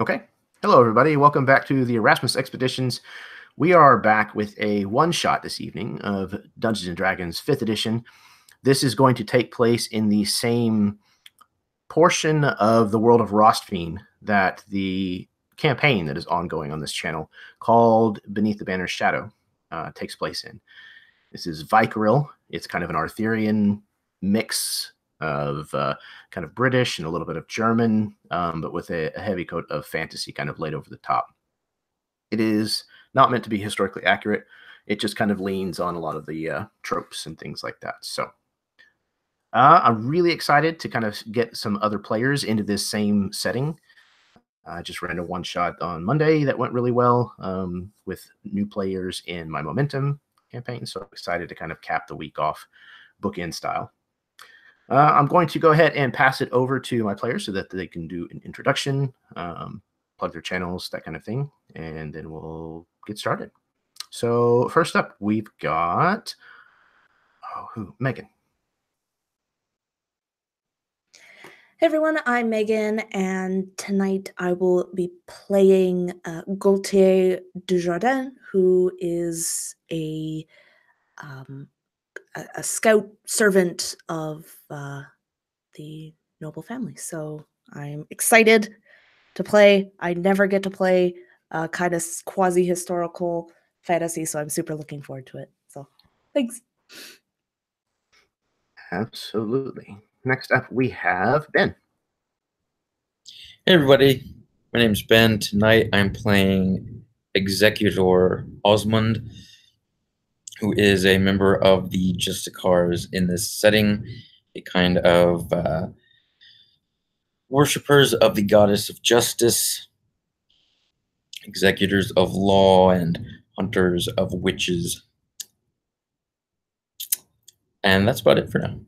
Okay. Hello, everybody. Welcome back to the Erasmus Expeditions. We are back with a one-shot this evening of Dungeons & Dragons 5th edition. This is going to take place in the same portion of the world of Rostfiend that the campaign that is ongoing on this channel called Beneath the Banner's Shadow takes place in. This is Vykaril. It's kind of an Arthurian mix of kind of British and a little bit of German, but with a heavy coat of fantasy kind of laid over the top. It is not meant to be historically accurate. It just kind of leans on a lot of the tropes and things like that. So I'm really excited to kind of get some other players into this same setting. I just ran a one-shot on Monday that went really well with new players in my Momentum campaign. So I'm excited to kind of cap the week off bookend style. I'm going to go ahead and pass it over to my players so that they can do an introduction, plug their channels, that kind of thing, and then we'll get started. So first up, we've got Megan. Hey everyone, I'm Megan, and tonight I will be playing Gaultier Dujardin, who is a scout servant of the noble family. So I'm excited to play. I never get to play kind of quasi-historical fantasy, so I'm super looking forward to it. So thanks. Absolutely. Next up, we have Ben. Hey everybody, my name's Ben. Tonight I'm playing Executor Osmond, who is a member of the Justicars in this setting, a kind of worshippers of the goddess of justice, executors of law, and hunters of witches. And that's about it for now.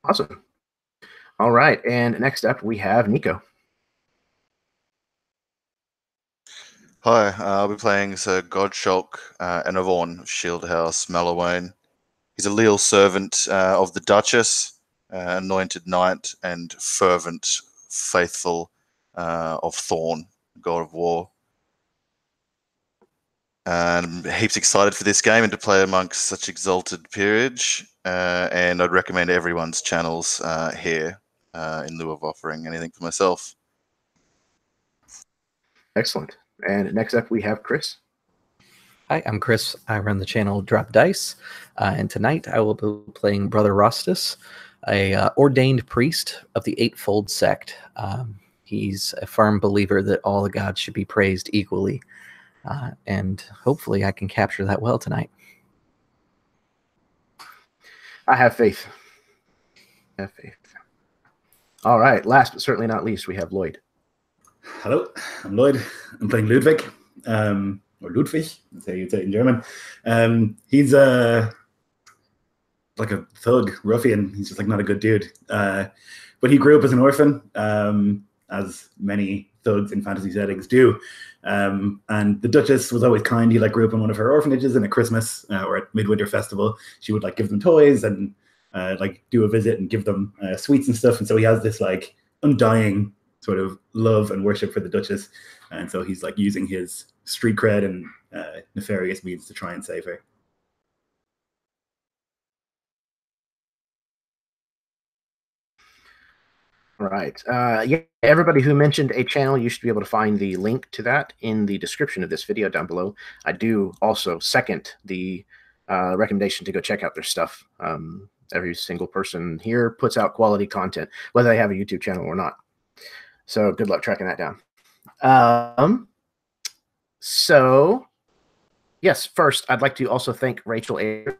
Awesome. All right, and next up we have Nico. Hi, I'll be playing Sir Godshock Enervorn of Shieldhouse Melewaine. He's a leal servant of the Duchess, anointed knight, and fervent faithful of Thorn, god of war. And I'm heaps excited for this game and to play amongst such exalted peerage. And I'd recommend everyone's channels here in lieu of offering anything for myself. Excellent. And next up we have Chris. Hi, I'm Chris. I run the channel Drop Dice, and tonight I will be playing Brother Rostus, a ordained priest of the Eightfold Sect. He's a firm believer that all the gods should be praised equally, and hopefully I can capture that well tonight. I have faith. All right, last but certainly not least, we have Lloyd. Hello, I'm Lloyd. I'm playing Ludwig, or Ludwig, that's how you'd say it in German. He's like a thug, ruffian. He's just like not a good dude. But he grew up as an orphan, as many thugs in fantasy settings do. And the Duchess was always kind. He like grew up in one of her orphanages, and at Christmas or at Midwinter Festival, she would like give them toys and like do a visit and give them sweets and stuff. And so he has this like undying sort of love and worship for the Duchess, and so he's like using his street cred and nefarious means to try and save her. All right. Yeah, everybody who mentioned a channel, you should be able to find the link to that in the description of this video down below. I do also second the recommendation to go check out their stuff. Every single person here puts out quality content, whether they have a YouTube channel or not. So good luck tracking that down. So yes, first I'd like to also thank Rachel Ayers.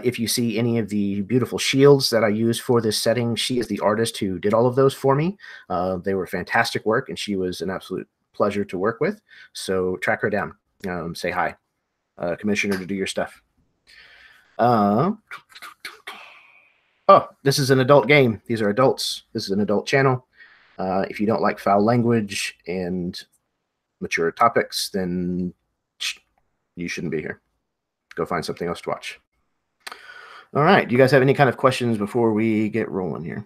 If you see any of the beautiful shields that I use for this setting, she is the artist who did all of those for me. They were fantastic work, and she was an absolute pleasure to work with. So track her down. Say hi. Commission her to do your stuff. Oh, this is an adult game. These are adults. This is an adult channel. If you don't like foul language and mature topics, then you shouldn't be here. Go find something else to watch. All right. Do you guys have any kind of questions before we get rolling here?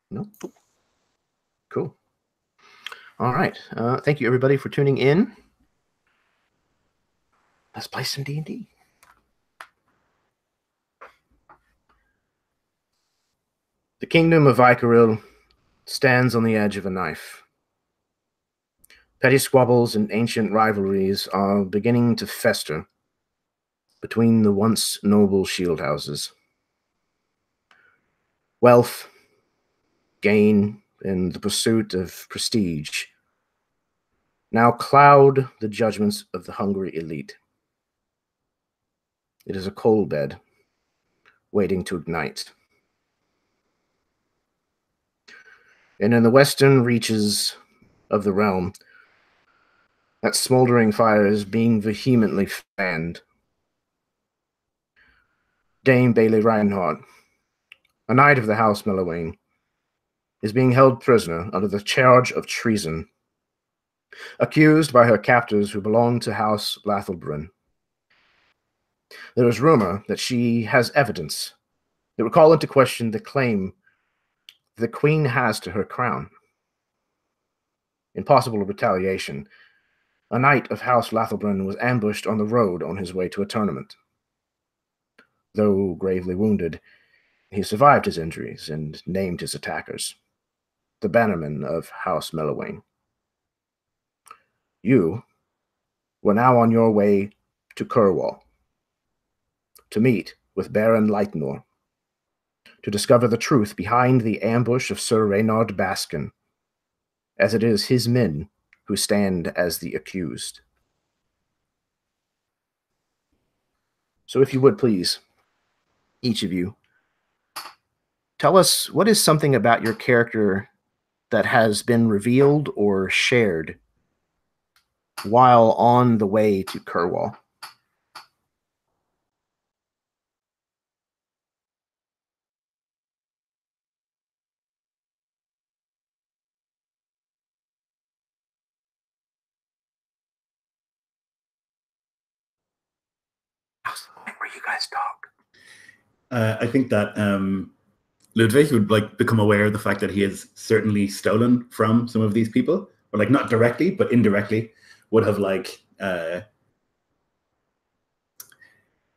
No. Cool. All right. Thank you, everybody, for tuning in. Let's play some D&D. The kingdom of Vykaril stands on the edge of a knife. Petty squabbles and ancient rivalries are beginning to fester between the once noble Shieldhouses. Wealth, gain, and the pursuit of prestige now cloud the judgments of the hungry elite. It is a coal bed waiting to ignite. And in the western reaches of the realm, that smoldering fire is being vehemently fanned. Dame Bailey Reinhardt, a knight of the House Melewaine, is being held prisoner under the charge of treason, accused by her captors who belong to House Lathalbren. There is rumor that she has evidence that would call into question the claim the Queen has to her crown. In possible retaliation, a knight of House Lathalbren was ambushed on the road on his way to a tournament. Though gravely wounded, he survived his injuries and named his attackers, the bannermen of House Melewaine. You were now on your way to Curwall, to meet with Baron Lightnor, to discover the truth behind the ambush of Sir Reynard Baskin, as it is his men who stand as the accused. So if you would please, each of you, tell us what is something about your character that has been revealed or shared while on the way to Curwall. Where you guys talk. I think that Ludwig would like become aware of the fact that he has certainly stolen from some of these people, or like not directly but indirectly would have like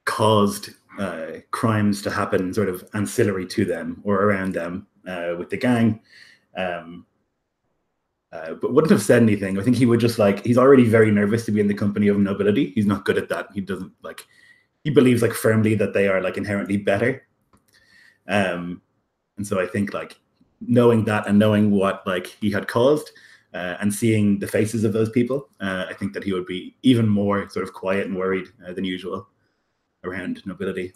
caused crimes to happen sort of ancillary to them or around them with the gang, but wouldn't have said anything. I think he would just like, he's already very nervous to be in the company of nobility. He's not good at that. He doesn't like, he believes like firmly that they are like inherently better. And so I think like knowing that and knowing what like he had caused and seeing the faces of those people, I think that he would be even more sort of quiet and worried than usual around nobility.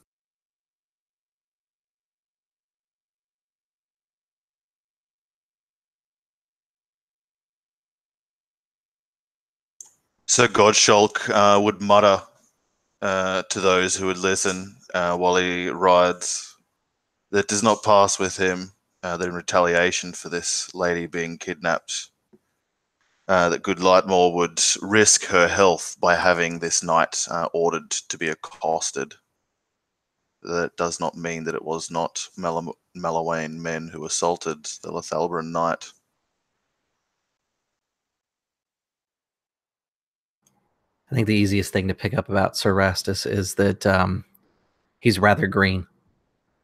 So Godshulk would mutter to those who would listen while he rides that does not pass with him, that in retaliation for this lady being kidnapped, that good Lightmore would risk her health by having this knight ordered to be accosted. That does not mean that it was not Melewaine men who assaulted the Lathalbren knight. I think the easiest thing to pick up about Sir Rastus is that he's rather green.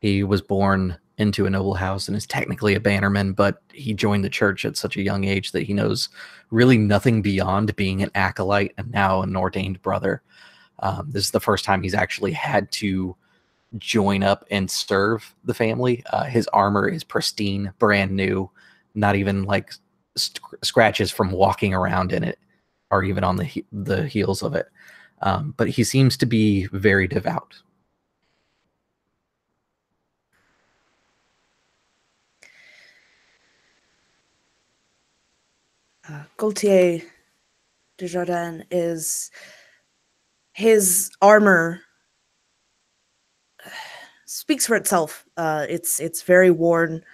He was born into a noble house and is technically a bannerman, but he joined the church at such a young age that he knows really nothing beyond being an acolyte and now an ordained brother. This is the first time he's actually had to join up and serve the family. His armor is pristine, brand new, not even like scratches from walking around in it or even on the heels of it. But he seems to be very devout. Gaultier Desjardins is his armor speaks for itself. It's very worn,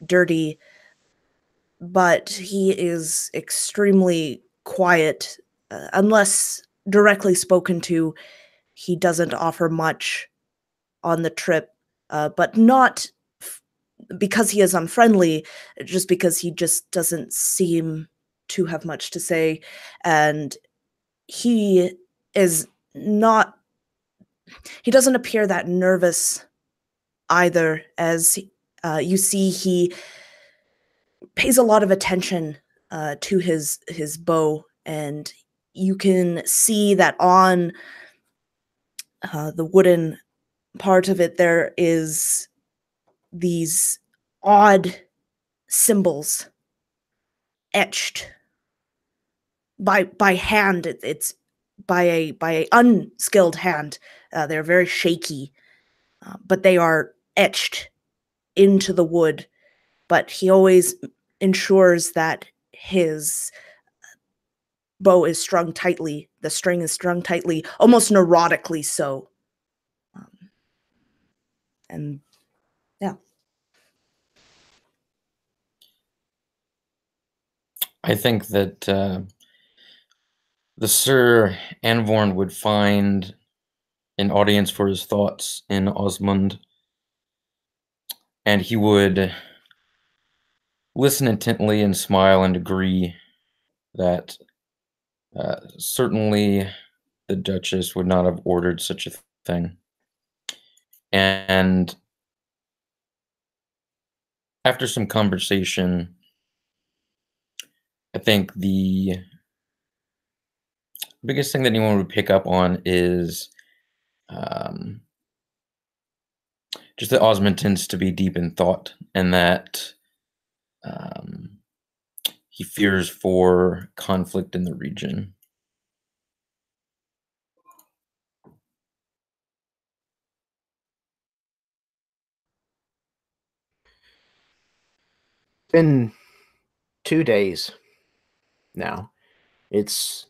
dirty, but he is extremely quiet. Unless directly spoken to, he doesn't offer much on the trip, but not because he is unfriendly, just because he just doesn't seem to have much to say, and he is not. He doesn't appear that nervous either, as you see he pays a lot of attention to his bow, and you can see that on the wooden part of it there is these odd symbols etched by hand. It's by a unskilled hand. They're very shaky, but they are etched into the wood. But he always ensures that his bow is strung tightly. The string is strung tightly, almost neurotically so. And yeah. I think that the Sir Anvorn would find an audience for his thoughts in Osmond, and he would listen intently and smile and agree that certainly the Duchess would not have ordered such a thing. And after some conversation, I think the biggest thing that anyone would pick up on is just that Osmond tends to be deep in thought, and that he fears for conflict in the region. It's been 2 days now. It's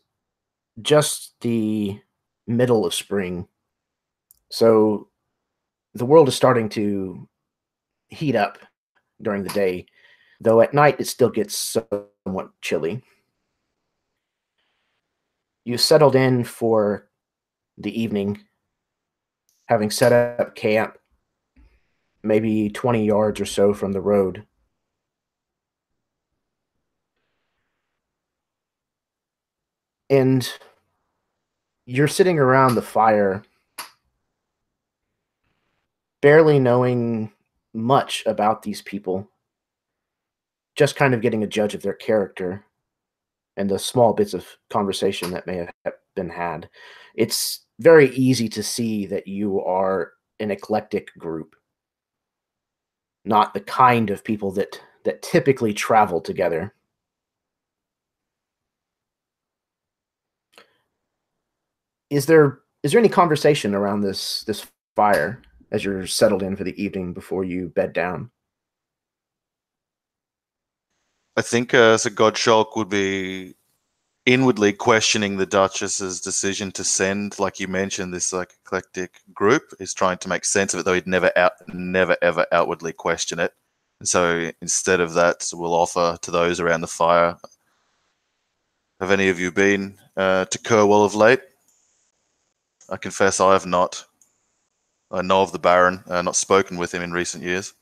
just the middle of spring. So the world is starting to heat up during the day, though at night it still gets somewhat chilly. You settled in for the evening, having set up camp maybe 20 yards or so from the road. And you're sitting around the fire, barely knowing much about these people, just kind of getting a judge of their character and the small bits of conversation that may have been had. It's very easy to see that you are an eclectic group, not the kind of people that typically travel together. Is there any conversation around this fire as you're settled in for the evening before you bed down? I think so Godshulk would be inwardly questioning the Duchess's decision to send, like you mentioned, this like eclectic group. He's trying to make sense of it, though he'd never ever outwardly question it. And so instead of that, we'll offer to those around the fire. Have any of you been to Kerwell of late? I confess I have not. I know of the Baron, not spoken with him in recent years.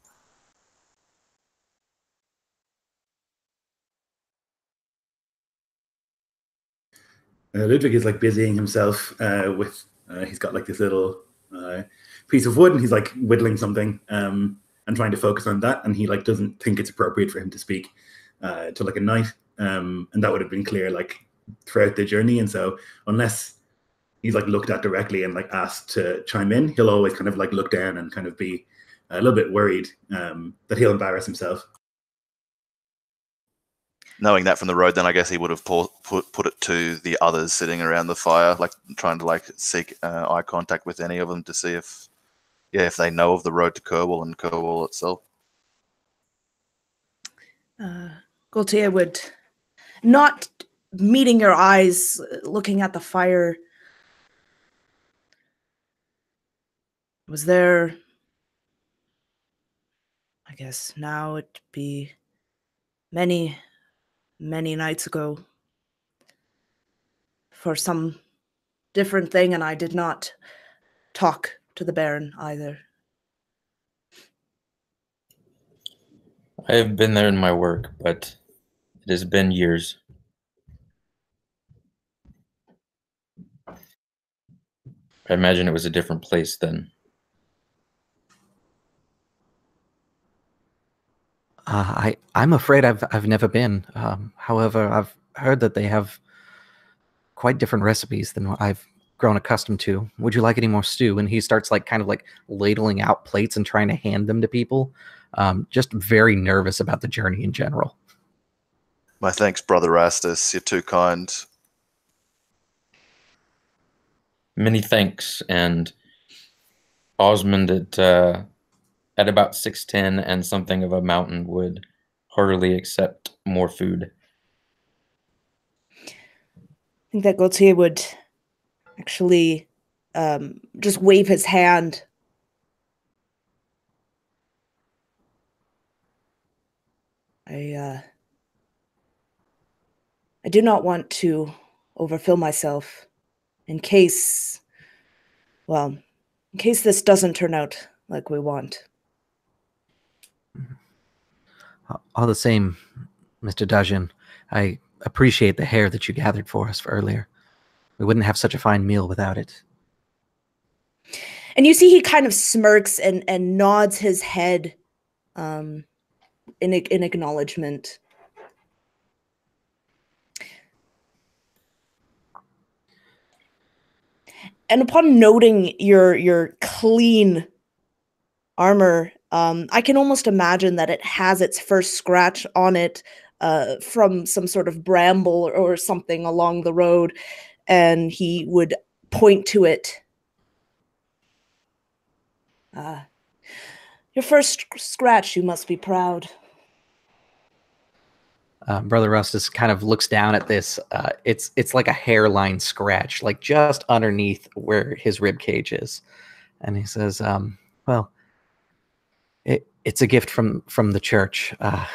Ludwig is like busying himself with. He's got like this little piece of wood, and he's like whittling something and trying to focus on that. And he like doesn't think it's appropriate for him to speak to like a knight, and that would have been clear like throughout the journey. And so unless he's like looked at directly and like asked to chime in, he'll always kind of like look down and kind of be a little bit worried that he'll embarrass himself. Knowing that from the road, then I guess he would have put it to the others sitting around the fire, like trying to like seek eye contact with any of them to see if they know of the road to Kerwell and Kerwell itself. Gaultier would, not meeting your eyes, looking at the fire. Was there, I guess now it'd be many nights ago, for some different thing, and I did not talk to the Baron either. I have been there in my work, but it has been years. I imagine it was a different place then. I'm afraid I've never been. However, I've heard that they have quite different recipes than what I've grown accustomed to. Would you like any more stew? And he starts like kind of like ladling out plates and trying to hand them to people. Just very nervous about the journey in general. My thanks, Brother Rastus. You're too kind. Many thanks, and Osmond at about 6'10" and something of a mountain would heartily accept more food. I think that Gaultier would actually just wave his hand. I do not want to overfill myself in case this doesn't turn out like we want. All the same, Mr. Dajan, I appreciate the hair that you gathered for us earlier. We wouldn't have such a fine meal without it. And you see he kind of smirks and nods his head in acknowledgement. And upon noting your clean armor, I can almost imagine that it has its first scratch on it from some sort of bramble or something along the road, and he would point to it. Your first scratch, you must be proud. Brother Rustus kind of looks down at this. It's like a hairline scratch, like just underneath where his rib cage is, and he says, "Well, it's a gift from the church. I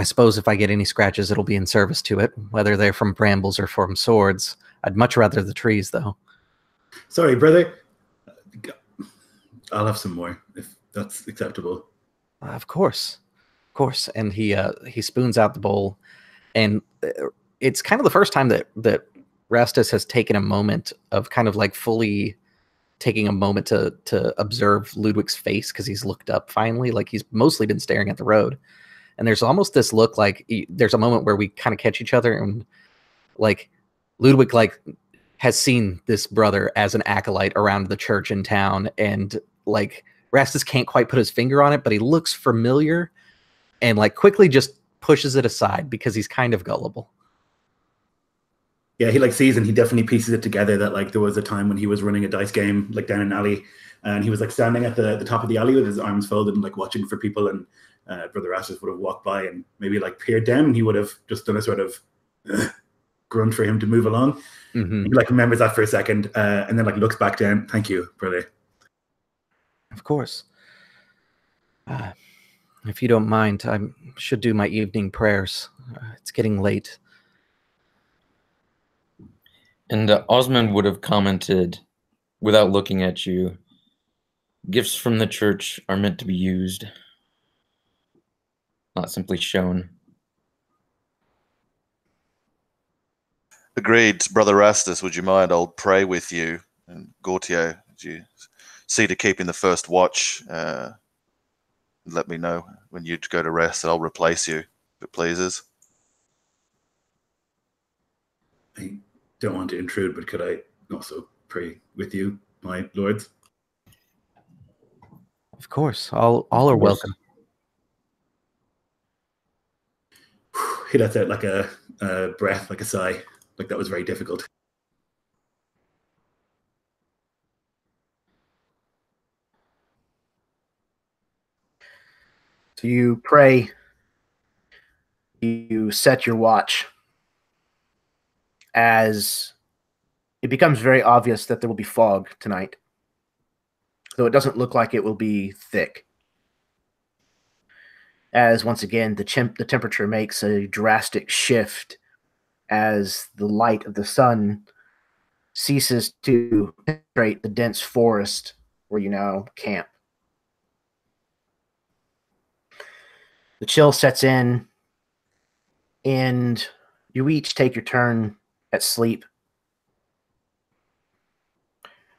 suppose if I get any scratches, it'll be in service to it, whether they're from brambles or from swords. I'd much rather the trees, though." Sorry, brother. I'll have some more if that's acceptable. Of course. And he spoons out the bowl, and it's kind of the first time that Rastus has taken a moment of kind of like fully taking a moment to observe Ludwig's face, because he's looked up finally. Like he's mostly been staring at the road, and there's almost this look like there's a moment where we kind of catch each other, and like Ludwig like has seen this brother as an acolyte around the church in town, and like Rastus can't quite put his finger on it, but he looks familiar. And like quickly just pushes it aside because he's kind of gullible. Yeah, he like sees and he definitely pieces it together that like there was a time when he was running a dice game like down an alley, and he was like standing at the top of the alley with his arms folded and like watching for people, and Brother Rastus would have walked by and maybe like peered down, and he would have just done a sort of grunt for him to move along. Mm-hmm. He like remembers that for a second, and then like looks back down. Thank you, brother. Of course. If you don't mind, I should do my evening prayers. It's getting late. And Osmond would have commented, without looking at you, "Gifts from the church are meant to be used, not simply shown." Agreed, Brother Rastus. Would you mind? I'll pray with you. And Gaultier, would you see to keeping the first watch? Let me know when you go to rest, and I'll replace you if it pleases. I don't want to intrude, but could I also pray with you, my lords? Of course. All are welcome. He lets out like a breath, like a sigh. Like that was very difficult. So you pray, you set your watch, as it becomes very obvious that there will be fog tonight, though it doesn't look like it will be thick. As once again the temperature makes a drastic shift as the light of the sun ceases to penetrate the dense forest where you now camp. The chill sets in, and you each take your turn at sleep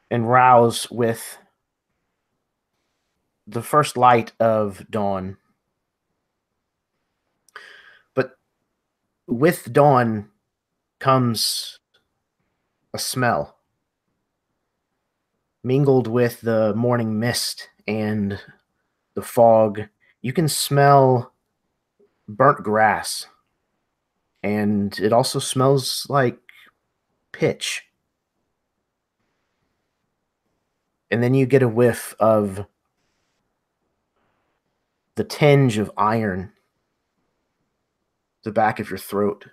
and rouse with the first light of dawn. But with dawn comes a smell mingled with the morning mist and the fog. You can smell burnt grass, and it also smells like pitch. And then you get a whiff of the tinge of iron, the back of your throat,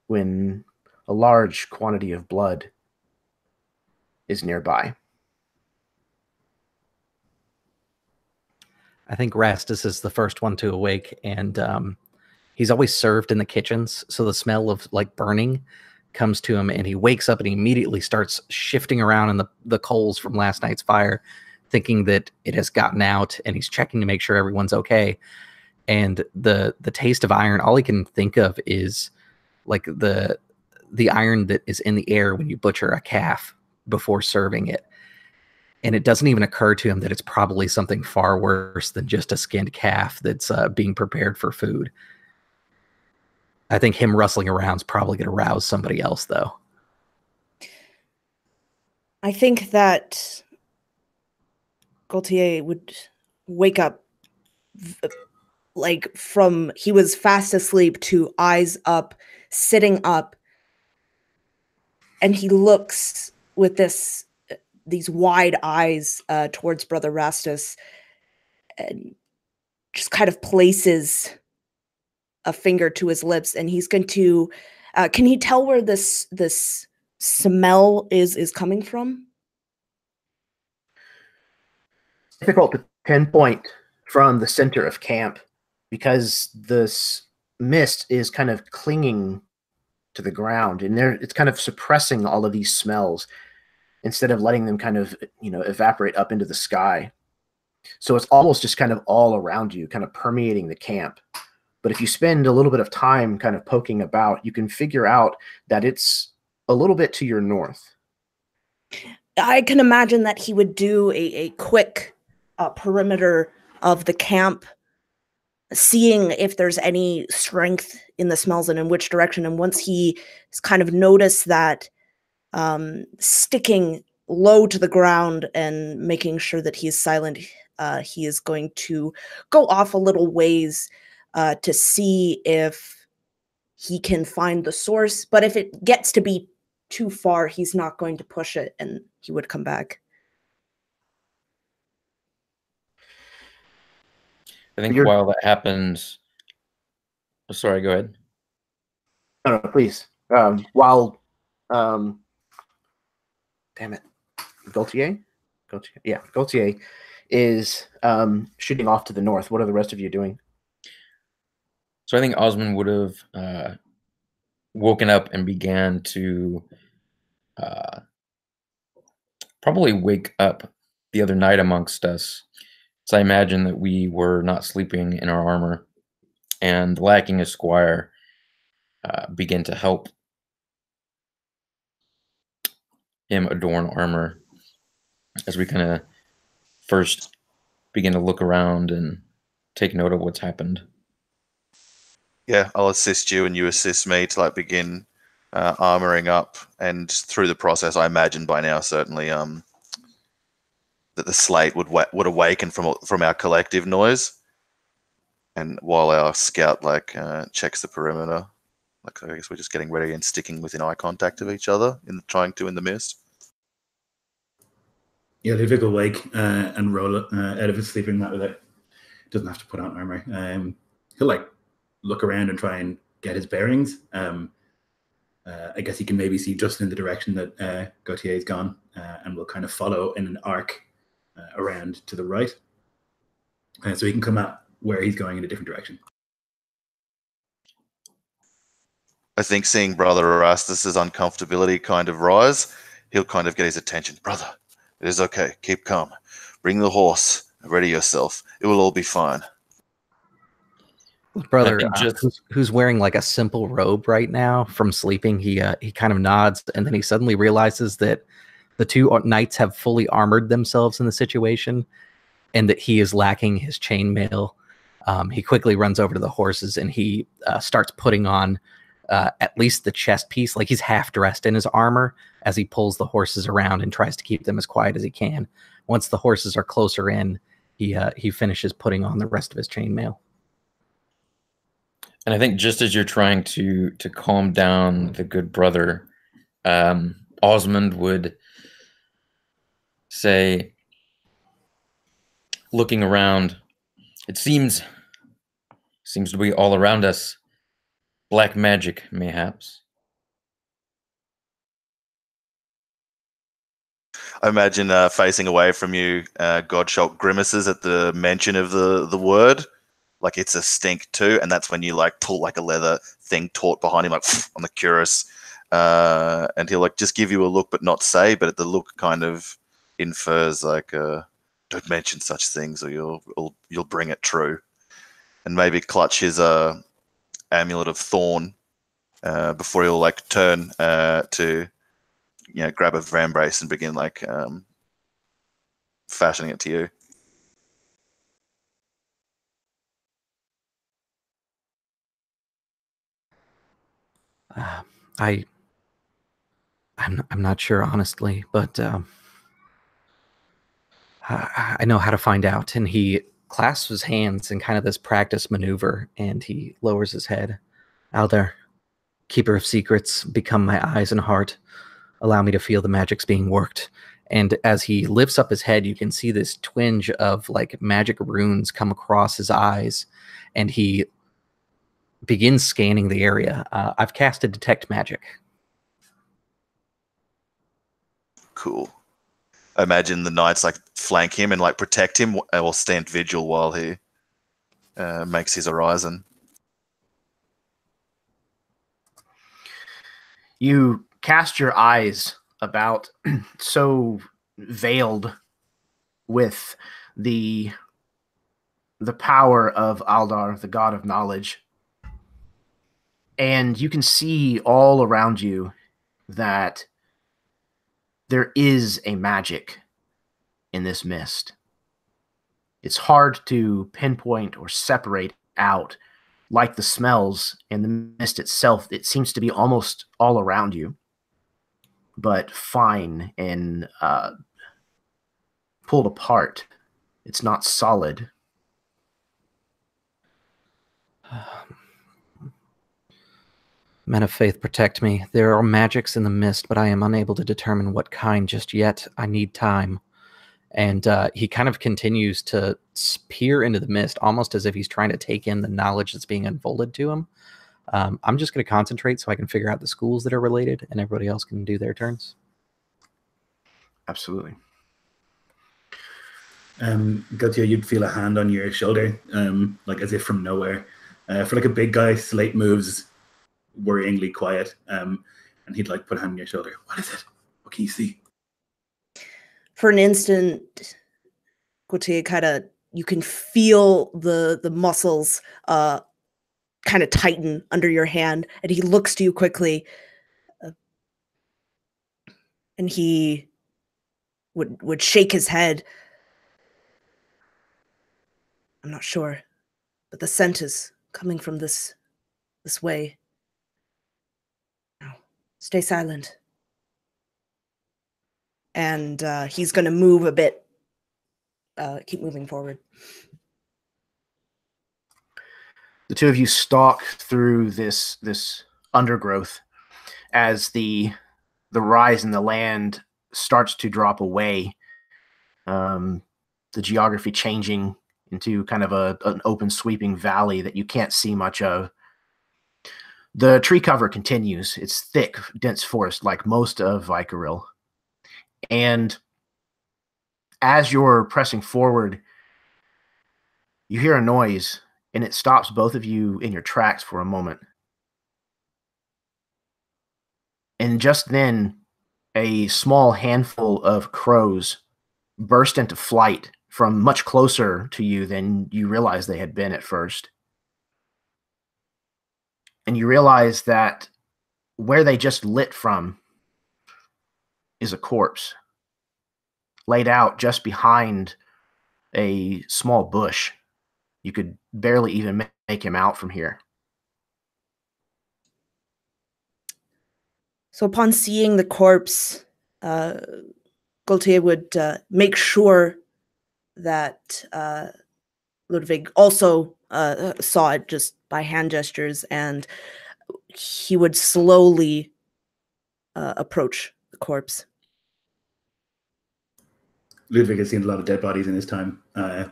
when a large quantity of blood is nearby. I think Rastus is the first one to awake, and he's always served in the kitchens, so the smell of like burning comes to him, and he wakes up and he immediately starts shifting around in the coals from last night's fire, thinking that it has gotten out, and he's checking to make sure everyone's okay. And the taste of iron, all he can think of is like the iron that is in the air when you butcher a calf before serving it. And it doesn't even occur to him that it's probably something far worse than just a skinned calf that's being prepared for food. I think him rustling around is probably going to rouse somebody else, though. I think that Gaultier would wake up like from he was fast asleep to eyes up, sitting up, and he looks with these wide eyes towards Brother Rastus, and just kind of places a finger to his lips, and he's going to can he tell where this smell is coming from? Difficult to pinpoint from the center of camp because this mist is kind of clinging to the ground, and it's kind of suppressing all of these smells instead of letting them kind of, evaporate up into the sky. So it's almost just kind of all around you, kind of permeating the camp. But if you spend a little bit of time kind of poking about, you can figure out that it's a little bit to your north. I can imagine that he would do a quick perimeter of the camp, seeing if there's any strength in the smells and in which direction. And once he has kind of noticed that, sticking low to the ground and making sure that he's silent, he is going to go off a little ways to see if he can find the source. But if it gets to be too far, he's not going to push it, and he would come back. I think while that happens, sorry, go ahead. No, please. Damn it, Gaultier is shooting off to the north. What are the rest of you doing? So I think Osmond would have woken up and began to probably wake up the other night amongst us. So I imagine that we were not sleeping in our armor, and lacking a squire begin to help him adorn armor as we kind of first begin to look around and take note of what's happened. Yeah, I'll assist you and you assist me to begin armoring up, and through the process, I imagine by now certainly that the slate would awaken from our collective noise, and while our scout checks the perimeter, I guess we're just getting ready and sticking within eye contact of each other in the mist. Yeah, Ludwig will wake and roll out of his sleeping mat with it. Doesn't have to put on armor. He'll look around and try and get his bearings. I guess he can maybe see just in the direction that Gautier's gone, and will kind of follow in an arc around to the right, so he can come out where he's going in a different direction. I think seeing Brother Erastus's uncomfortability kind of rise, he'll kind of get his attention. Brother, it is okay. Keep calm. Bring the horse. Ready yourself. It will all be fine. Brother, think who's wearing like a simple robe right now from sleeping, he kind of nods, and then he suddenly realizes that the two knights have fully armored themselves in the situation, and that he is lacking his chainmail. He quickly runs over to the horses, and he starts putting on at least the chest piece, like he's half dressed in his armor, as he pulls the horses around and tries to keep them as quiet as he can. Once the horses are closer in, he finishes putting on the rest of his chainmail. And I think just as you're trying to calm down the good brother, Osmond would say, looking around, it seems to be all around us. Black magic, mayhaps. I imagine facing away from you, Godshot grimaces at the mention of the word. Like it's a stink too, and that's when you like pull like a leather thing taut behind him, like on the cuirass, and he'll like just give you a look but not say, but the look kind of infers like don't mention such things or you'll bring it true, and maybe clutch his amulet of thorn before he'll like turn to grab a vambrace and begin like fashioning it to you. I'm not sure, honestly, but I know how to find out. And he clasps his hands in kind of this practice maneuver, and he lowers his head. Aldar, keeper of secrets, become my eyes and heart. Allow me to feel the magic's being worked. And as he lifts up his head, you can see this twinge of like magic runes come across his eyes, and he begins scanning the area. I've casted Detect Magic. Cool. I imagine the knights like flank him and like protect him or stand vigil while he makes his horizon. You cast your eyes about, so veiled with the power of Aldar, the god of knowledge. And you can see all around you that there is a magic in this mist. It's hard to pinpoint or separate out, like the smells and the mist itself. It seems to be almost all around you, but fine and pulled apart. It's not solid. Men of faith, protect me. There are magics in the mist, but I am unable to determine what kind just yet. I need time. And he kind of continues to peer into the mist, almost as if he's trying to take in the knowledge that's being unfolded to him. I'm just going to concentrate so I can figure out the schools that are related, and everybody else can do their turns. Absolutely. Gautier, you'd feel a hand on your shoulder, like as if from nowhere. For like a big guy, Slate moves worryingly quiet, and he'd like put a hand on your shoulder. What is it? What can you see? For an instant, Gautier you can feel the muscles kind of tighten under your hand, and he looks to you quickly, and he would shake his head. I'm not sure, but the scent is coming from this way. Now, stay silent. And he's going to move a bit. Keep moving forward. The two of you stalk through this undergrowth as the rise in the land starts to drop away. The geography changing into kind of an open sweeping valley that you can't see much of. The tree cover continues. It's thick, dense forest like most of Vykaril. And as you're pressing forward, you hear a noise, and it stops both of you in your tracks for a moment. And just then, a small handful of crows burst into flight from much closer to you than you realized they had been at first. and you realize that where they just lit from is a corpse laid out just behind a small bush. You could barely even make him out from here. So upon seeing the corpse, Gaultier would make sure that Ludwig also saw it just by hand gestures, and he would slowly approach the corpse. Ludwig has seen a lot of dead bodies in his time,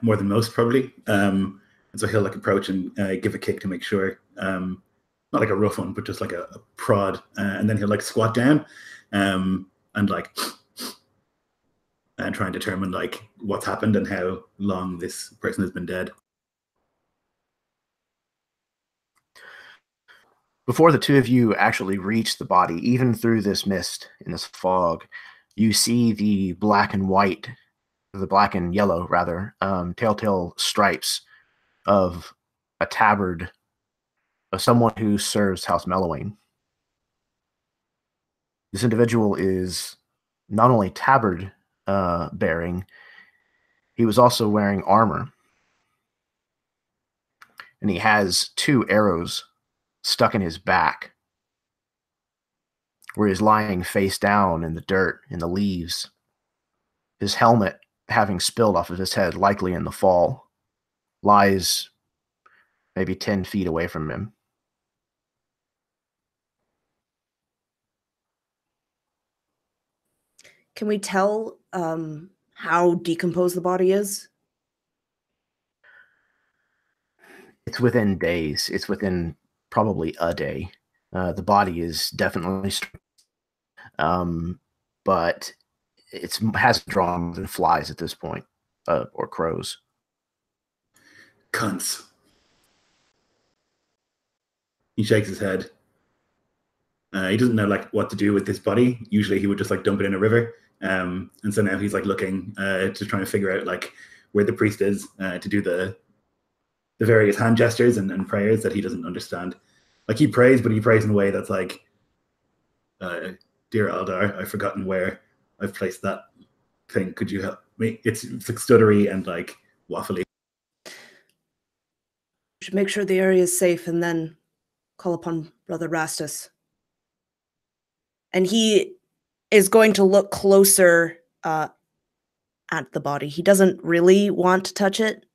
more than most probably. And so he'll like approach and give a kick to make sure, not like a rough one, but just like a prod, and then he'll like squat down and like and try and determine like what's happened and how long this person has been dead. Before the two of you actually reach the body, even through this mist and this fog, you see the black and white, the black and yellow rather, telltale stripes of a tabard of someone who serves House Melewaine. This individual is not only tabard bearing, he was also wearing armor. And he has 2 arrows stuck in his back, where he's lying face down in the dirt, in the leaves. His helmet, having spilled off of his head, likely in the fall, lies maybe 10 feet away from him. Can we tell how decomposed the body is? It's within days. It's within probably a day. The body is definitely, but it hasn't drawn more than flies at this point, or crows. Cunts. He shakes his head. He doesn't know like what to do with this body. Usually he would just like dump it in a river. And so now he's like looking to try and figure out like where the priest is to do the various hand gestures and prayers that he doesn't understand. Like he prays, but he prays in a way that's like, dear Eldar, I've forgotten where I've placed that thing. Could you help me? It's like stuttery and like waffly. We should make sure the area is safe and then call upon Brother Rastus. And he is going to look closer at the body. He doesn't really want to touch it.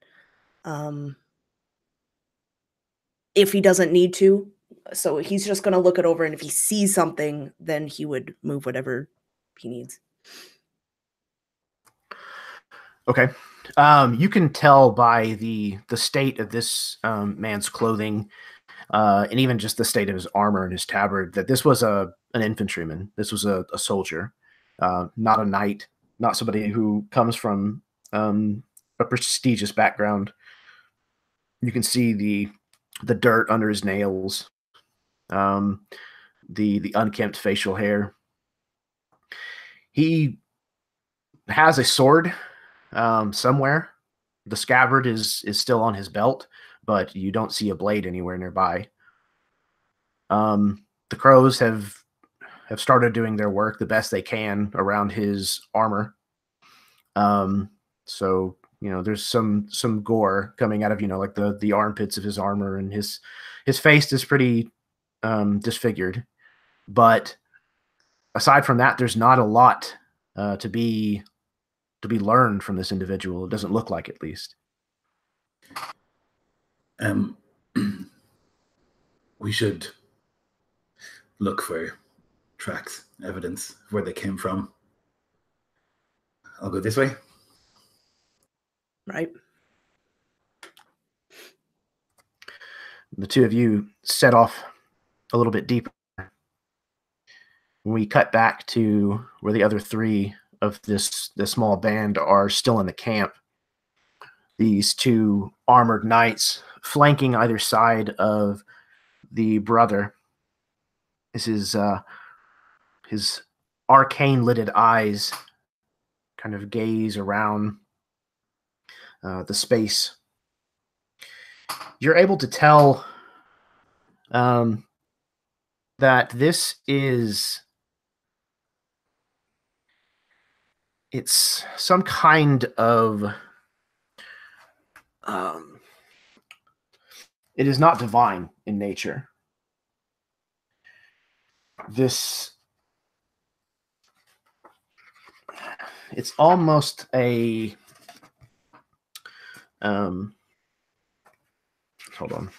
If he doesn't need to. So he's just going to look it over, and if he sees something, then he would move whatever he needs. Okay. You can tell by the state of this man's clothing, and even just the state of his armor and his tabard, that this was an infantryman. This was a soldier, not a knight, not somebody who comes from a prestigious background. You can see the dirt under his nails, the unkempt facial hair. He has a sword somewhere. The scabbard is still on his belt, but you don't see a blade anywhere nearby. The crows have started doing their work the best they can around his armor. So there's some gore coming out of like the armpits of his armor, and his face is pretty disfigured. But aside from that, there's not a lot to be learned from this individual. It doesn't look like, at least. We should look for tracks, evidence of where they came from. I'll go this way. Right. The two of you set off a little bit deeper. When we cut back to where the other 3 of this small band are still in the camp, these 2 armored knights flanking either side of the brother. This is his arcane-lidded eyes kind of gaze around the space. You're able to tell that this is... It's some kind of... it is not divine in nature. It's almost a... hold on.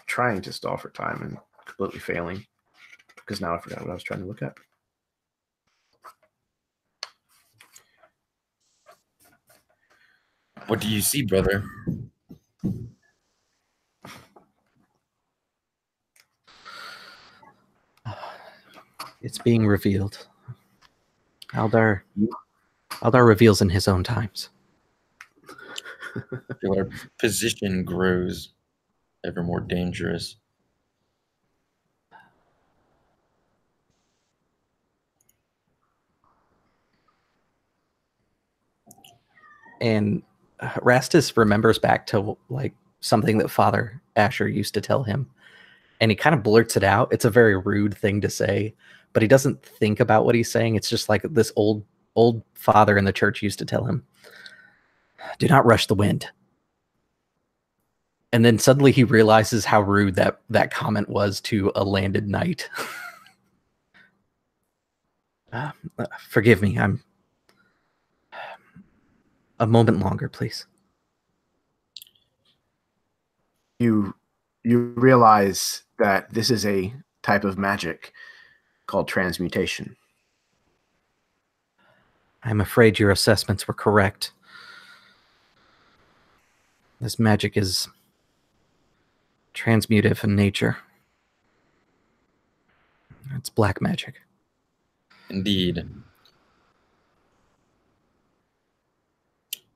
Trying to stall for time and completely failing, because now I forgot what I was trying to look up. What do you see, brother? It's being revealed. Aldar reveals in his own times. Our position grows ever more dangerous. And Rastus remembers back to like something that Father Asher used to tell him, and he kind of blurts it out. It's a very rude thing to say, but he doesn't think about what he's saying. It's just like this old father in the church used to tell him, "Do not rush the wind." And then suddenly he realizes how rude that comment was to a landed knight. Forgive me. I'm a moment longer, please. You realize that this is a type of magic called transmutation. I'm afraid your assessments were correct. This magic is transmutive in nature. It's black magic. Indeed.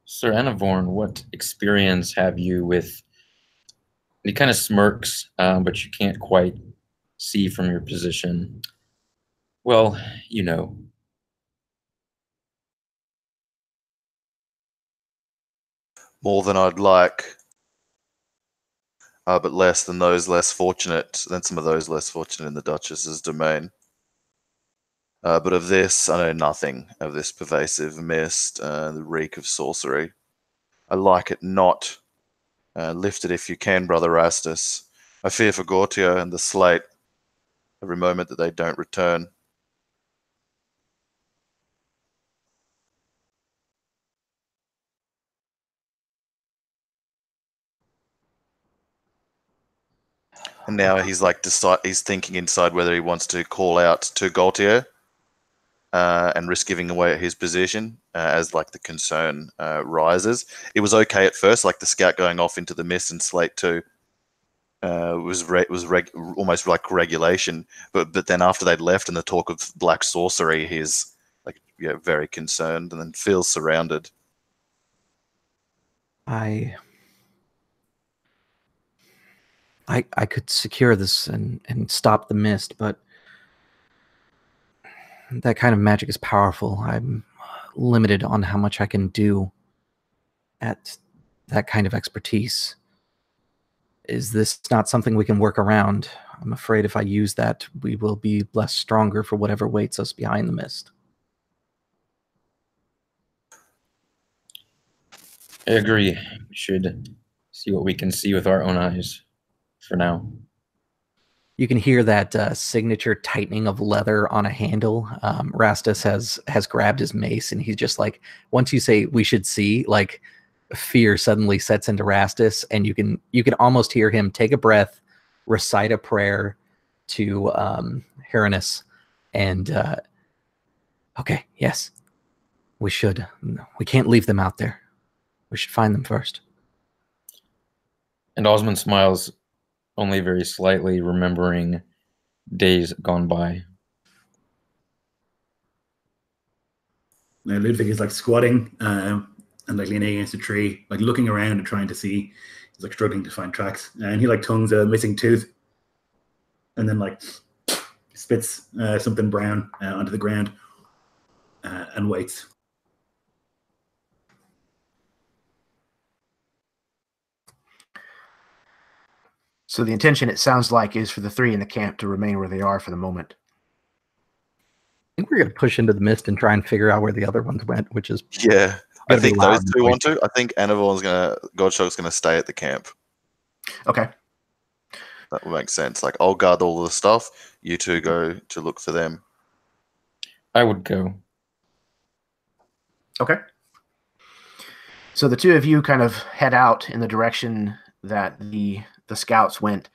Sir Anavorn, what experience have you with... He kind of smirks, but you can't quite see from your position. Well, you know. More than I'd like, but less than some of those less fortunate in the Duchess's domain. But of this, I know nothing of this pervasive mist, the reek of sorcery. I like it not. Lift it if you can, Brother Rastus. I fear for Gautier and the slate every moment that they don't return. And now he's like he's thinking inside whether he wants to call out to Gautier and risk giving away his position as like the concern rises. It was okay at first, like the scout going off into the mist and slate 2 was almost like regulation, but then after they'd left and the talk of black sorcery, he's like very concerned and then feels surrounded. I could secure this and stop the mist, but that kind of magic is powerful. I'm limited on how much I can do at that kind of expertise. Is this not something we can work around? I'm afraid if I use that, we will be less stronger for whatever waits us behind the mist. I agree. We should see what we can see with our own eyes for now. You can hear that signature tightening of leather on a handle. Rastus has grabbed his mace, and he's just like, once you say we should see, like fear suddenly sets into Rastus, and you can almost hear him take a breath, recite a prayer to Heranis, and okay, yes, we should. We can't leave them out there. We should find them first. And Osmond smiles only very slightly, remembering days gone by. Now Ludwig is like squatting and like leaning against a tree, like looking around and trying to see. He's like struggling to find tracks, and he like tongues a missing tooth, and then like spits something brown onto the ground and waits. So the intention, it sounds like, is for the three in the camp to remain where they are for the moment. I think we're going to push into the mist and try and figure out where the other ones went, which is Yeah, I Gotta be think loud those and two want noisy. to. I think Godshock's gonna stay at the camp. Okay. That would make sense. Like, I'll guard all the stuff. You two go to look for them. I would go. Okay. So the two of you kind of head out in the direction that the scouts went,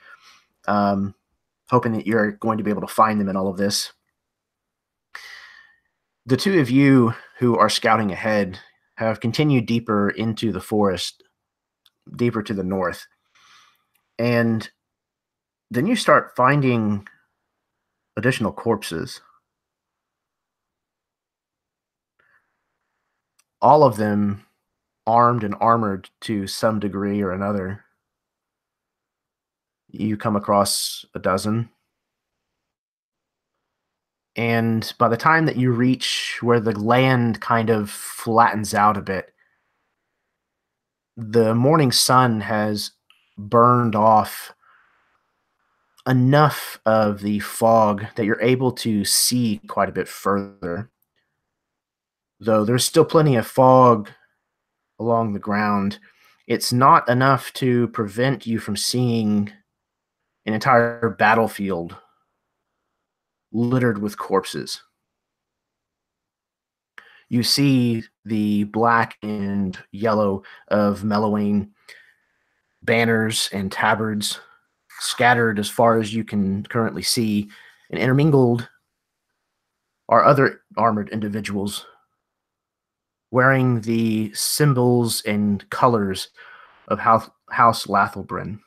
hoping that you're going to be able to find them in all of this. The two of you who are scouting ahead have continued deeper into the forest, deeper to the north. And then you start finding additional corpses. All of them armed and armored to some degree or another. You come across a dozen. And by the time that you reach where the land kind of flattens out a bit, the morning sun has burned off enough of the fog that you're able to see quite a bit further. Though there's still plenty of fog along the ground, it's not enough to prevent you from seeing an entire battlefield littered with corpses. You see the black and yellow of Melewaine banners and tabards scattered as far as you can currently see, and intermingled are other armored individuals wearing the symbols and colors of House Lathalbren.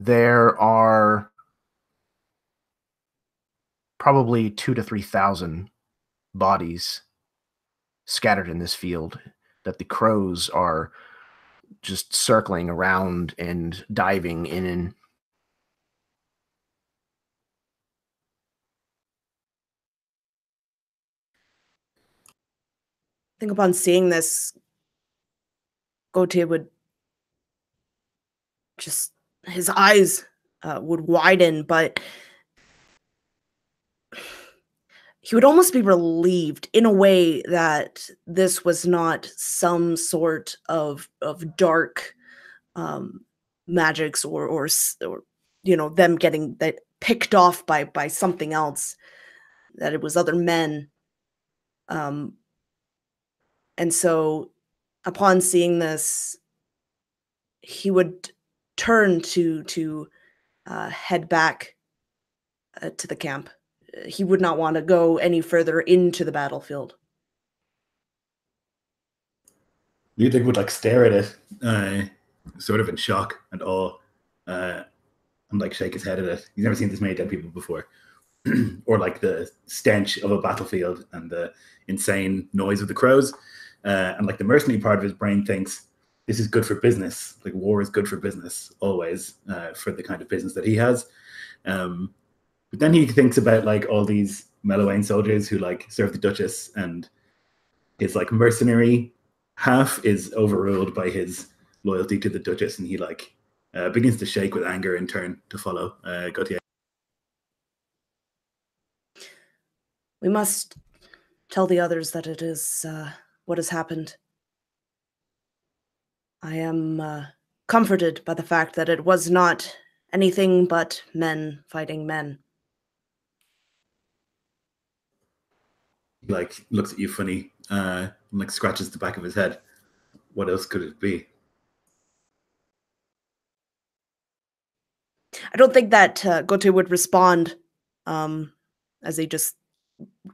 There are probably 2,000 to 3,000 bodies scattered in this field that the crows are just circling around and diving in. And I think upon seeing this, Gautier would just, his eyes would widen, but he would almost be relieved in a way that this was not some sort of dark magics or you know, them getting that picked off by something else, that it was other men. And so upon seeing this, he would turn to head back to the camp. He would not want to go any further into the battlefield. Ludwig would like stare at it, sort of in shock and awe, and like shake his head at it. He's never seen this many dead people before, or like the stench of a battlefield and the insane noise of the crows, and like the mercenary part of his brain thinks this is good for business. Like, war is good for business always, for the kind of business that he has. But then he thinks about like all these Melewaine soldiers who like serve the Duchess, and his like mercenary half is overruled by his loyalty to the Duchess, and he like begins to shake with anger in turn to follow Gautier. We must tell the others that it is what has happened. I am comforted by the fact that it was not anything but men fighting men. He like looks at you funny, and like scratches the back of his head. What else could it be? I don't think that Gautier would respond, as he just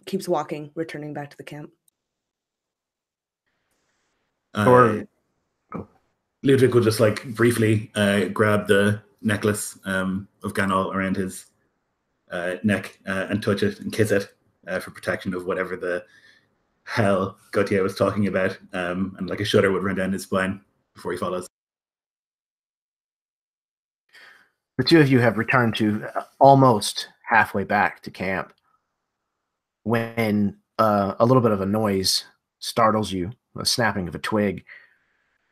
keeps walking, returning back to the camp. Ludwig will just like briefly grab the necklace of Ganol around his neck and touch it and kiss it for protection of whatever the hell Gautier was talking about, and like a shudder would run down his spine before he follows. the two of you have returned to almost halfway back to camp when a little bit of a noise startles you, a snapping of a twig,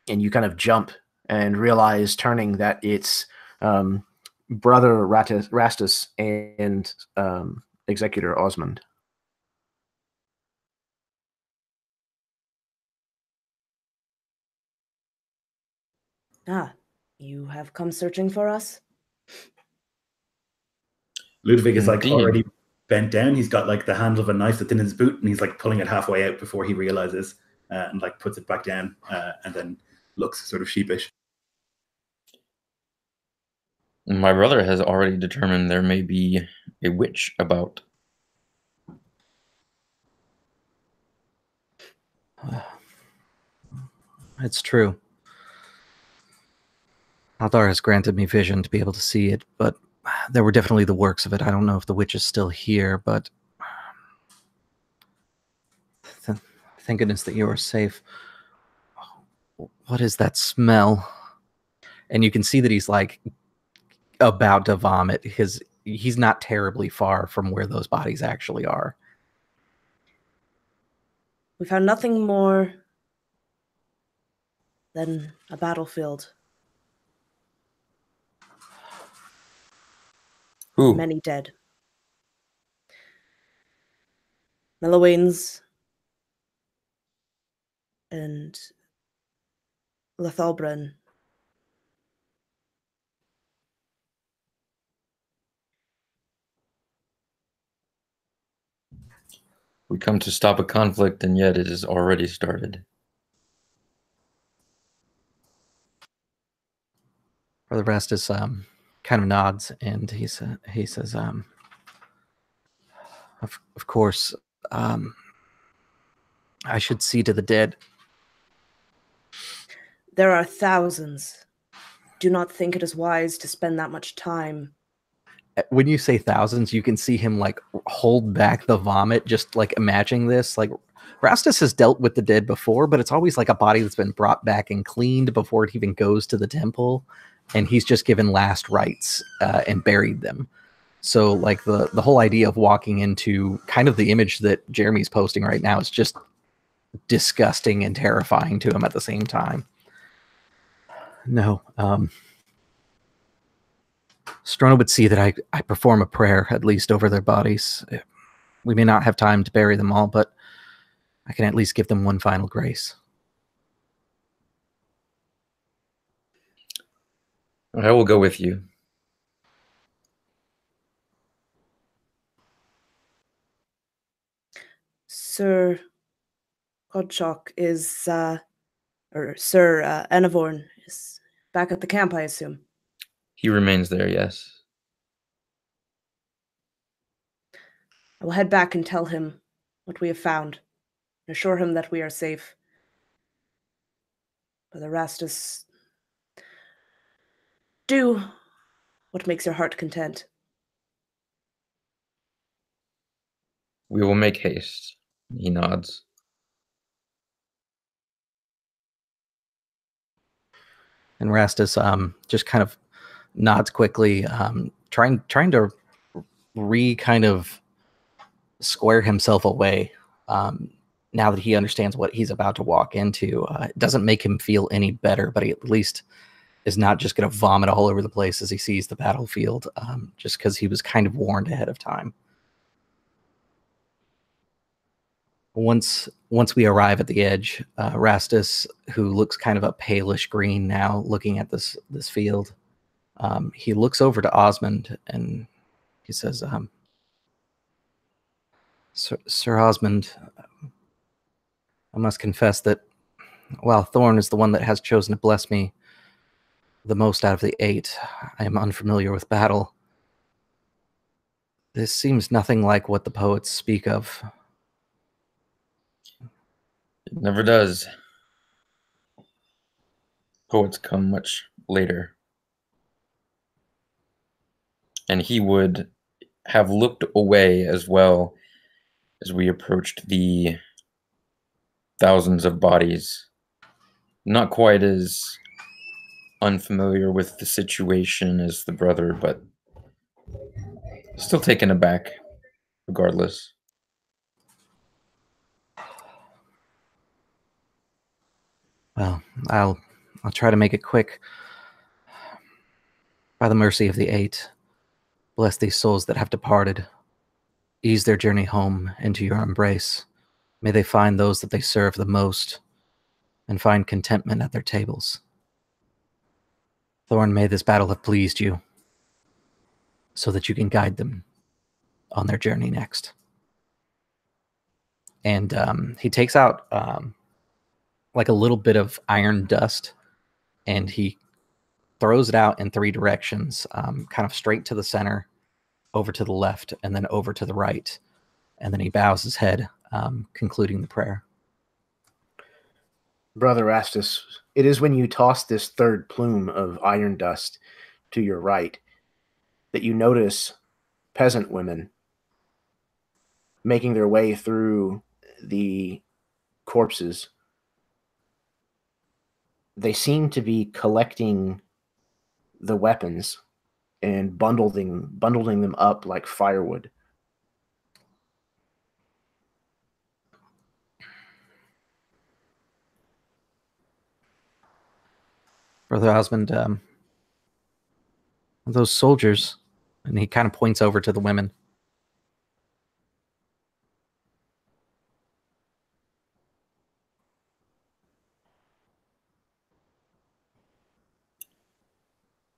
and you kind of jump and realize, turning, that it's Brother Rastus and Executor Osmond. Ah, you have come searching for us? Ludwig is like Indeed. already bent down. He's got like the handle of a knife that's in his boot, and he's like pulling it halfway out before he realizes, and like puts it back down, and then looks sort of sheepish. My brother has already determined there may be a witch about. It's true. Althar has granted me vision to be able to see it, but there were definitely the works of it. I don't know if the witch is still here, but thank goodness that you are safe. What is that smell? And you can see that he's like about to vomit. He's not terribly far from where those bodies actually are. We found nothing more than a battlefield. Who? Many dead. Melewaine's and Lathalbren. We come to stop a conflict, and yet it has already started. Brother Rastus kind of nods, and he says, of course, I should see to the dead. There are thousands. Do not think it is wise to spend that much time. When you say thousands, you can see him like hold back the vomit, just like imagining this. Like Rastus has dealt with the dead before, but it's always like a body that's been brought back and cleaned before it even goes to the temple, and he's just given last rites and buried them. So like the whole idea of walking into kind of the image that Jeremy's posting right now is just disgusting and terrifying to him at the same time. No, Strona would see that I perform a prayer, at least over their bodies. We may not have time to bury them all, but I can at least give them one final grace. I will go with you. Sir Godchok is, or Sir Enavorn is back at the camp, I assume. He remains there, yes. I will head back and tell him what we have found, and assure him that we are safe. But the rest is... Do what makes your heart content. We will make haste. He nods. And Rastus just kind of nods quickly, trying to kind of square himself away. Now that he understands what he's about to walk into, it doesn't make him feel any better, but he at least is not just going to vomit all over the place as he sees the battlefield, just because he was kind of warned ahead of time. Once we arrive at the edge, Rastus, who looks kind of a palish green now, looking at this field, he looks over to Osmond and he says, Sir Osmond, I must confess that while Thorn is the one that has chosen to bless me the most out of the 8, I am unfamiliar with battle. This seems nothing like what the poets speak of. It never does. Poets come much later. And he would have looked away as well as we approached the thousands of bodies. Not quite as unfamiliar with the situation as the brother, but still taken aback regardless. Well, I'll I'll try to make it quick. By the mercy of the Eight, bless these souls that have departed. Ease their journey home into your embrace. May they find those that they serve the most and find contentment at their tables. Thorn, may this battle have pleased you so that you can guide them on their journey next. And he takes out like a little bit of iron dust, and he throws it out in 3 directions, kind of straight to the center, over to the left, and then over to the right. And then he bows his head, concluding the prayer. Brother Rastus, it is when you toss this 3rd plume of iron dust to your right that you notice peasant women making their way through the corpses. They seem to be collecting the weapons and bundling them up like firewood. Brother Osmond, those soldiers, and he kind of points over to the women.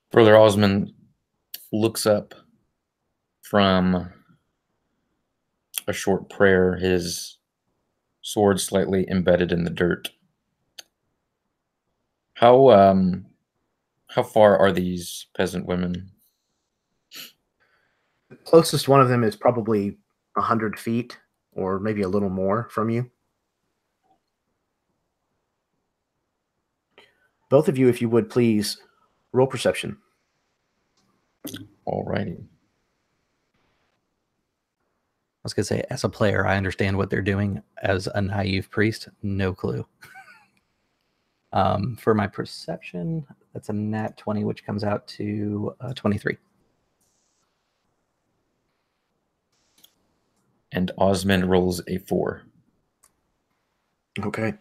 Brother Osmond looks up from a short prayer, his sword slightly embedded in the dirt. How far are these peasant women? The closest one of them is probably 100 feet or maybe a little more from you. Both of you, if you would please, roll perception. Alrighty. I was going to say, as a player, I understand what they're doing. As a naive priest, no clue. For my perception, that's a nat 20, which comes out to 23. And Osmond rolls a 4. Okay.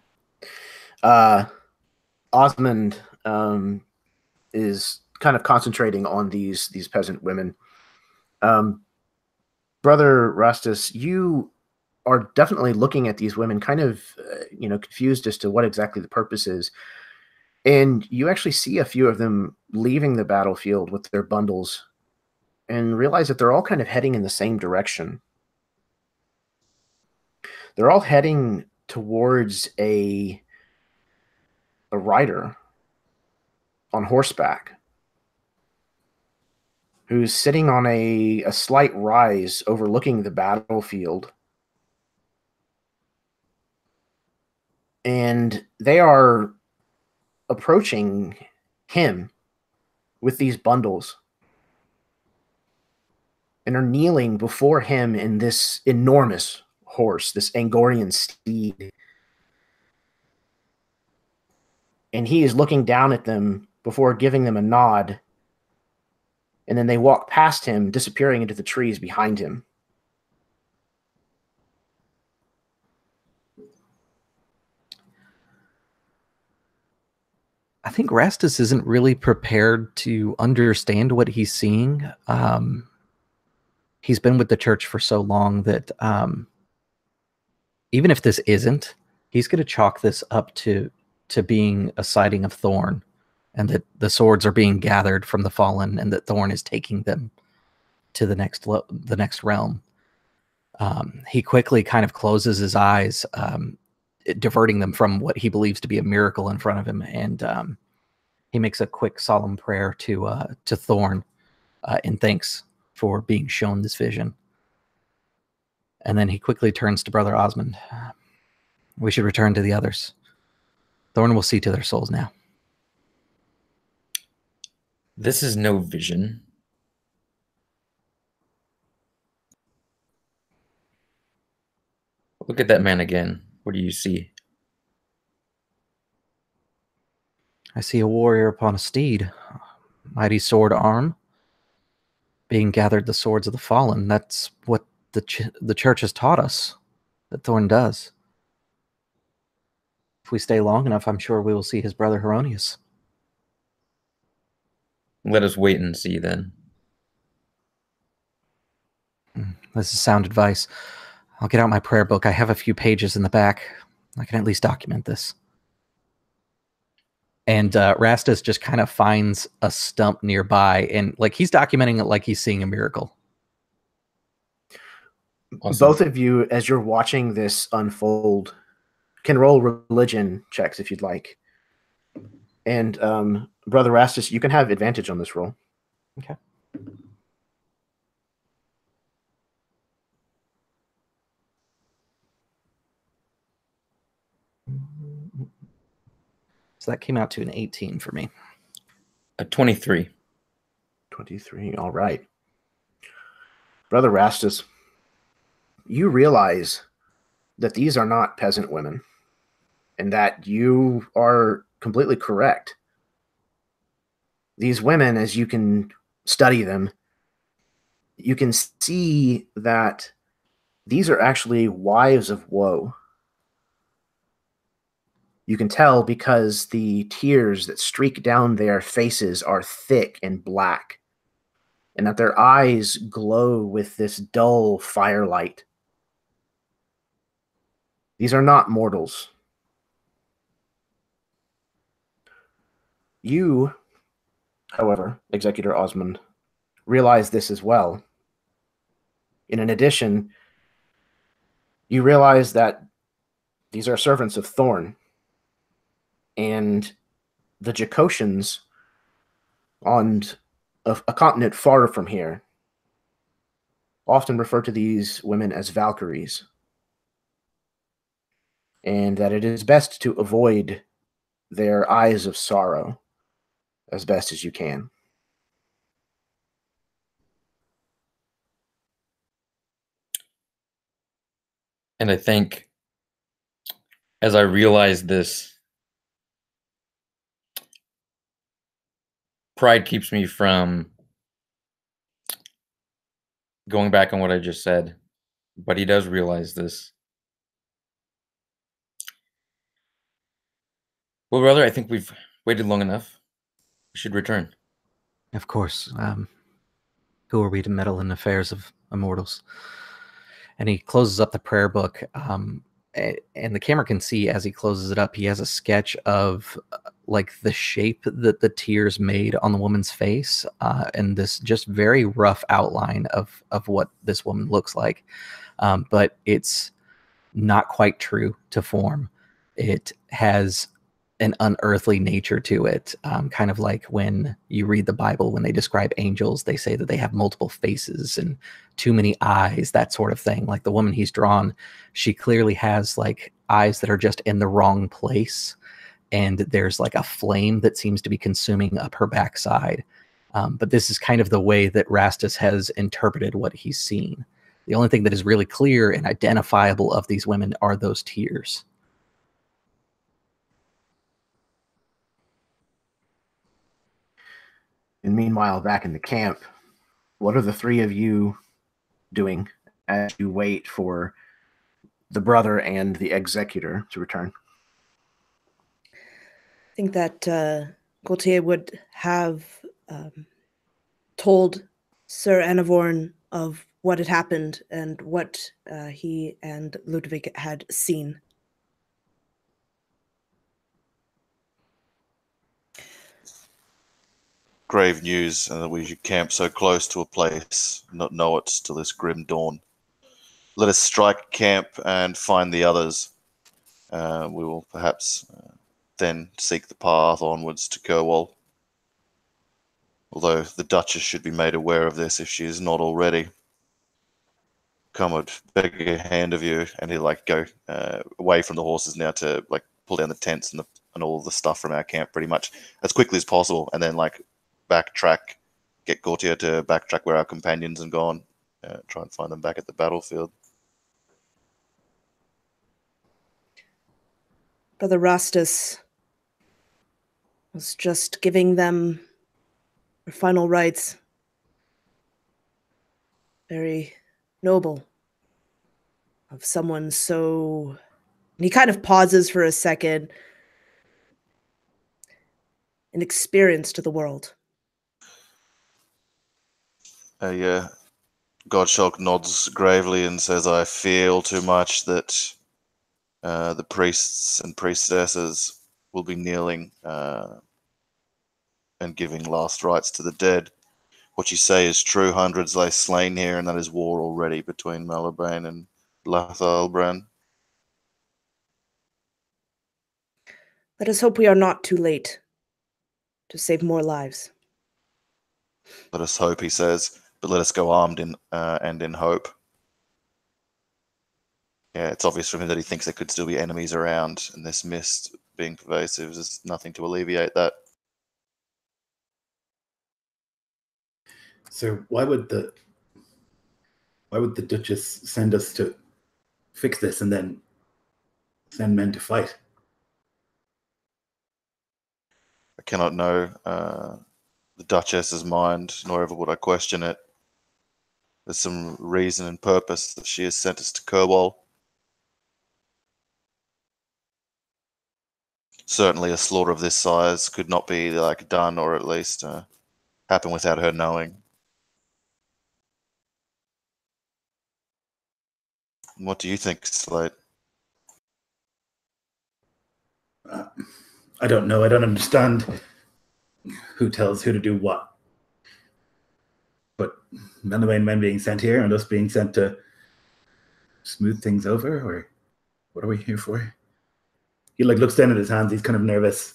Osmond is kind of concentrating on these peasant women. Brother Rastus, you are definitely looking at these women kind of, confused as to what exactly the purpose is. And you actually see a few of them leaving the battlefield with their bundles and realize that they're all kind of heading in the same direction. They're all heading towards a rider on horseback who's sitting on a slight rise overlooking the battlefield. And they are approaching him with these bundles and are kneeling before him in this enormous horse, this Angorian steed. And he is looking down at them before giving them a nod. And then they walk past him, disappearing into the trees behind him. I think Rastus isn't really prepared to understand what he's seeing. He's been with the church for so long that even if this isn't, he's going to chalk this up to being a sighting of Thorn, and that the swords are being gathered from the fallen, and that Thorn is taking them to the next realm. He quickly kind of closes his eyes, diverting them from what he believes to be a miracle in front of him, and he makes a quick solemn prayer to Thorn in thanks for being shown this vision. And then he quickly turns to Brother Osmond. We should return to the others. Thorn will see to their souls now. This is no vision. Look at that man again. What do you see? I see a warrior upon a steed, mighty sword arm, being gathered the swords of the fallen. That's what the church has taught us that Thorn does. If we stay long enough, I'm sure we will see his brother Heronius. let us wait and see then. This is sound advice. I'll get out my prayer book. I have a few pages in the back. I can at least document this. And Rastus just kind of finds a stump nearby, and like he's documenting it like he's seeing a miracle. Awesome. Both of you, as you're watching this unfold, can roll religion checks if you'd like. And Brother Rastus, you can have advantage on this roll. Okay. So that came out to an 18 for me. A 23. 23, all right. Brother Rastus, you realize that these are not peasant women, and that you are completely correct. These women, as you can study them, you can see that these are actually wives of woe. You can tell because the tears that streak down their faces are thick and black, and that their eyes glow with this dull firelight. These are not mortals. You, however, Executor Osmond, realize this as well. And in addition, you realize that these are servants of Thorn, and the Jacosians on a continent far from here often refer to these women as Valkyries, and that it is best to avoid their eyes of sorrow as best as you can. And I think as I realized this, pride keeps me from going back on what I just said, but he does realize this. Well, brother, I think we've waited long enough. We should return. Of course. Who are we to meddle in affairs of immortals? And he closes up the prayer book, and the camera can see as he closes it up, he has a sketch of like the shape that the tears made on the woman's face, and this just very rough outline of what this woman looks like. But it's not quite true to form. It has an unearthly nature to it, kind of like when you read the Bible, when they describe angels, they say that they have multiple faces and too many eyes, that sort of thing. Like the woman he's drawn, she clearly has like eyes that are just in the wrong place, and there's like a flame that seems to be consuming up her backside. But this is kind of the way that Rastus has interpreted what he's seen. The only thing that is really clear and identifiable of these women are those tears. And meanwhile, back in the camp, what are the three of you doing as you wait for the brother and the executor to return? I think that Gaultier would have told Sir Anavorn of what had happened and what he and Ludwig had seen. Grave news, and that we should camp so close to a place, not know it till this grim dawn. Let us strike camp and find the others. We will perhaps then seek the path onwards to Kerwal. Although the Duchess should be made aware of this if she is not already. Come, I'd beg a hand of you, and he'll like go away from the horses now to like pull down the tents and all the stuff from our camp pretty much as quickly as possible, and then like backtrack, get Gaultier to backtrack where our companions have gone, try and find them back at the battlefield. Brother Rastus was just giving them their final rites. Very noble of someone so... And he kind of pauses for a second. An experience to the world. Godshock nods gravely and says, I feel too much that the priests and priestesses will be kneeling and giving last rites to the dead. What you say is true. Hundreds lay slain here, and that is war already between Lathalbren and Lathalbren. Let us hope we are not too late to save more lives. Let us hope, he says, but let us go armed and in hope. Yeah, it's obvious from him that he thinks there could still be enemies around, and this mist being pervasive is nothing to alleviate that. So why would the Duchess send us to fix this and then send men to fight? I cannot know the Duchess's mind, nor ever would I question it. There's some reason and purpose that she has sent us to Kerwal. Certainly a slaughter of this size could not be done, or at least happen without her knowing. What do you think, Slate? I don't know. I don't understand who tells who to do what. But Melewaine men being sent here and us being sent to smooth things over, or what are we here for? He looks down at his hands. He's kind of nervous,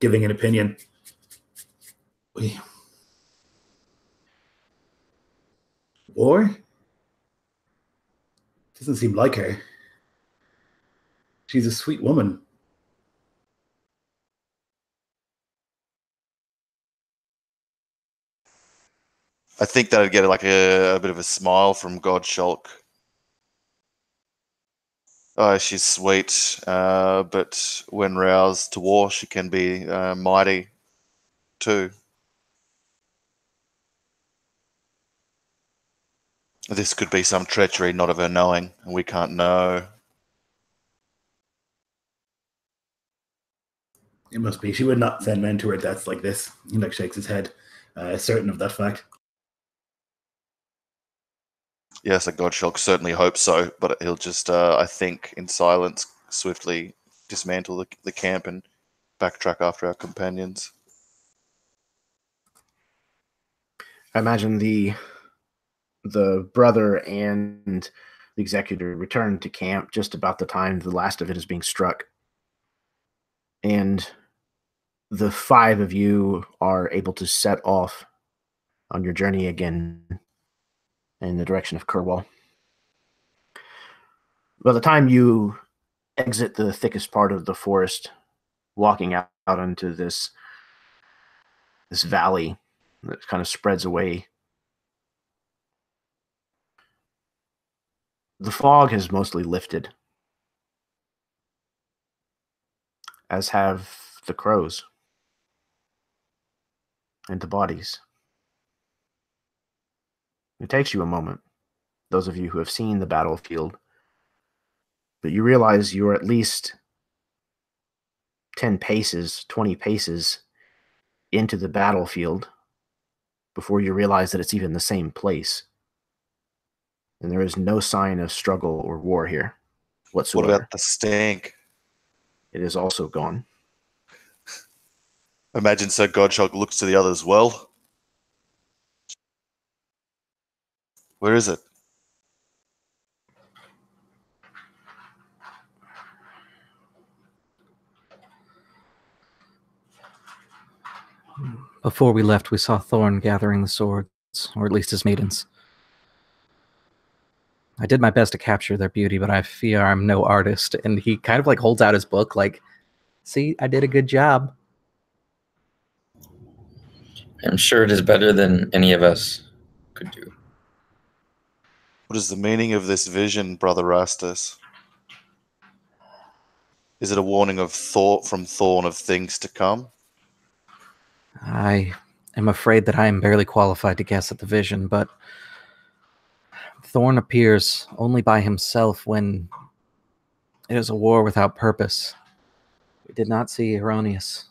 giving an opinion. War? Doesn't seem like her. She's a sweet woman. I think that I'd get a bit of a smile from Godshock. Oh, she's sweet, but when roused to war, she can be mighty too. This could be some treachery not of her knowing, and we can't know. It must be. She would not send men to her deaths like this. He shakes his head, certain of that fact. Yes, a Godshock certainly hopes so, but he'll just, I think, in silence, swiftly dismantle the camp and backtrack after our companions. I imagine the brother and the executor return to camp just about the time the last of it is being struck. And the five of you are able to set off on your journey again in the direction of Kerwal. By the time you exit the thickest part of the forest, walking out into this valley that kind of spreads away, the fog has mostly lifted, as have the crows and the bodies. It takes you a moment, those of you who have seen the battlefield, but you realize you're at least 10 paces, 20 paces into the battlefield before you realize that it's even the same place. And there is no sign of struggle or war here whatsoever. What about the stink? It is also gone. Imagine Sir Godshock looks to the others. Well, where is it? Before we left, we saw Thorn gathering the swords, or at least his maidens. I did my best to capture their beauty, but I fear I'm no artist. And he kind of holds out his book see, I did a good job. I'm sure it is better than any of us could do. What is the meaning of this vision, Brother Rastus? Is it a warning of thought from Thorn of things to come? I am afraid that I am barely qualified to guess at the vision, but Thorn appears only by himself when it is a war without purpose. We did not see Erroneous.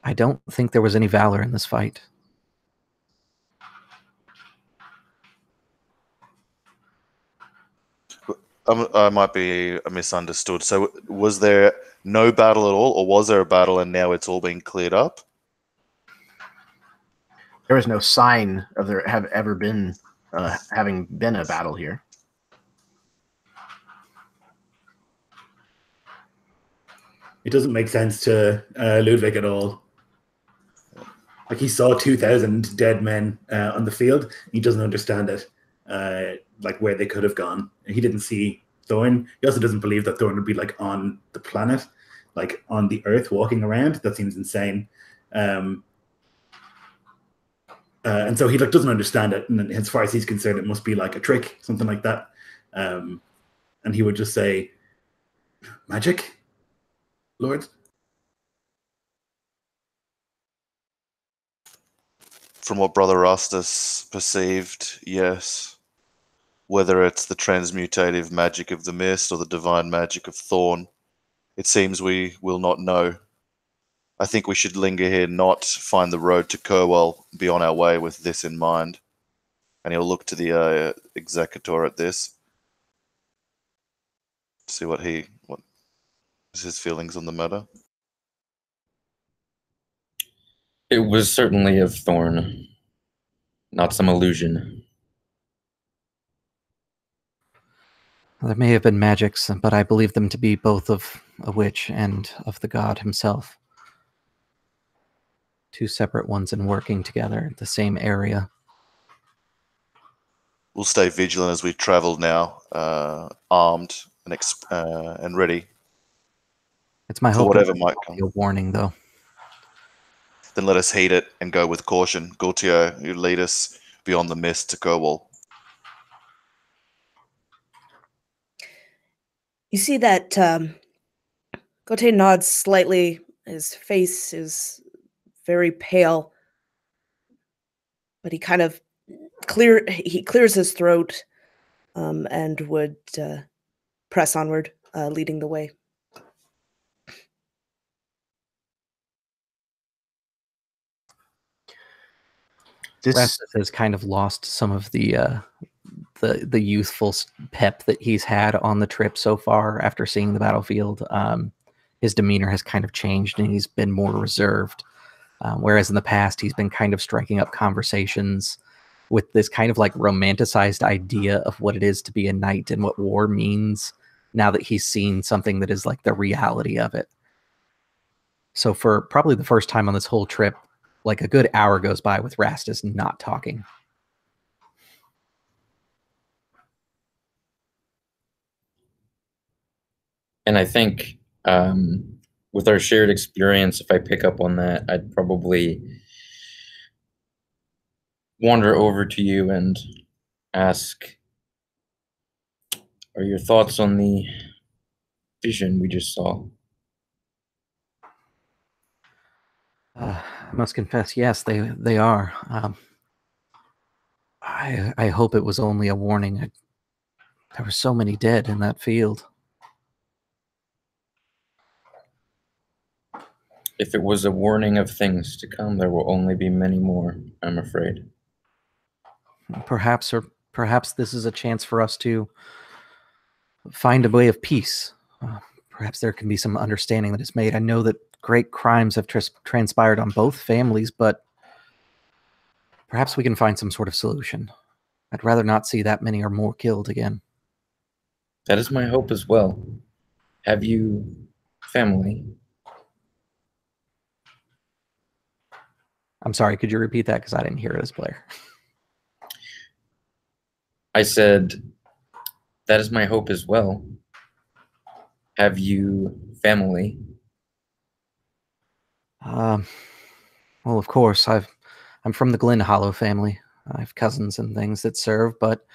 I don't think there was any valor in this fight. I might be misunderstood. So was there no battle at all, or was there a battle and now it's all been cleared up? There is no sign of there have ever been having been a battle here. It doesn't make sense to Ludwig at all. Like, he saw 2,000 dead men on the field. He doesn't understand it, like where they could have gone. He didn't see Thorn. He also doesn't believe that Thorn would be like on the planet, like on the Earth, walking around. That seems insane. And so he like doesn't understand it. And as far as he's concerned, it must be like a trick, something like that. And he would just say, "Magic, Lord." From what Brother Rustus perceived, yes. Whether it's the transmutative magic of the mist or the divine magic of Thorn, it seems we will not know. I think we should linger here, not find the road to Kerwell, be on our way with this in mind. And he'll look to the executor at this. See what is his feelings on the matter. It was certainly of Thorn, not some illusion. There may have been magics, but I believe them to be both of a witch and of the god himself. Two separate ones and working together, the same area. We'll stay vigilant as we travel now, armed and ready. It's my for hope whatever that might will come. be a warning, though. Then let us heed it and go with caution. Gaultier, you lead us beyond the mist to Kerwell. You see that Gautier nods slightly. His face is very pale, but he kind of clears his throat and would press onward, leading the way. Rastus has kind of lost some of the youthful pep that he's had on the trip so far after seeing the battlefield. His demeanor has kind of changed and he's been more reserved. Whereas in the past, he's been kind of striking up conversations with this kind of like romanticized idea of what it is to be a knight and what war means, now that he's seen something that is like the reality of it. So for probably the first time on this whole trip, like a good hour goes by with Rastus not talking. And I think with our shared experience, if I pick up on that, I'd probably wander over to you and ask, are your thoughts on the vision we just saw? I must confess, yes, they are. I hope it was only a warning. There were so many dead in that field. If it was a warning of things to come, there will only be many more, I'm afraid. Perhaps this is a chance for us to find a way of peace. Perhaps there can be some understanding that is made. I know that great crimes have transpired on both families, but perhaps we can find some sort of solution. I'd rather not see that many or more killed again. That is my hope as well. Have you family? I'm sorry, could you repeat that? Because I didn't hear it as player. I said, that is my hope as well. Have you family? Well, of course, I'm from the Glen Hollow family. I have cousins and things that serve, but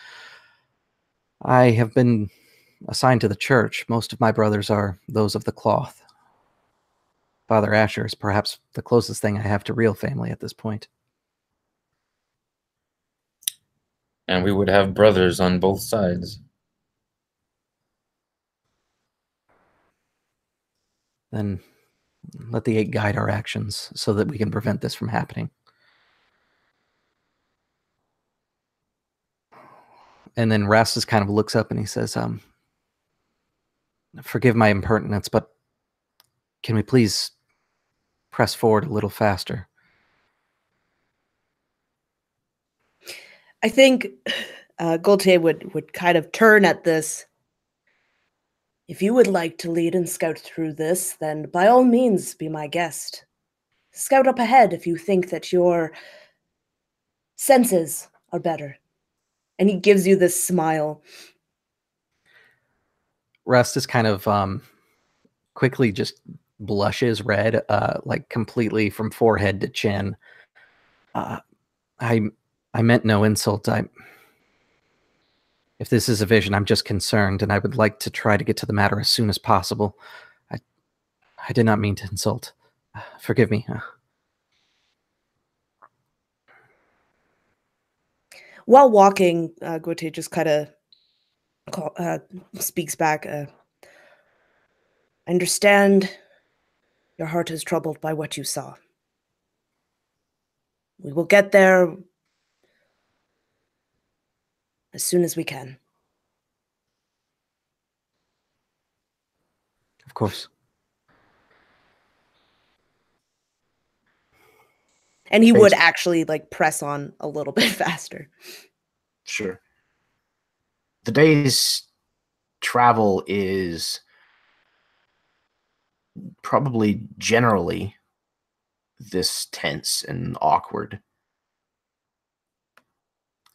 I have been assigned to the church. Most of my brothers are those of the cloth. Father Asher is perhaps the closest thing I have to real family at this point. And we would have brothers on both sides. Then Let the 8 guide our actions so that we can prevent this from happening. And then Rastus kind of looks up and he says, forgive my impertinence, but can we please press forward a little faster? I think Gaultier would kind of turn at this. If you would like to lead and scout through this, then by all means be my guest. Scout up ahead if you think that your senses are better. And he gives you this smile. Rastus kind of quickly just blushes red, like completely from forehead to chin. I meant no insult. If this is a vision, I'm just concerned, and I would like to try to get to the matter as soon as possible. I did not mean to insult. Forgive me. While walking, Gautier just kind of speaks back. I understand your heart is troubled by what you saw. We will get there as soon as we can. Of course. And he would actually like press on a little bit faster. Sure. The day's travel is probably generally this tense and awkward.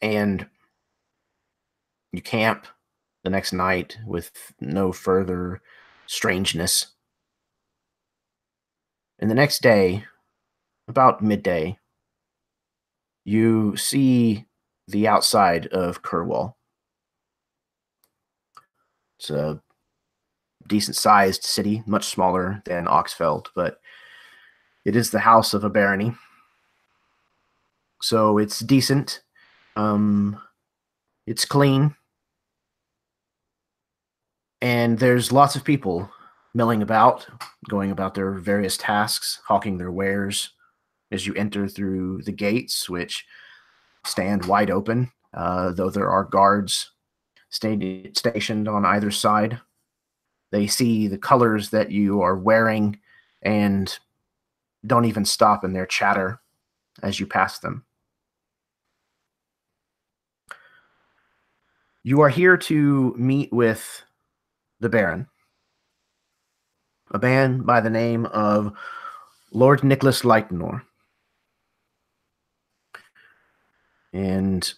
And you camp the next night with no further strangeness. And the next day, about midday, you see the outside of Kerwall. It's a decent-sized city, much smaller than Oxfeld, but it is the house of a barony. So it's decent. It's clean. And there's lots of people milling about, going about their various tasks, hawking their wares as you enter through the gates, which stand wide open, though there are guards stationed on either side. They see the colors that you are wearing and don't even stop in their chatter as you pass them. You are here to meet with the Baron, a man by the name of Lord Nicholas Lightenor, and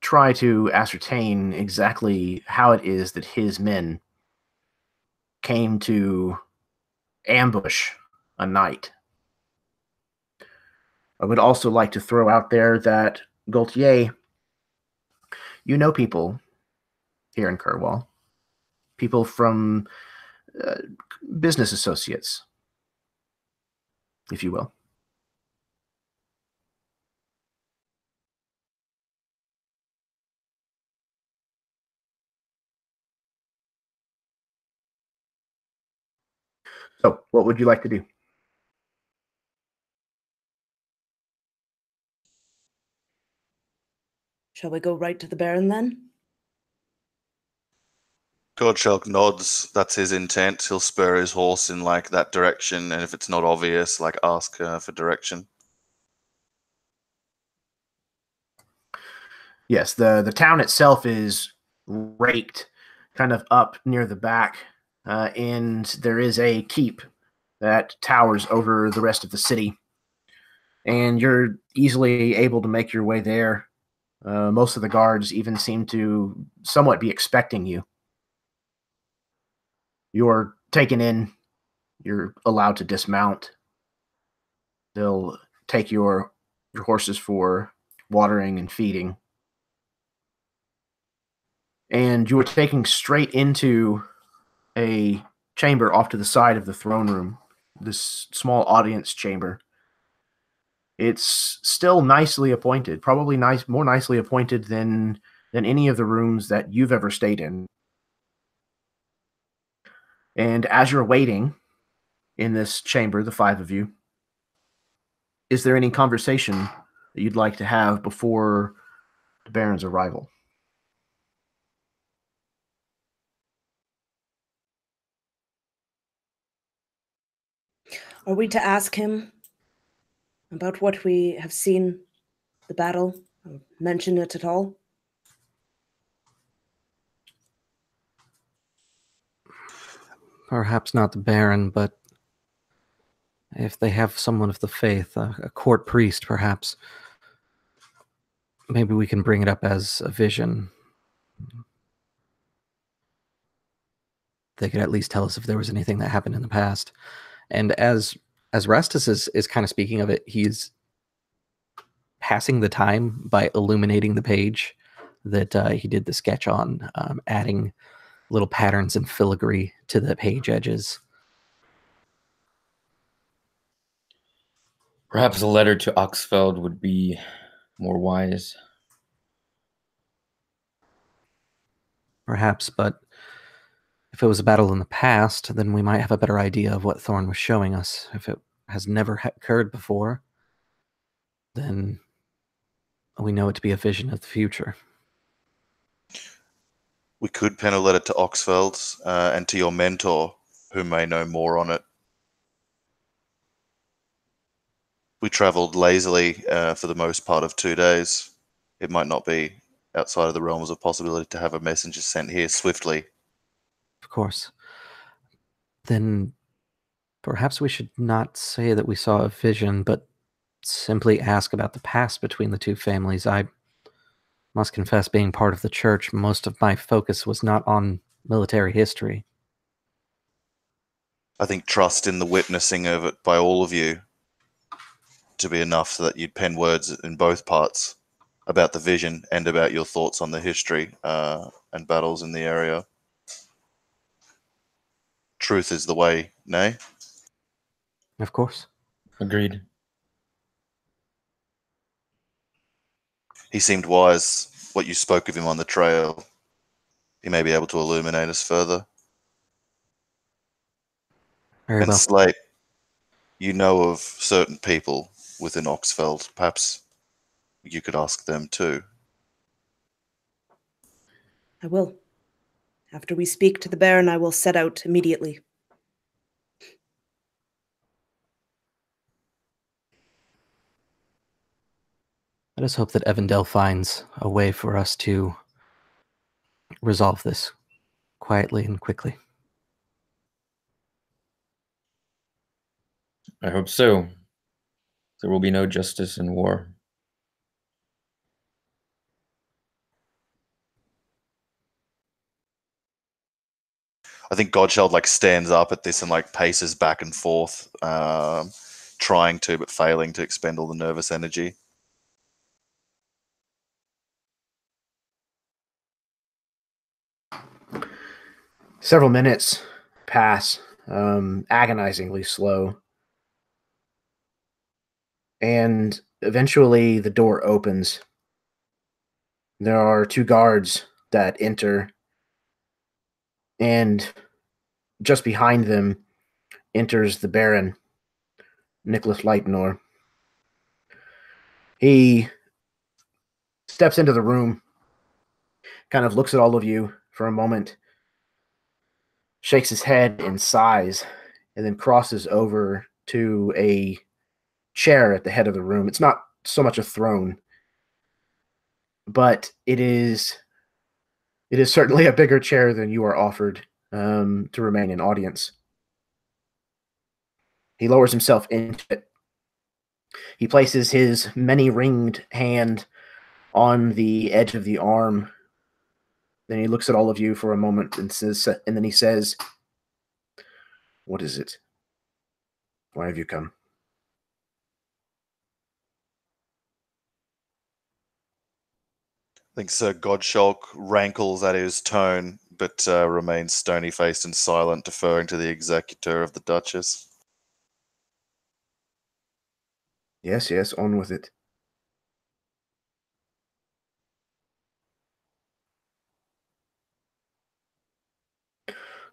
try to ascertain exactly how it is that his men came to ambush a knight. I would also like to throw out there that, Gaultier, you know people here in Kerwall. People from business associates, if you will. So, what would you like to do? Shall we go right to the Baron then? Godshalk nods. That's his intent. He'll spur his horse in like that direction, and if it's not obvious, like ask for direction. Yes, the town itself is raked kind of up near the back, and there is a keep that towers over the rest of the city. And you're easily able to make your way there. Most of the guards even seem to somewhat be expecting you. You're taken in. You're allowed to dismount. They'll take your horses for watering and feeding. And you are taken straight into a chamber off to the side of the throne room, this small audience chamber. It's still nicely appointed, probably more nicely appointed than any of the rooms that you've ever stayed in. And as you're waiting, in this chamber, the five of you. Is there any conversation that you'd like to have before the Baron's arrival? Are we to ask him about what we have seen, the battle, or mention it at all? Perhaps not the Baron, but if they have someone of the faith, a court priest, perhaps, maybe we can bring it up as a vision. They could at least tell us if there was anything that happened in the past. And as Rastus is kind of speaking of it, he's passing the time by illuminating the page that he did the sketch on, adding little patterns and filigree to the page edges. Perhaps a letter to Oxfeld would be more wise. Perhaps, but if it was a battle in the past, then we might have a better idea of what Thorn was showing us. If it has never occurred before, then we know it to be a vision of the future. We could pen a letter to Oxfeld and to your mentor, who may know more on it. We travelled lazily for the most part of 2 days. It might not be outside of the realms of possibility to have a messenger sent here swiftly. Of course. Then perhaps we should not say that we saw a vision, but simply ask about the past between the two families. I must confess, being part of the church, most of my focus was not on military history. I think trust in the witnessing of it by all of you to be enough so that you'd pen words in both parts about the vision and about your thoughts on the history and battles in the area. Truth is the way, nay? Of course. Agreed. He seemed wise, what you spoke of him on the trail. He may be able to illuminate us further. Very And well. Slate, you know of certain people within Oxfeld. Perhaps you could ask them too. I will. After we speak to the Baron, I will set out immediately. Let us hope that Evandel finds a way for us to resolve this quietly and quickly. I hope so. There will be no justice in war. I think Godchild stands up at this and paces back and forth, trying to but failing to expend all the nervous energy. Several minutes pass, agonizingly slow. And eventually the door opens. There are two guards that enter. And just behind them enters the Baron, Nicholas Leitnor. He steps into the room, kind of looks at all of you for a moment, shakes his head and sighs, and then crosses over to a chair at the head of the room. It's not so much a throne, but it is certainly a bigger chair than you are offered to remain in audience. He lowers himself into it. He places his many-ringed hand on the edge of the arm. Then he looks at all of you for a moment and then he says, "What is it? Why have you come?" I think Sir Godshulk rankles at his tone, but remains stony-faced and silent, deferring to the executor of the Duchess. Yes, on with it.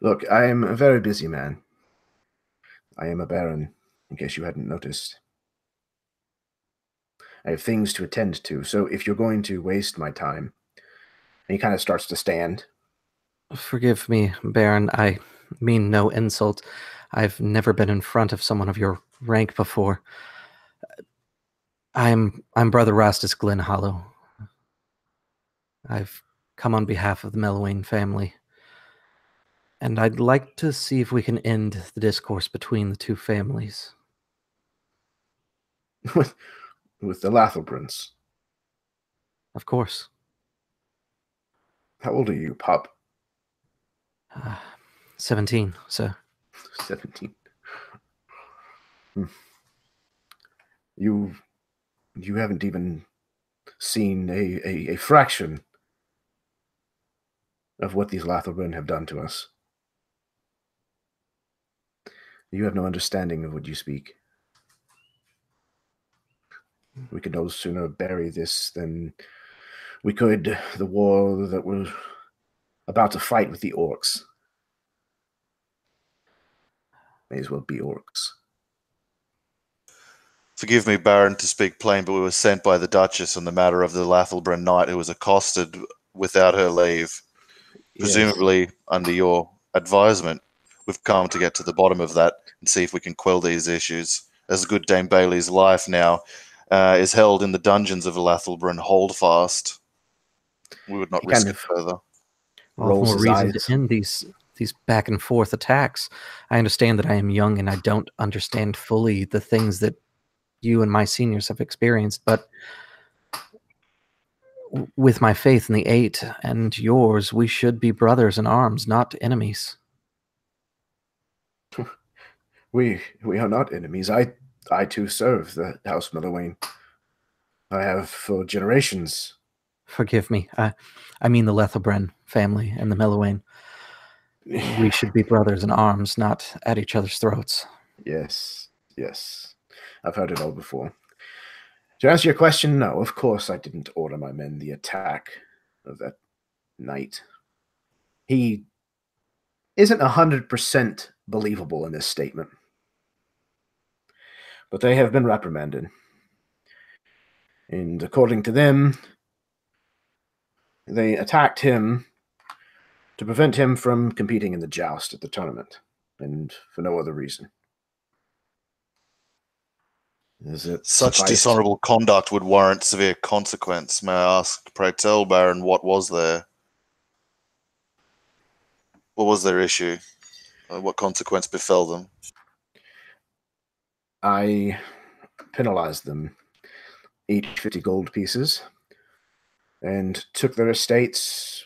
Look, I am a very busy man. I am a baron, in case you hadn't noticed. I have things to attend to, so if you're going to waste my time... And he kind of starts to stand. Forgive me, Baron. I mean no insult. I've never been in front of someone of your rank before. I'm Brother Rastus Glenhollow. I've come on behalf of the Melewaine family. And I'd like to see if we can end the discourse between the two families. With the Lathalbrens? Of course. How old are you, pup? 17, sir. 17. You haven't even seen a fraction of what these Lathalbren have done to us. You have no understanding of what you speak. We could no sooner bury this than we could the war that we're about to fight with the orcs. May as well be orcs. Forgive me, Baron, to speak plain, but we were sent by the Duchess on the matter of the Lathalbren knight who was accosted without her leave. Presumably under your advisement. We've come to get to the bottom of that and see if we can quell these issues. As good Dame Bailey's life now is held in the dungeons of Lathalbren Holdfast. We would not risk it further. All the more reason to end these back and forth attacks. I understand that I am young and I don't understand fully the things that you and my seniors have experienced, but with my faith in the Eight and yours, we should be brothers in arms, not enemies. We are not enemies. I too serve the House Melewaine. I have for generations. Forgive me. I mean the Lathalbren family and the Melewaine. We should be brothers in arms, not at each other's throats. Yes. I've heard it all before. To answer your question, no, of course I didn't order my men the attack of that knight. He isn't 100% believable in this statement. But they have been reprimanded. And according to them, they attacked him to prevent him from competing in the joust at the tournament, and for no other reason. Such dishonourable conduct would warrant severe consequence. May I ask, pray tell, Baron, what was there? What was their issue? What consequence befell them? I penalized them, each 50 gold pieces, and took their estates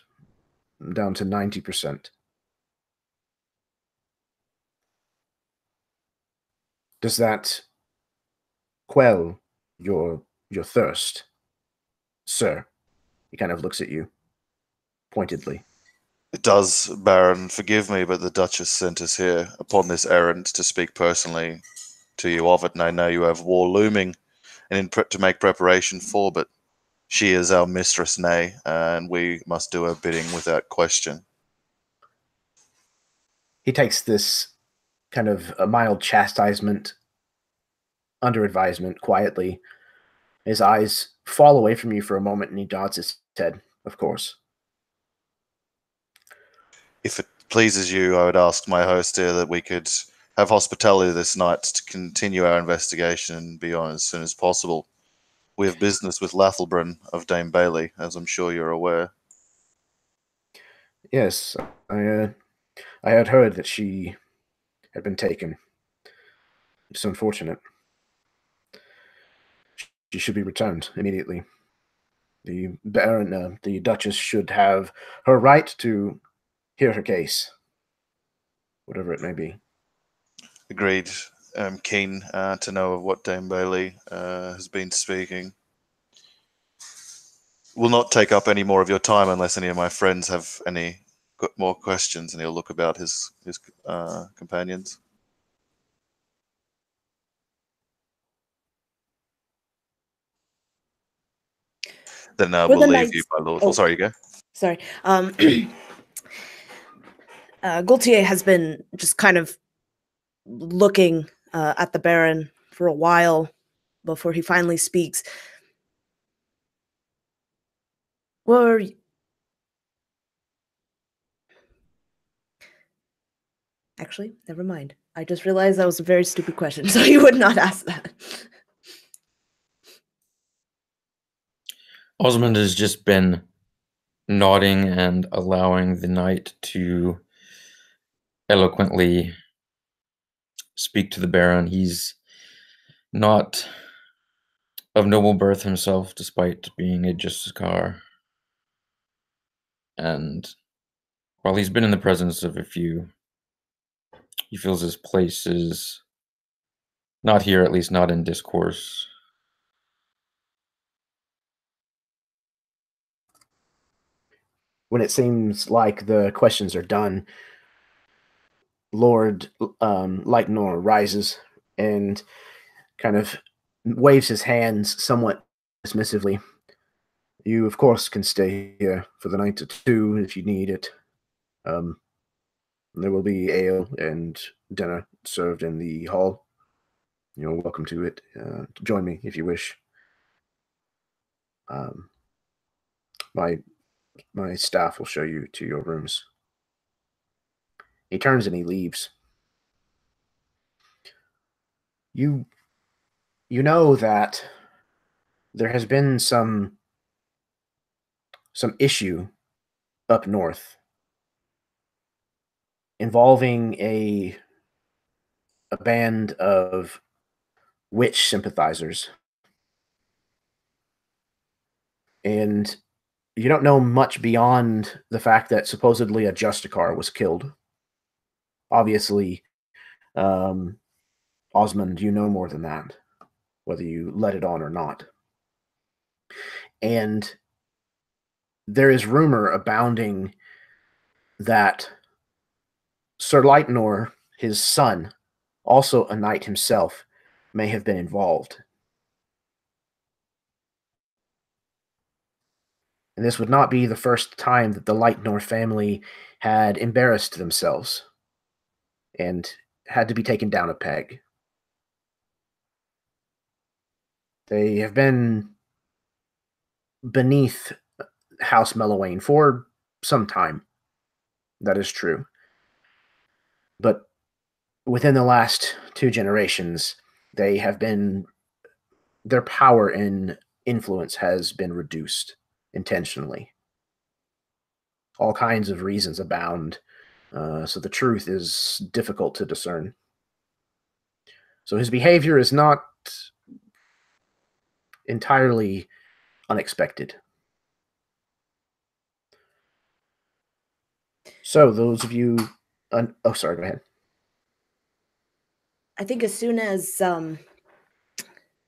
down to 90%. Does that quell your thirst, sir? He kind of looks at you pointedly. It does, Baron. Forgive me, but the Duchess sent us here upon this errand to speak personally to you of it, and I know you have war looming and to make preparation for, but she is our mistress, nay, and we must do her bidding without question. He takes this kind of a mild chastisement, under advisement, quietly. His eyes fall away from you for a moment, and he nods his head, of course. If it pleases you, I would ask my host here that we could have hospitality this night to continue our investigation and be on as soon as possible. We have business with Lathalbren of Dame Bailey, as I'm sure you're aware. Yes, I had heard that she had been taken. It's unfortunate. She should be returned immediately. The Baron, the Duchess should have her right to hear her case, whatever it may be. Agreed. I'm keen to know of what Dame Bailey has been speaking. Will not take up any more of your time unless any of my friends have any more questions, and he'll look about his companions. Then we'll leave you, my lord. Oh, sorry, you go. Sorry. Gaultier has been just kind of looking at the Baron for a while before he finally speaks. Were Actually, never mind. I just realized that was a very stupid question, so you would not ask that. Osmond has just been nodding and allowing the knight to eloquently speak to the Baron. He's not of noble birth himself, despite being a Justicar. And while he's been in the presence of a few, he feels his place is not here, at least not in discourse. When it seems like the questions are done, Lord Lightnor rises and kind of waves his hands somewhat dismissively. You, of course, can stay here for the night or two if you need it. There will be ale and dinner served in the hall. You're welcome to it. Join me if you wish. My staff will show you to your rooms. He turns and he leaves. You know that there has been some issue up north involving a band of witch sympathizers. And you don't know much beyond the fact that supposedly a Justicar was killed. Obviously, Osmond, you know more than that, whether you let it on or not. And there is rumor abounding that Sir Lightnor, his son, also a knight himself, may have been involved. And this would not be the first time that the Lightnor family had embarrassed themselves and had to be taken down a peg. They have been beneath House Melewaine for some time. That is true. But within the last 2 generations, their power and influence has been reduced intentionally. All kinds of reasons abound, so the truth is difficult to discern. So his behavior is not entirely unexpected. So those of you... oh, sorry, go ahead. I think as soon as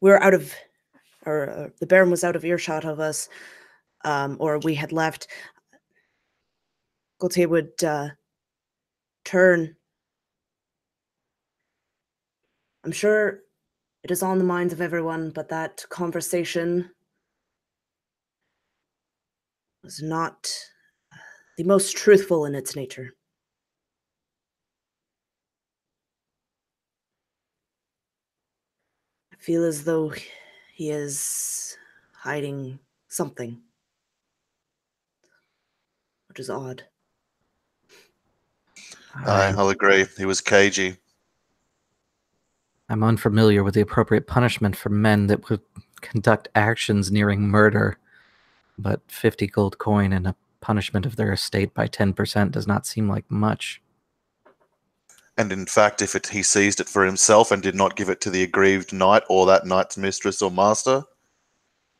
we're out of, or the Baron was out of earshot of us, or we had left, Gaultier would turn. I'm sure it is on the minds of everyone, but that conversation was not the most truthful in its nature. I feel as though he is hiding something, which is odd. I'll agree. He was cagey. I'm unfamiliar with the appropriate punishment for men that would conduct actions nearing murder, but 50 gold coin and a punishment of their estate by 10% does not seem like much. And in fact, if he seized it for himself and did not give it to the aggrieved knight or that knight's mistress or master,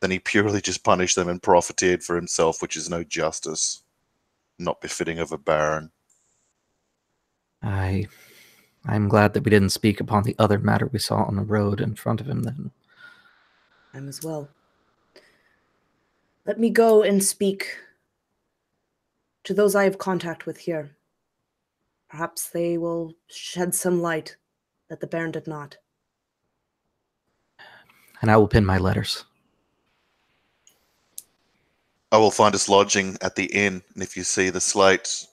then he purely just punished them and profited for himself, which is no justice, not befitting of a baron. I'm glad that we didn't speak upon the other matter we saw on the road in front of him then. I'm as well. Let me go and speak to those I have contact with here. Perhaps they will shed some light that the Baron did not. And I will pin my letters. I will find us lodging at the inn, and if you see the slate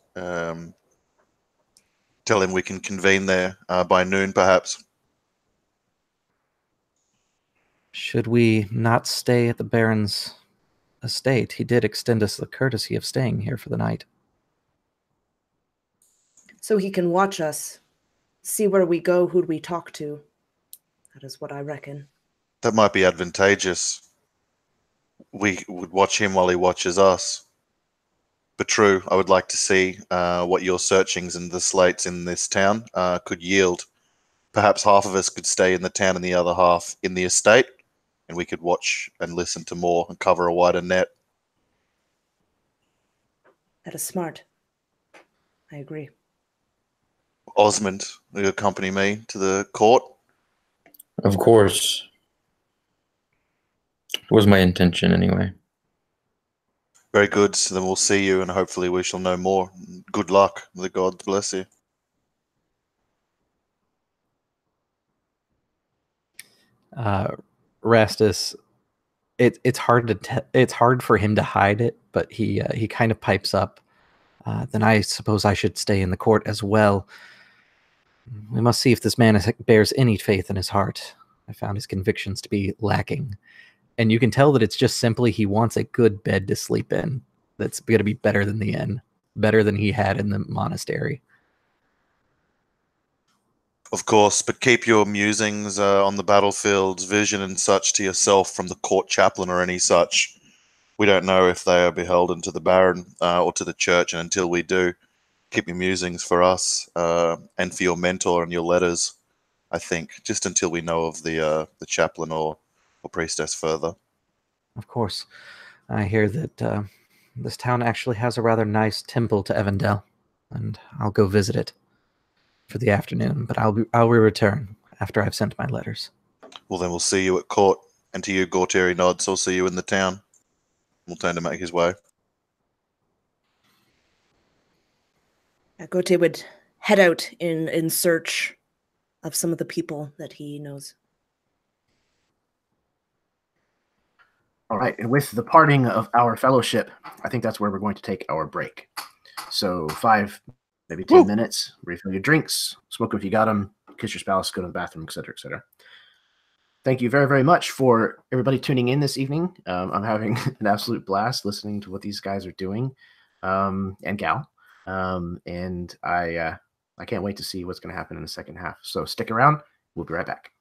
Tell him we can convene there by noon, perhaps. Should we not stay at the Baron's estate? He did extend us the courtesy of staying here for the night. So he can watch us, see where we go, who we talk to. That is what I reckon. That might be advantageous. We would watch him while he watches us. But true, I would like to see what your searchings and the slates in this town could yield. Perhaps half of us could stay in the town and the other half in the estate, and we could watch and listen to more and cover a wider net. That is smart. I agree. Osmond, will you accompany me to the court? Of course. It was my intention anyway. Very good. So then we'll see you, and hopefully we shall know more. Good luck. The gods bless you. Rastus, it's hard for him to hide it, but he kind of pipes up. Then I suppose I should stay in the court as well. We must see if this man bears any faith in his heart. I found his convictions to be lacking. And you can tell that it's just simply he wants a good bed to sleep in. That's going to be better than the inn. Better than he had in the monastery. Of course, but keep your musings on the battlefield's vision and such to yourself from the court chaplain or any such. We don't know if they are beholden to the Baron or to the church, and until we do, keep your musings for us and for your mentor and your letters, I think, just until we know of the chaplain or priestess further. Of course. I hear that this town actually has a rather nice temple to Evandel, and I'll go visit it for the afternoon, but I'll return after I've sent my letters. Well, then we'll see you at court, and to you, Gortieri nods. I'll see you in the town. We'll turn to make his way. Gote would head out in search of some of the people that he knows. All right, and with the parting of our fellowship, I think that's where we're going to take our break. So 5, maybe 10 minutes, refill your drinks, smoke if you got them, kiss your spouse, go to the bathroom, etc., etc. Thank you very, very much for everybody tuning in this evening. I'm having an absolute blast listening to what these guys are doing, and gal. And I can't wait to see what's going to happen in the second half. So stick around. We'll be right back.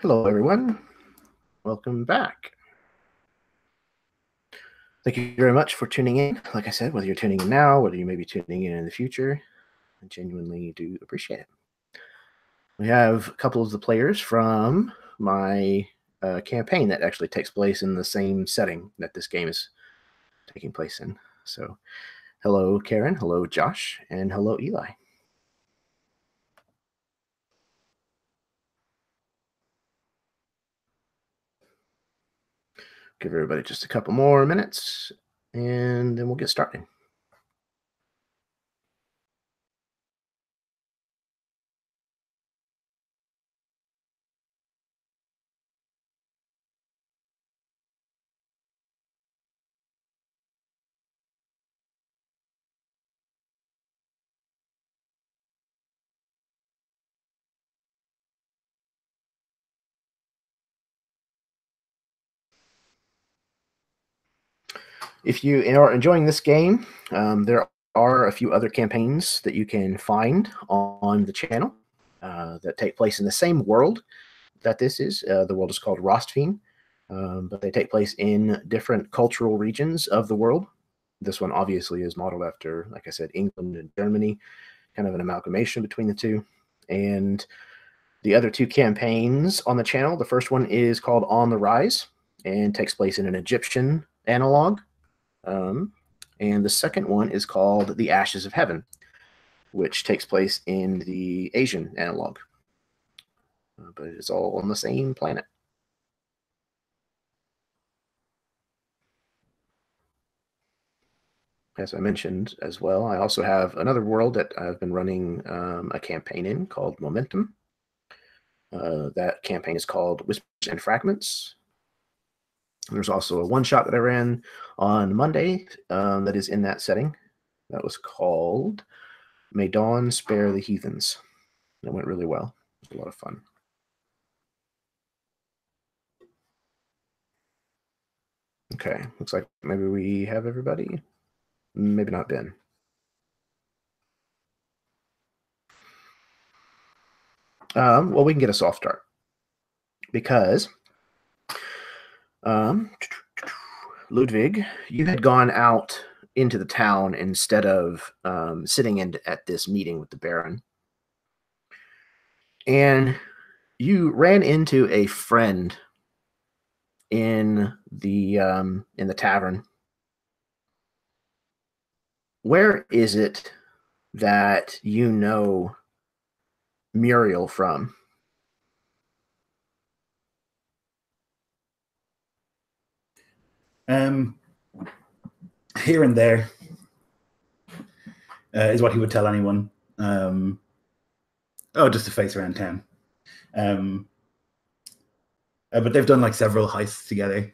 Hello, everyone. Welcome back. Thank you very much for tuning in. Like I said, whether you're tuning in now, whether you may be tuning in the future, I genuinely do appreciate it. We have a couple of the players from my campaign that actually takes place in the same setting that this game is taking place in. So, hello, Karen. Hello, Josh. And hello, Eli. Give everybody just a couple more minutes, and then we'll get started. If you are enjoying this game, there are a few other campaigns that you can find on the channel that take place in the same world that this is. The world is called Rostveen, but they take place in different cultural regions of the world. This one obviously is modeled after, like I said, England and Germany, kind of an amalgamation between the two. And the other two campaigns on the channel, the first one is called On the Rise and takes place in an Egyptian analog. And the second one is called The Ashes of Heaven, which takes place in the Asian analog. But it's all on the same planet. As I mentioned as well, I also have another world that I've been running a campaign in called Momentum. That campaign is called Whispers and Fragments. There's also a one-shot that I ran on Monday that is in that setting. That was called May Dawn Spare the Heathens. It went really well. It was a lot of fun. Okay, looks like maybe we have everybody. Maybe not Ben. Well, we can get a soft start because Ludwig, you had gone out into the town instead of sitting in at this meeting with the Baron. And you ran into a friend in the tavern. Where is it that you know Muriel from? Here and there is what he would tell anyone. Just a face around town. But they've done like several heists together.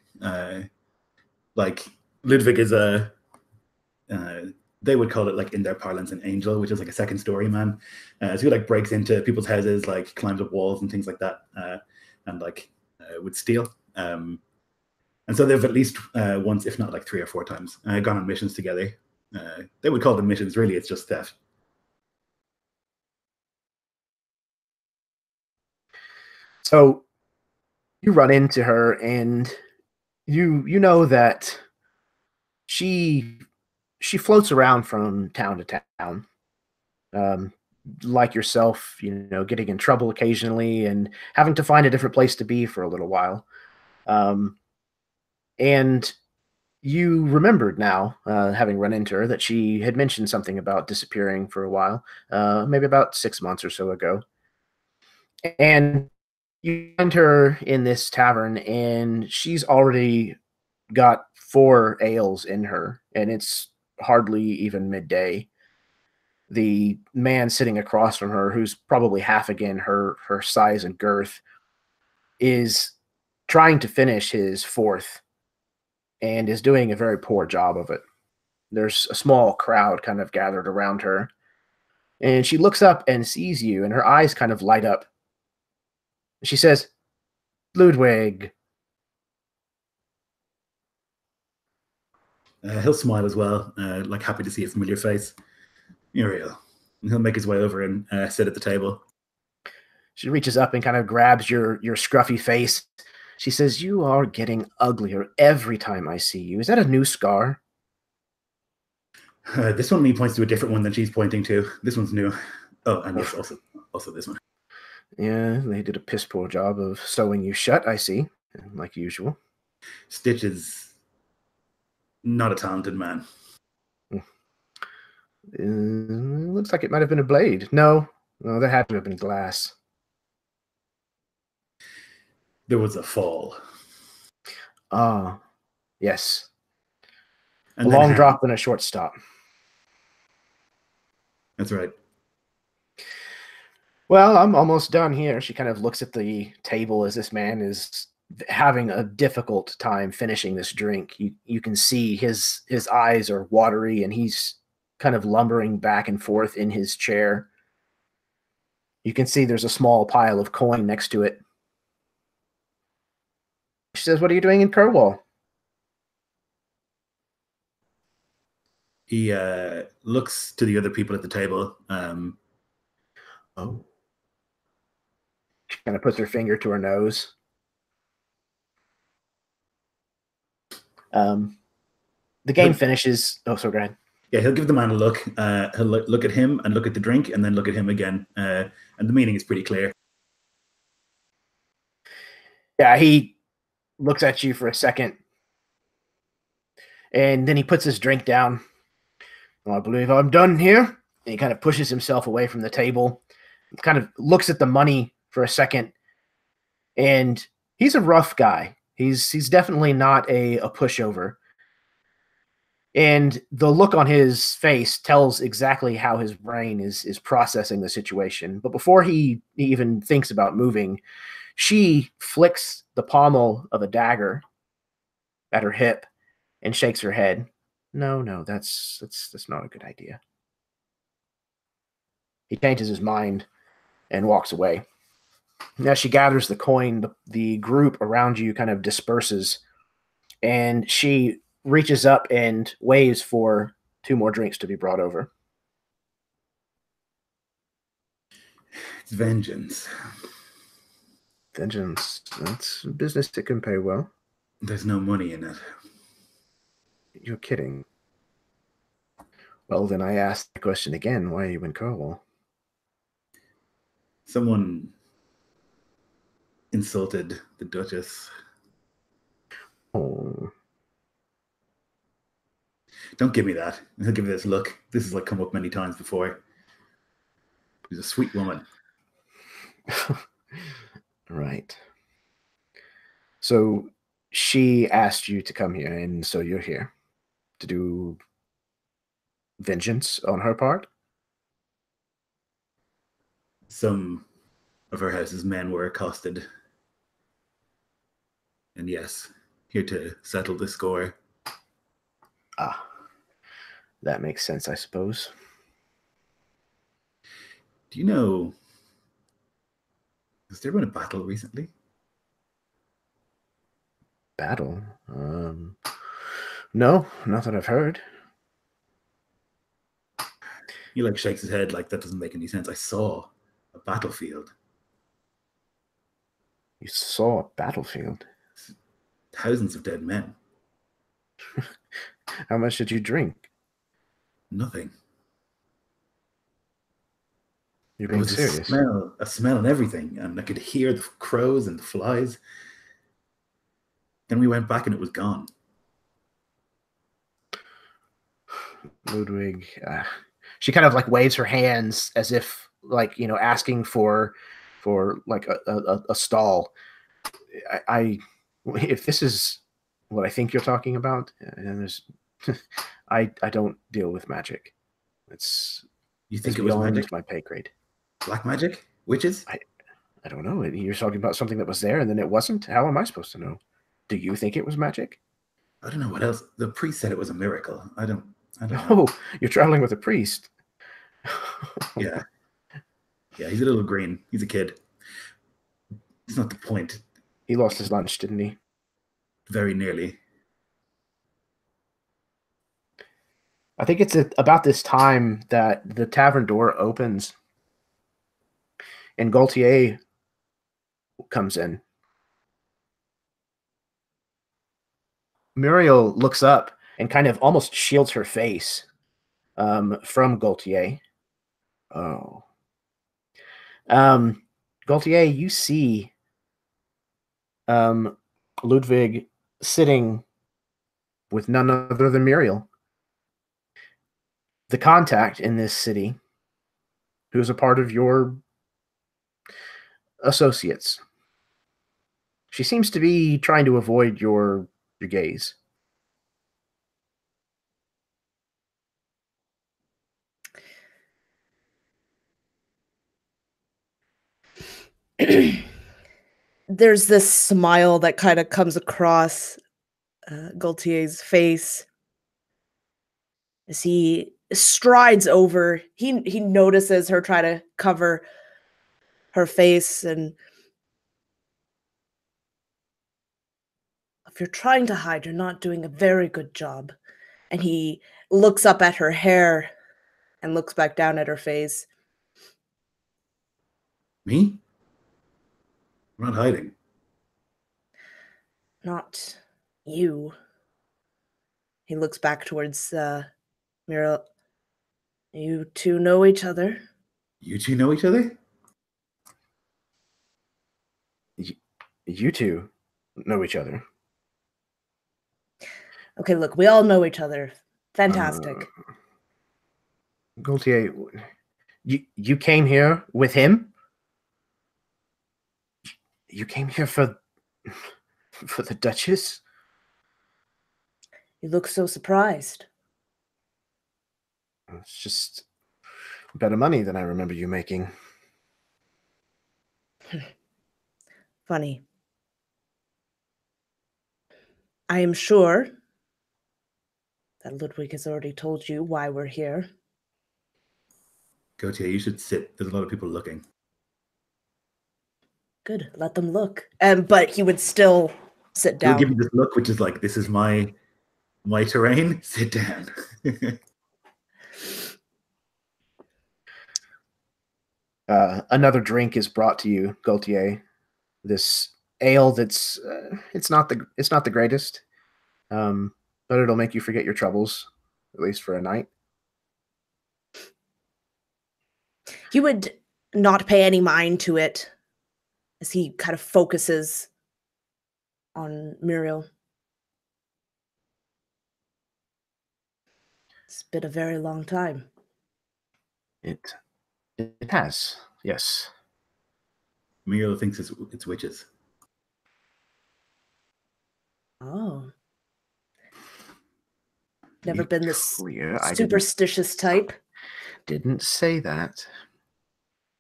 Like Ludwig is they would call it, like in their parlance, an angel, which is like a second story man. So he like breaks into people's houses, like climbs up walls and things like that, and like would steal. And so they've at least once, if not like 3 or 4 times, gone on missions together. They would call them missions. Really, it's just theft. So you run into her, and you know that she floats around from town to town, like yourself, getting in trouble occasionally and having to find a different place to be for a little while. And you remembered now, having run into her, that she had mentioned something about disappearing for a while, maybe about 6 months or so ago. And you find her in this tavern, and she's already got 4 ales in her, and it's hardly even midday. The man sitting across from her, who's probably half again her size and girth, is trying to finish his 4th and is doing a very poor job of it. There's a small crowd kind of gathered around her, and she looks up and sees you, and her eyes kind of light up. She says, "Ludwig." He'll smile as well, like happy to see a familiar face. Muriel. And he'll make his way over and sit at the table. She reaches up and kind of grabs your scruffy face. She says, "You are getting uglier every time I see you. Is that a new scar?" This one, he points to a different one than she's pointing to. This one's new. Oh, and yes, also this one. Yeah, they did a piss poor job of sewing you shut, I see, like usual. Stitch is not a talented man. Looks like it might have been a blade. No, that had to have been glass. There was a fall. Ah, yes. And A then long Ham. drop and a short stop. That's right. Well, I'm almost done here. She kind of looks at the table as this man is having a difficult time finishing this drink. You can see his eyes are watery, and he's kind of lumbering back and forth in his chair. You can see there's a small pile of coin next to it. She says, "What are you doing in Kerwall?" He looks to the other people at the table. Oh. She kind of puts her finger to her nose. The game finishes. Oh, so go ahead. Yeah, he'll give the man a look. He'll look at him and look at the drink and then look at him again. And the meaning is pretty clear. Yeah, he looks at you for a second. And then he puts his drink down. "Well, I believe I'm done here." And he kind of pushes himself away from the table. Kind of looks at the money for a second. And he's a rough guy. He's definitely not a pushover. And the look on his face tells exactly how his brain is processing the situation. But before he even thinks about moving, she flicks the pommel of a dagger at her hip and shakes her head. No, that's not a good idea. He changes his mind and walks away. Now she gathers the coin. The group around you kind of disperses, and she reaches up and waves for 2 more drinks to be brought over. It's vengeance. Vengeance. That's a business that can pay well. There's no money in it. You're kidding. Well, then I ask the question again. Why are you in Cornwall? Someone insulted the Duchess. Oh. Don't give me that. He'll give me this look. This has come up many times before. She's a sweet woman. Right. So she asked you to come here, and so you're here to do vengeance on her part? Some of her house's men were accosted. And yes, here to settle the score. Ah, that makes sense, I suppose. Do you know, has there been a battle recently? Battle? No, not that I've heard. He shakes his head like that doesn't make any sense. I saw a battlefield. You saw a battlefield? Thousands of dead men. How much did you drink? Nothing. You're There being was serious. a smell and everything, and I could hear the crows and the flies. Then we went back and it was gone. Ludwig, she kind of waves her hands as if asking for a stall. I if this is what I think you're talking about, and there's I don't deal with magic. You think it was magic? My pay grade. Black magic? Witches? I don't know. You're talking about something that was there and then it wasn't? How am I supposed to know? Do you think it was magic? I don't know what else. The priest said it was a miracle. I don't know. Oh, you're traveling with a priest. Yeah. Yeah, he's a little green. He's a kid. It's not the point. He lost his lunch, didn't he? Very nearly. I think it's about this time that the tavern door opens and Gaultier comes in. Muriel looks up and kind of almost shields her face from Gaultier. Oh. Gaultier, you see Ludwig sitting with none other than Muriel, the contact in this city, who is a part of your associates. She seems to be trying to avoid your gaze. There's this smile that kind of comes across Gaultier's face as he strides over. He notices her try to cover her face, and if you're trying to hide, you're not doing a very good job. And he looks up at her hair and looks back down at her face. Me? I'm not hiding. Not you. He looks back towards Muriel. You two know each other? You two know each other? You two know each other. Okay, look, we all know each other. Fantastic. Gaultier, you came here with him? You came here for the Duchess? You look so surprised. It's just better money than I remember you making. Funny. I am sure that Ludwig has already told you why we're here. Gautier, you should sit. There's a lot of people looking. Good, let them look. But he would still sit He'll down. give you this look, which is like, this is my terrain. Sit down. Another drink is brought to you, Gaultier. This ale that's it's not the greatest, but it'll make you forget your troubles, at least for a night. He would not pay any mind to it as he kind of focuses on Muriel. It's been a very long time. It has, yes. Muriel thinks it's witches. Oh. Never been this clear, superstitious type. Didn't say that.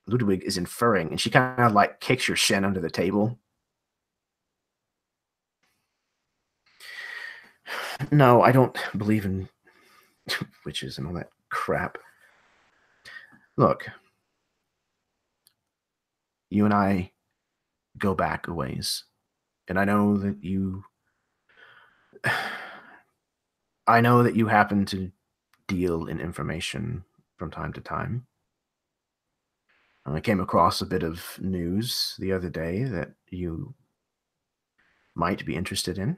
Ludwig is inferring, and she kind of like kicks your shin under the table. No, I don't believe in witches and all that crap. Look, you and I go back a ways, and I know that you happen to deal in information from time to time. I came across a bit of news the other day that you might be interested in.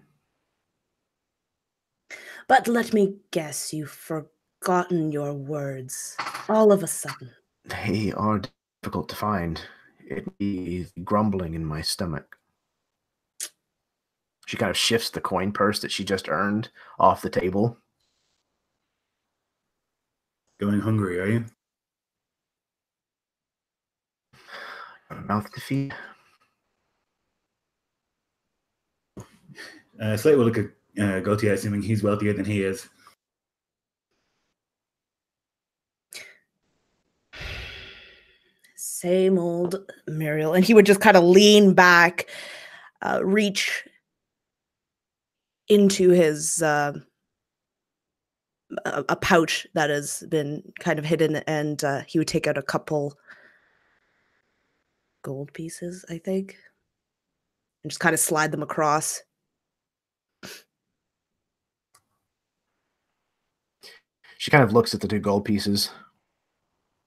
But let me guess, you've forgotten your words all of a sudden. They are difficult to find. It be grumbling in my stomach. She kind of shifts the coin purse that she just earned off the table. Going hungry, are you? Got a mouth to feed. Slate will look at Gautier, assuming he's wealthier than he is. Same old Muriel. And he would just kind of lean back, reach into his a pouch that has been kind of hidden, and he would take out a couple gold pieces, I think, and just kind of slide them across. She kind of looks at the 2 gold pieces.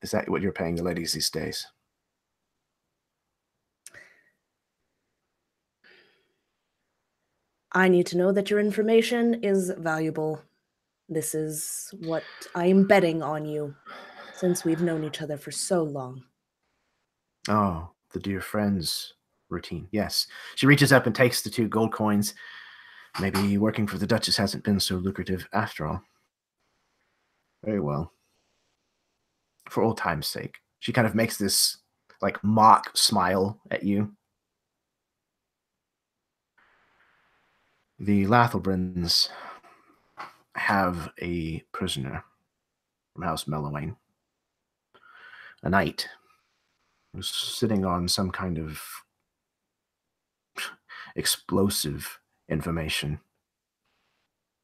Is that what you're paying the ladies these days? I need to know that your information is valuable. This is what I am betting on you, since we've known each other for so long. Oh, the dear friends routine. Yes. She reaches up and takes the 2 gold coins. Maybe working for the Duchess hasn't been so lucrative after all. Very well. For old time's sake. She kind of makes this like mock smile at you. The Lathalbrens have a prisoner from House Melewaine. A knight who's sitting on some kind of explosive information.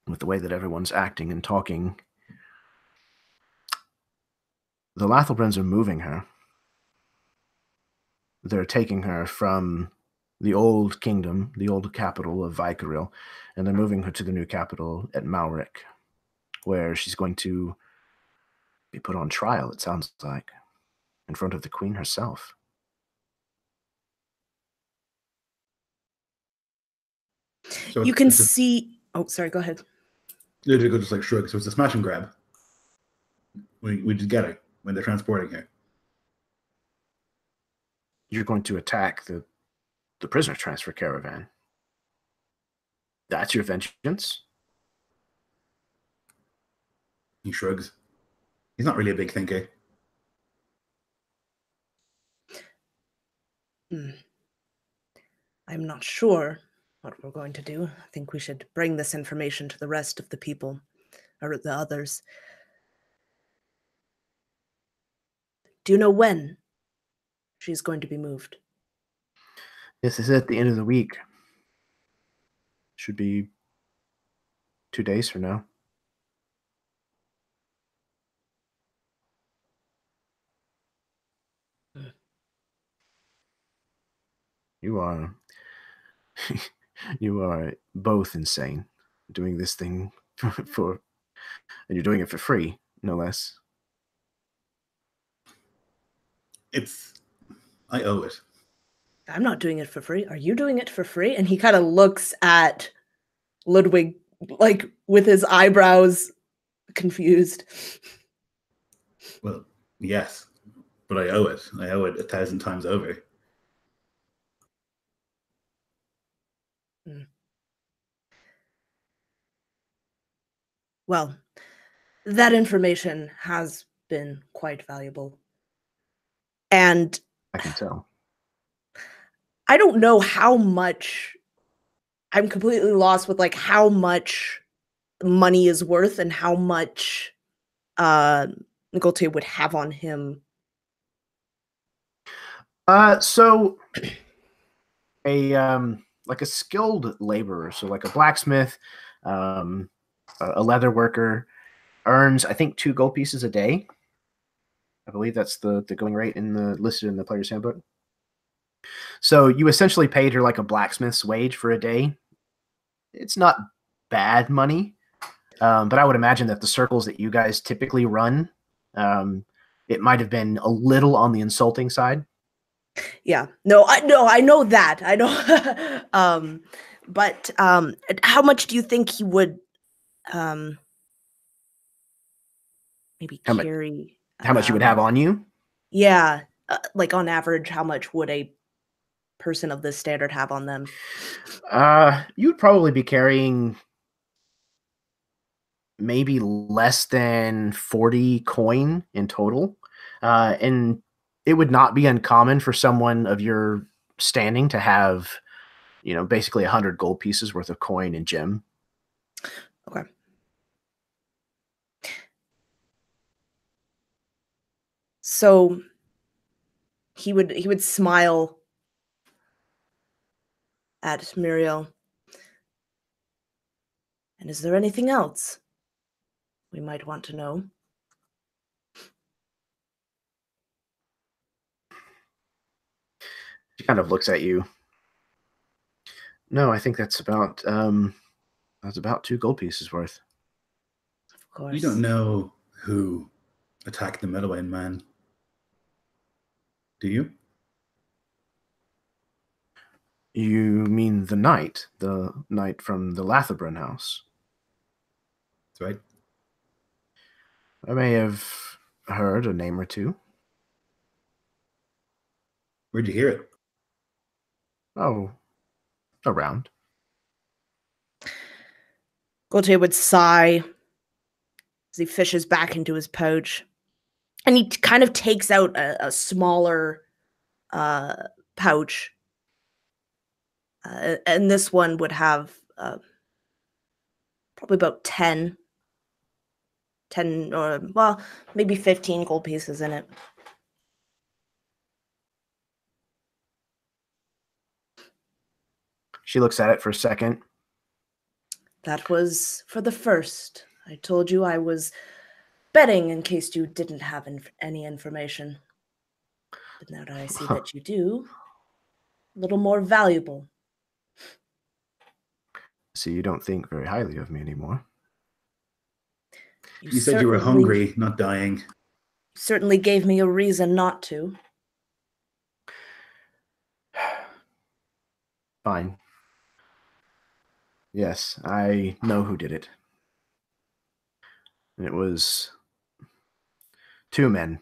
With the way that everyone's acting and talking, the Lathalbrens are moving her. They're taking her from the old kingdom, the old capital of Vykaril, and they're moving her to the new capital at Malric, where she's going to be put on trial, it sounds like, in front of the queen herself. So You can see... Oh, sorry, go ahead. Ludwig will just like shrug. So it's a smash and grab. We just get her when they're transporting her. You're going to attack the prisoner transfer caravan. That's your vengeance? He shrugs. He's not really a big thinker. I'm not sure what we're going to do. I think we should bring this information to the rest of the people, or the others. Do you know when she's going to be moved? This is at the end of the week. Should be 2 days from now. You are you are both insane, doing this thing for and you're doing it for free, no less. I owe it. I'm not doing it for free. Are you doing it for free? And he kind of looks at Ludwig, like, with his eyebrows confused. Well, yes, but I owe it. I owe it 1,000 times over. Well, that information has been quite valuable. And I can tell. I don't know how much... I'm completely lost with, like, how much money is worth and how much Gaultier would have on him. So a like a skilled laborer, so like a blacksmith, a leather worker earns, I think, 2 gold pieces a day. I believe that's the going rate listed in the player's handbook. So you essentially paid her like a blacksmith's wage for a day. It's not bad money, but I would imagine that the circles that you guys typically run, it might have been a little on the insulting side. Yeah, I know that. I know. But how much do you think he would maybe carry? How much you would have on you? Yeah, like on average, how much would a person of this standard have on them? You'd probably be carrying maybe less than 40 coin in total. And it would not be uncommon for someone of your standing to have, basically 100 gold pieces worth of coin and gem. Okay. So he would smile at Muriel. And is there anything else we might want to know? She kind of looks at you. No, I think that's about 2 gold pieces worth. Of course. You don't know who attacked the Melewaine man, do you? You mean the knight from the Lathalbren house? That's right. I may have heard a name or two. Where'd you hear it? Oh, around. Gaultier would sigh as he fishes back into his pouch. And he kind of takes out a smaller pouch. And this one would have probably about 10 or, well, maybe 15 gold pieces in it. She looks at it for a second. That was for the first. I told you I was betting in case you didn't have any information. But now that I see that you do, a little more valuable. So you don't think very highly of me anymore. You said you were hungry, not dying. Certainly gave me a reason not to. Fine. Yes, I know who did it. It was 2 men.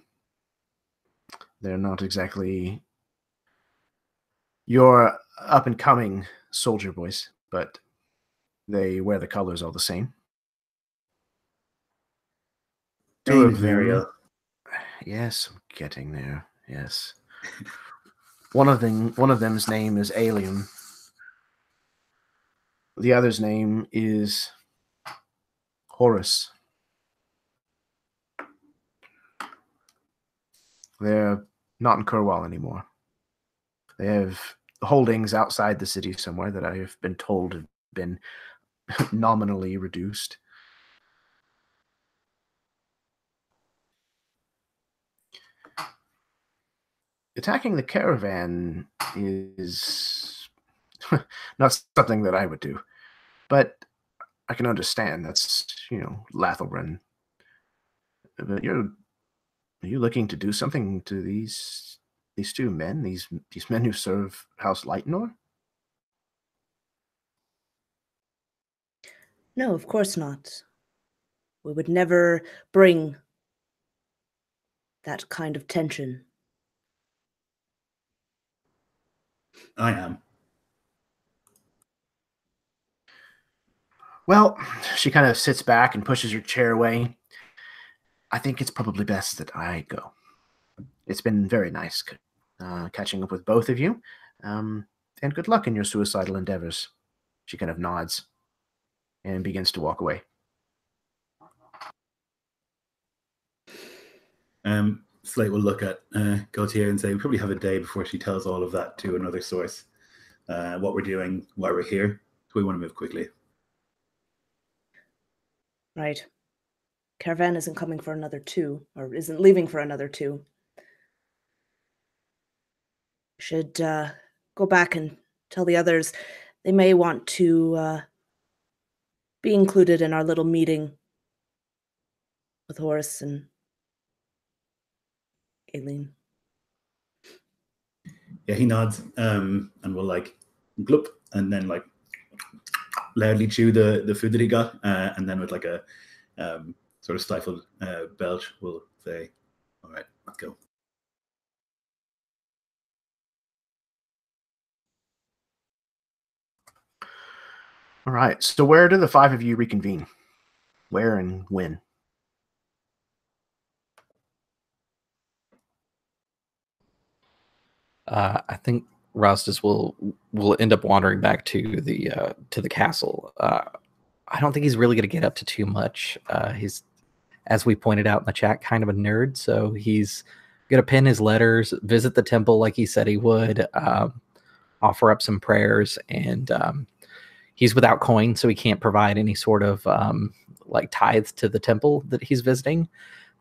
They're not exactly your up-and-coming soldier boys, but they wear the colors all the same. 2 of them. Yes, I'm getting there. Yes. One of them's name is Alien. The other's name is Horus. They're not in Kurwal anymore. They have holdings outside the city somewhere that I have been told have been nominally reduced. Attacking the caravan is not something that I would do, but I can understand. That's, Lathalbren. But are you looking to do something to these 2 men, these men who serve House Lightnor? No, of course not. We would never bring that kind of tension. I am. Well, she kind of sits back and pushes her chair away. I think it's probably best that I go. It's been very nice catching up with both of you, and good luck in your suicidal endeavors. She kind of nods and begins to walk away. Slate will look at Gaultier and say, we probably have a day before she tells all of that to another source. What we're doing, why we're here. So we want to move quickly. Right. Caravan isn't coming for another 2, or isn't leaving for another 2. Should go back and tell the others they may want to be included in our little meeting with Horus and Aileen. Yeah, he nods and will gloop and then loudly chew the food that he got, and then with a sort of stifled belch will say, all right, let's go. All right, so where do the 5 of you reconvene? Where and when? I think Rostas will end up wandering back to the castle. I don't think he's really going to get up to too much. He's, as we pointed out in the chat, kind of a nerd, so he's going to pen his letters, visit the temple like he said he would, offer up some prayers, and he's without coin, so he can't provide any sort of tithe to the temple that he's visiting.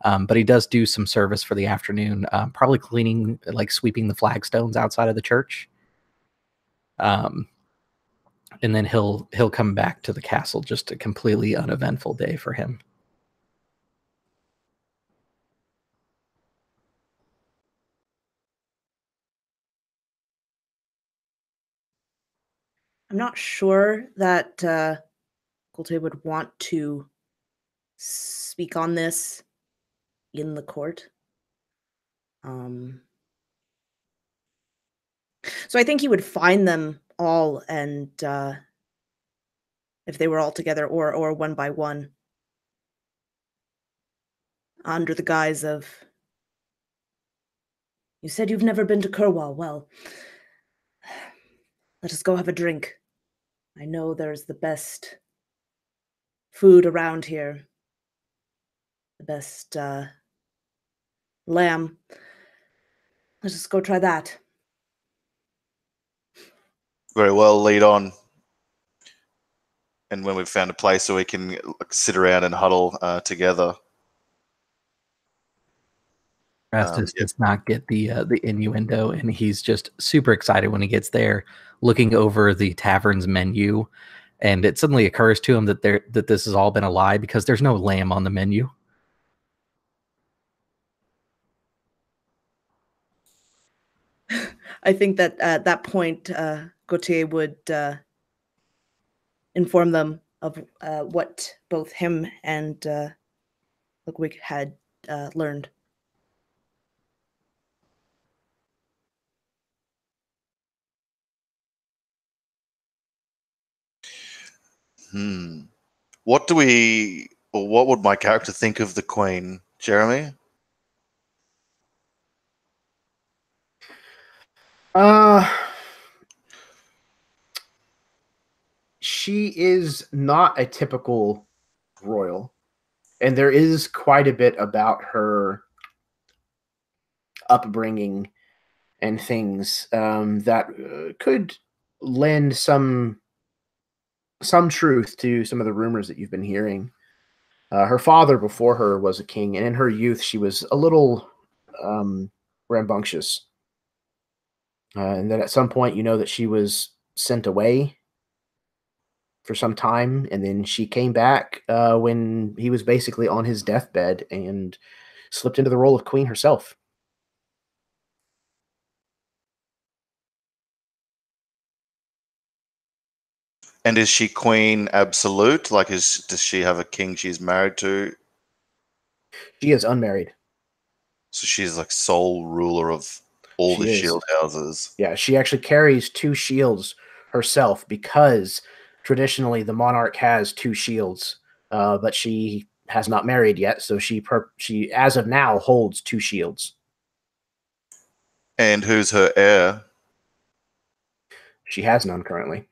But he does do some service for the afternoon, probably cleaning, sweeping the flagstones outside of the church. And then he'll come back to the castle. Just a completely uneventful day for him. I'm not sure that Golte would want to speak on this in the court. So I think he would find them all, and if they were all together or one by one, under the guise of, you said you've never been to Kerwal. Well, let us go have a drink. I know there's the best food around here. The best lamb. Let's just go try that. Very well, lead on. And when we've found a place where we can sit around and huddle together. Rastus does not get the innuendo, and he's just super excited when he gets there, looking over the tavern's menu, and it suddenly occurs to him that this has all been a lie because there's no lamb on the menu. I think that at that point, Gautier would inform them of what both him and Ludwig had learned. What would my character think of the Queen, Jeremy? She is not a typical royal, and there is quite a bit about her upbringing and things that could lend some truth to some of the rumors that you've been hearing. Her father before her was a king, and in her youth she was a little rambunctious. And then at some point, you know that she was sent away for some time, and then she came back when he was basically on his deathbed and slipped into the role of queen herself. And is she queen absolute? Like, does she have a king she's married to? She is unmarried. So she's like sole ruler of all the shield houses. Yeah, she actually carries 2 shields herself because traditionally the monarch has 2 shields, but she has not married yet, so she as of now holds 2 shields. And who's her heir? She has none currently.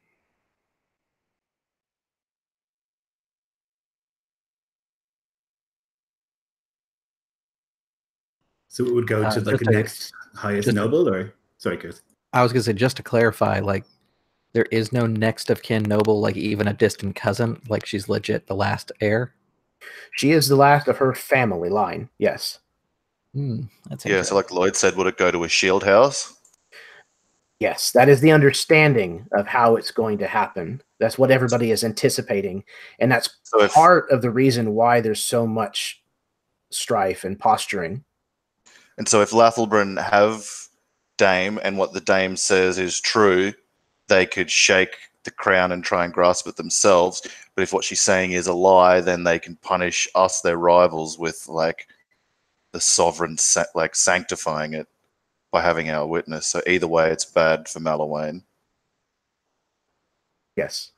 So it would go to like the next highest noble, or sorry, Chris. I was gonna say, just to clarify, like there is no next of kin noble, like even a distant cousin. Like she's legit the last heir. She is the last of her family line. Yes. That's yeah. So like Lloyd said, would it go to a shield house? Yes, that is the understanding of how it's going to happen. That's what everybody is anticipating, and that's part of the reason why there's so much strife and posturing. And so if Lathalbren have Dame and what the Dame says is true, they could shake the crown and try and grasp it themselves. But if what she's saying is a lie, then they can punish us, their rivals, with like the sovereign like sanctifying it by having our witness. So either way, it's bad for Melewaine. Yes.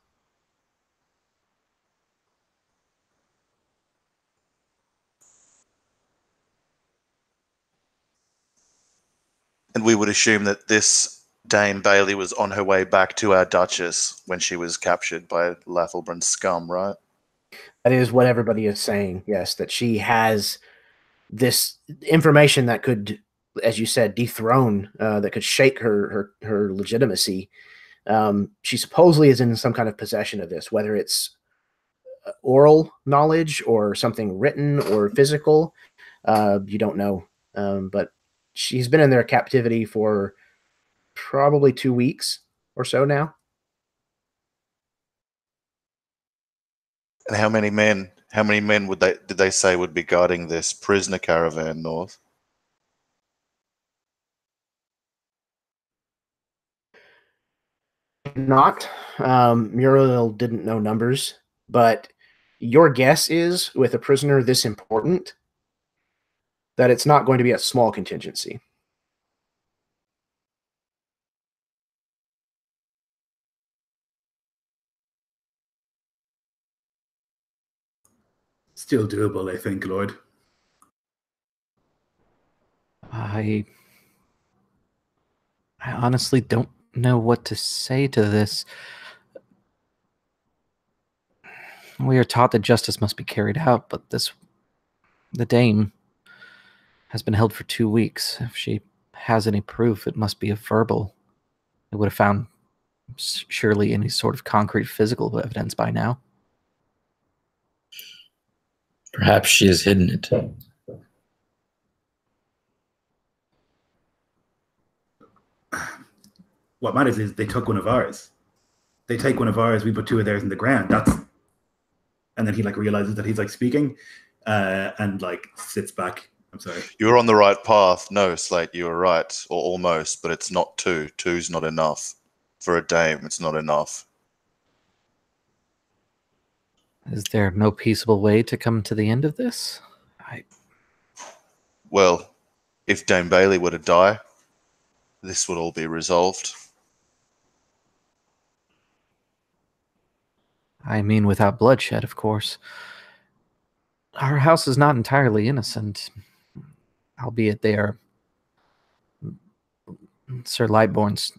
And we would assume that this Dame Bailey was on her way back to our Duchess when she was captured by Lathalbren's scum, right? That is what everybody is saying, yes, that she has this information that could, as you said, dethrone, that could shake her legitimacy. She supposedly is in some kind of possession of this, whether it's oral knowledge or something written or physical. You don't know. But she's been in their captivity for probably 2 weeks or so now. And how many men did they say would be guarding this prisoner caravan north? not. Muriel didn't know numbers, but your guess is, with a prisoner this important, that it's not going to be a small contingency. Still doable, I think, Lloyd. I honestly don't know what to say to this. We are taught that justice must be carried out, but the dame has been held for 2 weeks. If she has any proof, it must be a verbal. It would have found surely any sort of concrete physical evidence by now. Perhaps she has hidden it. What matters is they took one of ours. They take one of ours, we put 2 of theirs in the ground. And then he realizes that he's speaking, and sits back. I'm sorry. You're on the right path. No, Slate, you were right, or almost, but it's not 2. 2's not enough. For a dame, it's not enough. Is there no peaceable way to come to the end of this? Well, if Dame Bailey were to die, this would all be resolved. I mean, without bloodshed, of course. Our house is not entirely innocent, albeit they are Sir Lightborn's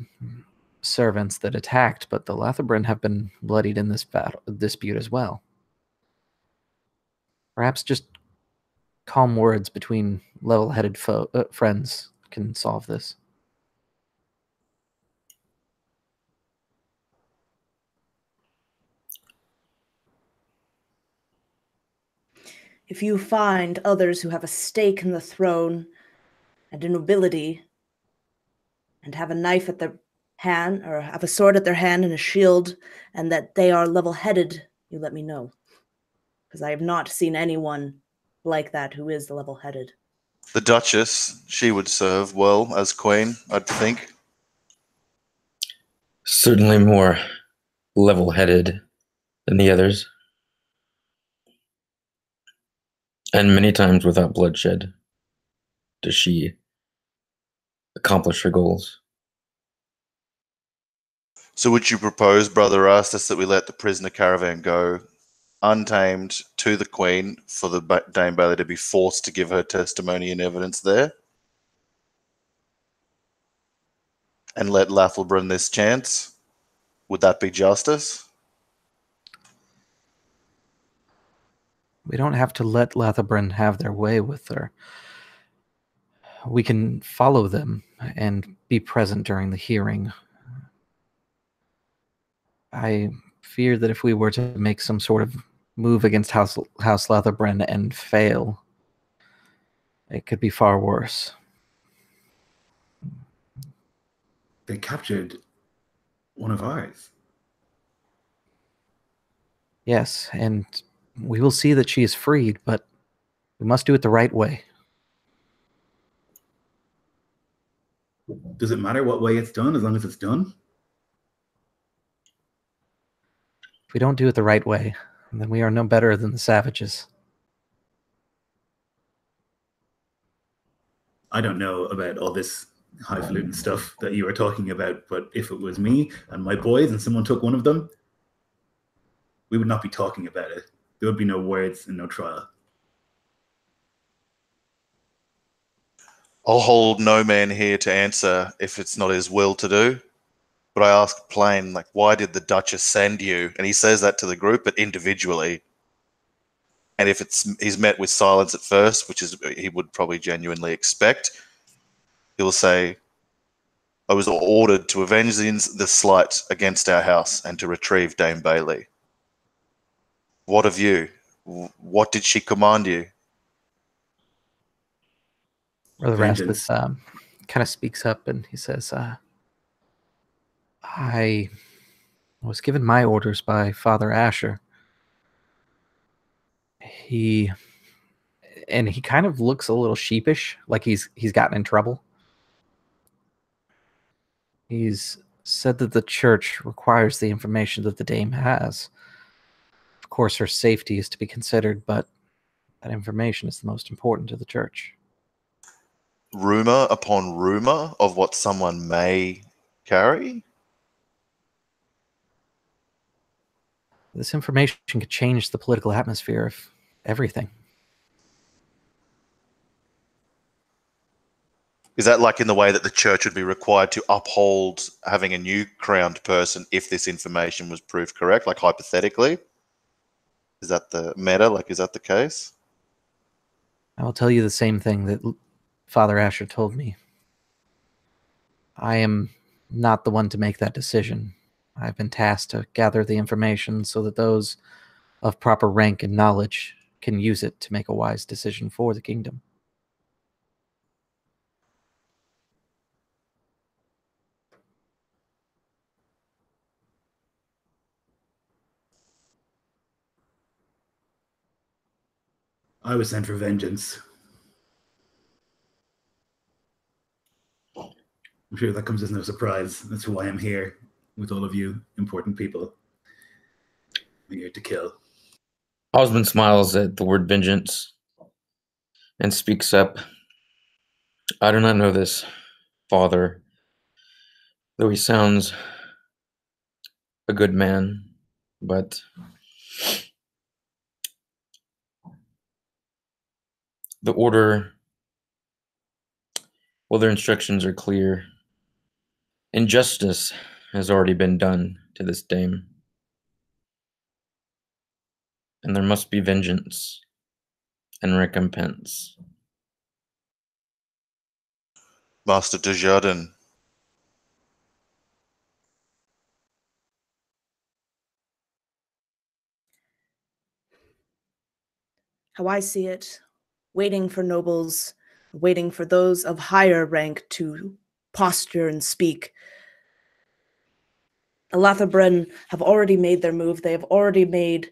servants that attacked, but the Lathalbren have been bloodied in this dispute as well. Perhaps just calm words between level-headed friends can solve this. If you find others who have a stake in the throne and a nobility and have a knife at their hand or have a sword at their hand and a shield and that they are level-headed, you let me know. Because I have not seen anyone like that who is level-headed. The Duchess, she would serve well as queen, I'd think. Certainly more level-headed than the others. And many times without bloodshed does she accomplish her goals. So would you propose, Brother Rastus, that we let the prisoner caravan go untamed to the Queen for the Dame Bailey to be forced to give her testimony and evidence there? And let Lathalbren this chance? Would that be justice? We don't have to let Lathalbren have their way with her. We can follow them and be present during the hearing. I fear that if we were to make some sort of move against House Lathalbren and fail, it could be far worse. They captured one of ours. Yes, and we will see that she is freed, but we must do it the right way. Does it matter what way it's done as long as it's done? If we don't do it the right way, then we are no better than the savages. I don't know about all this highfalutin stuff that you were talking about, but if it was me and my boys and someone took one of them, we would not be talking about it. There would be no words and no trial. I'll hold no man here to answer if it's not his will to do. But I ask plain, why did the Duchess send you? And he says that to the group, but individually. And if he's met with silence at first, which is he would probably genuinely expect, he'll say, I was ordered to avenge the slight against our house and to retrieve Dame Bailey. What of you? What did she command you? Brother Rastus kind of speaks up and he says, I was given my orders by Father Asher. He kind of looks a little sheepish, like he's gotten in trouble. He's said that the church requires the information that the dame has. Of course, her safety is to be considered, but that information is the most important to the church. Rumor upon rumor of what someone may carry? This information could change the political atmosphere of everything. Is that like in the way that the church would be required to uphold having a new crowned person if this information was proved correct, like hypothetically? Is that the meta? Like, is that the case? I will tell you the same thing that Father Asher told me. I am not the one to make that decision. I've been tasked to gather the information so that those of proper rank and knowledge can use it to make a wise decision for the kingdom. I was sent for vengeance. I'm sure that comes as no surprise. That's why I'm here with all of you important people. I'm here to kill. Osmond smiles at the word vengeance and speaks up. I do not know this, Father, though he sounds a good man, but the order, well, their instructions are clear. Injustice has already been done to this dame, and there must be vengeance and recompense. Master Desjardins. How I see it, waiting for nobles, waiting for those of higher rank to posture and speak. The Lathalbren have already made their move. They have already made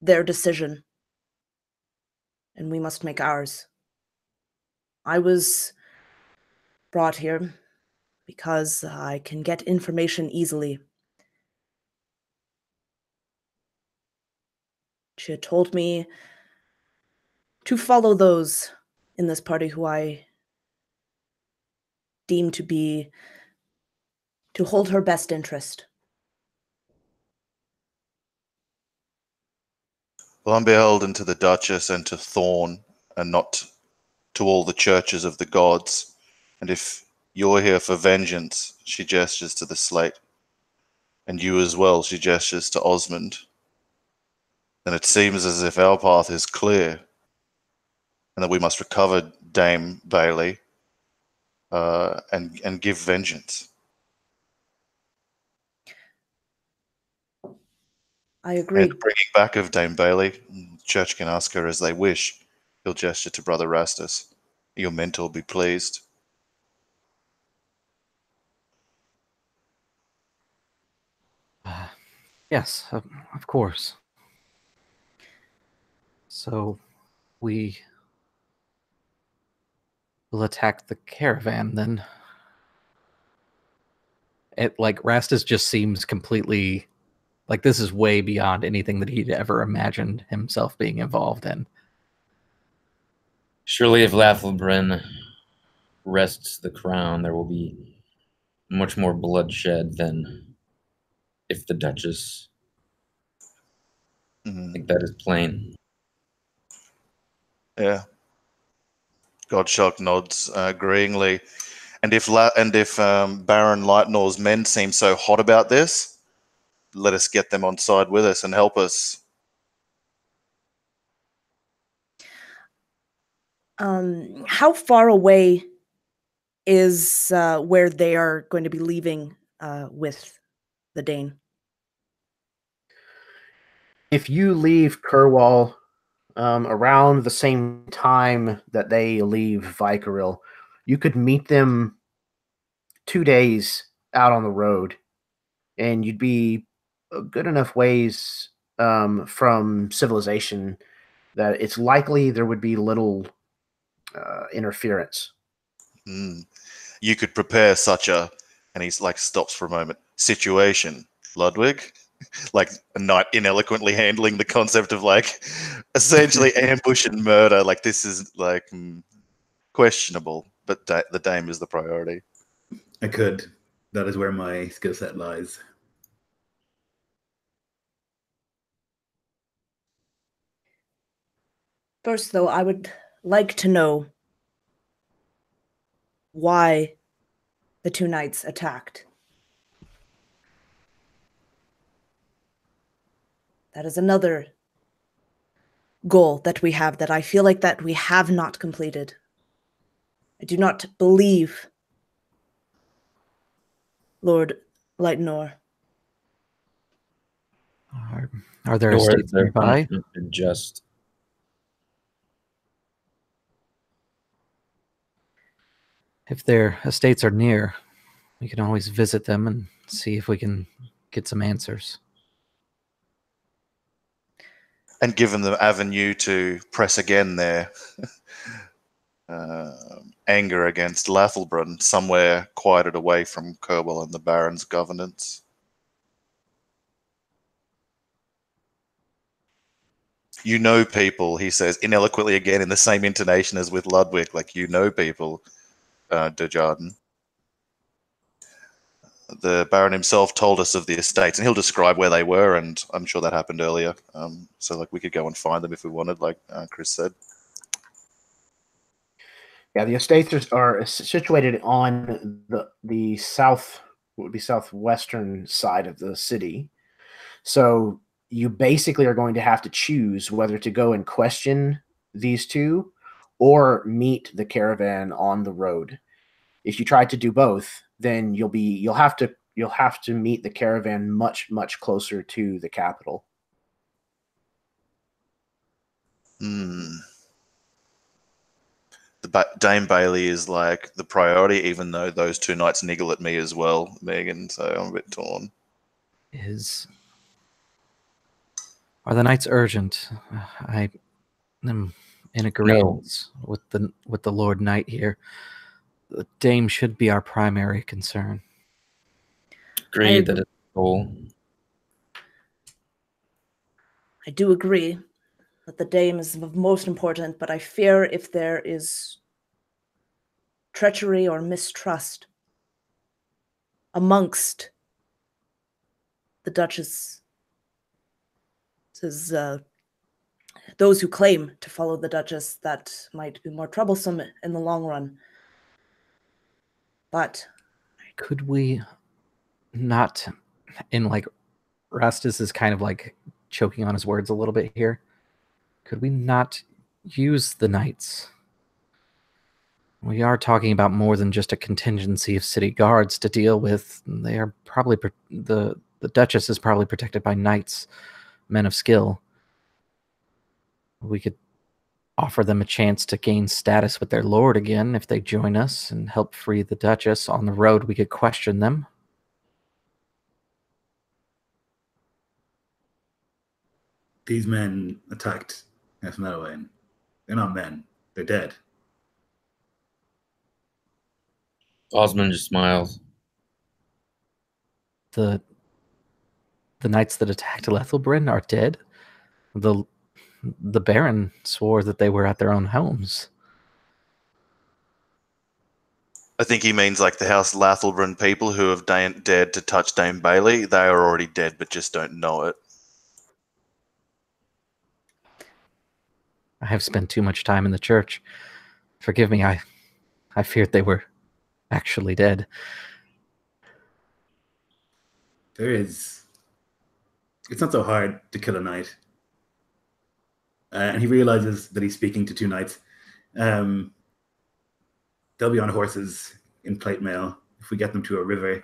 their decision. And we must make ours. I was brought here because I can get information easily. She had told me to follow those in this party who I deem to hold her best interest. Well, I'm beholden to the Duchess and to Thorn, and not to all the churches of the gods. And if you're here for vengeance, she gestures to the slate, and you as well, she gestures to Osmond, then it seems as if our path is clear, and that we must recover Dame Bailey and give vengeance. I agree. And bringing back of Dame Bailey, the church can ask her as they wish. He'll gesture to Brother Rastus. Your mentor will be pleased. Yes, of course. So we will attack the caravan then. It like Rastus just seems completely like this is way beyond anything that he'd ever imagined himself being involved in. Surely if Lathalbren wrests the crown, there will be much more bloodshed than if the Duchess. I think that is plain. Yeah. Godshock nods agreeingly. And if Baron Lightnor's men seem so hot about this, let us get them on side with us and help us. How far away is where they are going to be leaving with the Dane? If you leave Kerwal around the same time that they leave Vykaril, you could meet them 2 days out on the road, and you'd be a good enough ways from civilization that it's likely there would be little interference. You could prepare such a And he's like stops for a moment. Situation, Ludwig? Like a knight ineloquently handling the concept of like essentially ambush and murder. Like this is like questionable, but the dame is the priority. I could. That is where my skill set lies. First, though, I would like to know why the two knights attacked. That is another goal that we have that I feel like that we have not completed. I do not believe Lord Lightnor. Are there Nor estates is their nearby? punishment been just. If their estates are near, we can always visit them and see if we can get some answers. And give them the avenue to press again their anger against Lathalbren, somewhere quieted away from Kerbal and the Baron's governance. You know people, he says, ineloquently again in the same intonation as with Ludwig, like you know people, de Jardin. The Baron himself told us of the estates, and he'll describe where they were, and I'm sure that happened earlier. So like we could go and find them if we wanted, like Chris said. Yeah, the estates are situated on the south, what would be southwestern side of the city. So you basically are going to have to choose whether to go and question these two or meet the caravan on the road. If you try to do both, then you'll have to meet the caravan much closer to the capital. Dame Bailey is like the priority, even though those two knights niggle at me as well, Megan. So I'm a bit torn. Are the knights urgent? I am in agreement with the Lord Knight here. The dame should be our primary concern. Agreed that it's cool. I do agree that the dame is most important, but I fear if there is treachery or mistrust amongst the Duchess, those who claim to follow the Duchess, that might be more troublesome in the long run. But could we not, in like, Rastus is kind of like choking on his words a little bit here. Could we not use the knights? We are talking about more than just a contingency of city guards to deal with. They are probably the Duchess is probably protected by knights, men of skill. We could offer them a chance to gain status with their lord again if they join us and help free the Duchess. On the road, we could question them. These men attacked House Melewaine. They're not men. They're dead. Osmond just smiles. The knights that attacked Lathalbren are dead. The Baron swore that they were at their own homes. I think he means like the House Lathalbren people who have dared to touch Dame Bailey. They are already dead, but just don't know it. I have spent too much time in the church. Forgive me, I feared they were actually dead. It's not so hard to kill a knight. And he realizes that he's speaking to two knights. They'll be on horses in plate mail. If we get them to a river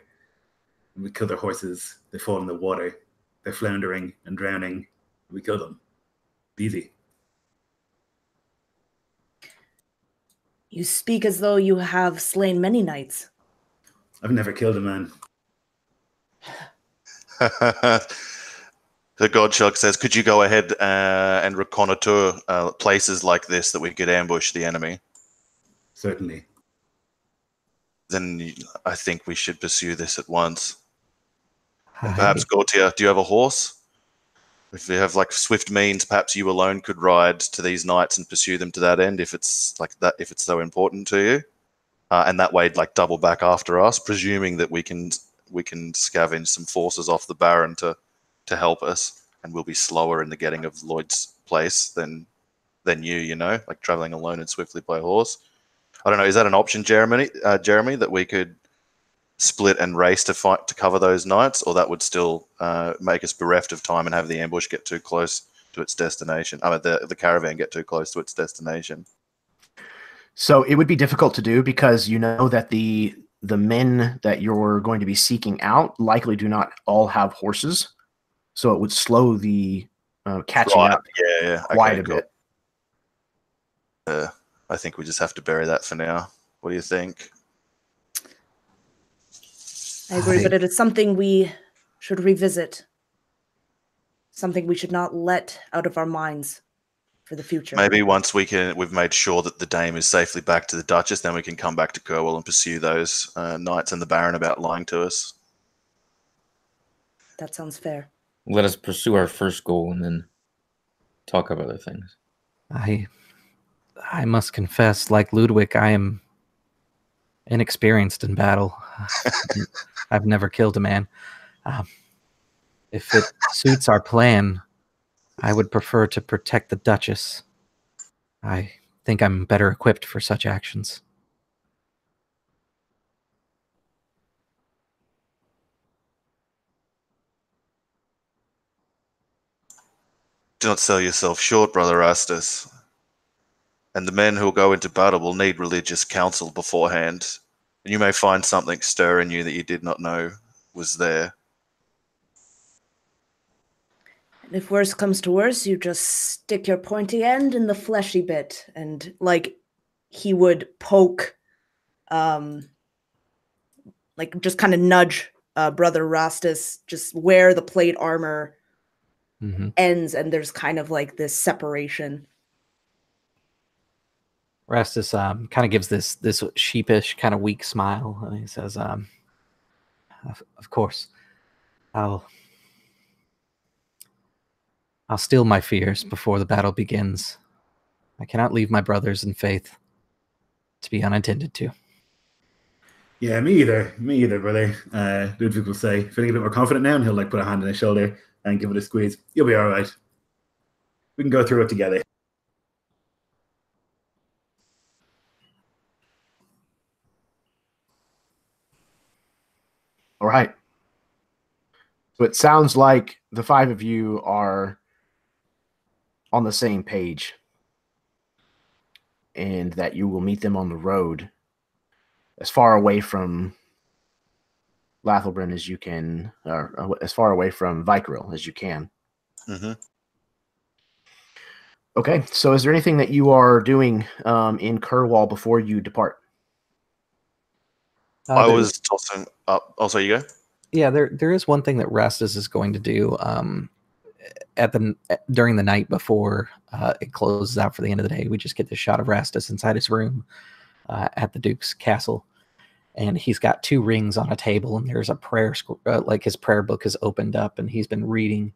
and we kill their horses, they fall in the water. They're floundering and drowning. We kill them. Easy. you speak as though you have slain many knights. I've never killed a man. The Godshark says, could you go ahead and reconnoiter places like this that we could ambush the enemy? Certainly. then I think we should pursue this at once. And I- perhaps, Gautier, do you have a horse? If you have like swift means, perhaps you alone could ride to these knights and pursue them to that end, if it's like that, if it's so important to you, and that way, like double back after us, presuming that we can scavenge some forces off the Baron to help us, and we'll be slower in the getting of Lloyd's place than you know, like traveling alone and swiftly by horse. I don't know. Is that an option, Jeremy? That we could split and race to cover those knights, or that would still make us bereft of time and have the ambush get too close to its destination. I mean, the caravan get too close to its destination. So it would be difficult to do because you know that the men that you're going to be seeking out likely do not all have horses, so it would slow the catching up quite a bit. I think we just have to bury that for now. What do you think? I agree, but it is something we should revisit. Something we should not let out of our minds for the future. Maybe once we've made sure that the Dame is safely back to the Duchess, then we can come back to Kerwell and pursue those knights and the Baron about lying to us. That sounds fair. Let us pursue our first goal and then talk of other things. I must confess, like Ludwig, I am inexperienced in battle. I've never killed a man. If it suits our plan, I would prefer to protect the Duchess. I think I'm better equipped for such actions. Do not sell yourself short, Brother Rastus. And the men who will go into battle will need religious counsel beforehand. And you may find something stir in you that you did not know was there. And if worse comes to worse, you just stick your pointy end in the fleshy bit. And, like, he would poke, like, just kind of nudge Brother Rastus just where the plate armor ends, and there's kind of, like, this separation. Rastus kind of gives this sheepish, kind of weak smile, and he says, of course, I'll still my fears before the battle begins. I cannot leave my brothers in faith to be unattended to. Yeah, me either, brother. Ludwig will say, feeling a bit more confident now, and he'll like put a hand on his shoulder and give it a squeeze. You'll be all right. We can go through it together. All right. So it sounds like the five of you are on the same page, and that you will meet them on the road as far away from Lathalbren as you can, or as far away from Vykaril as you can. Okay, so is there anything that you are doing in Kerwell before you depart? I was tossing up. Oh, sorry, you go. Yeah, there is one thing that Rastus is going to do during the night before it closes out for the end of the day. We just get this shot of Rastus inside his room at the Duke's castle, and he's got 2 rings on a table, and there's a prayer, like his prayer book is opened up, and he's been reading.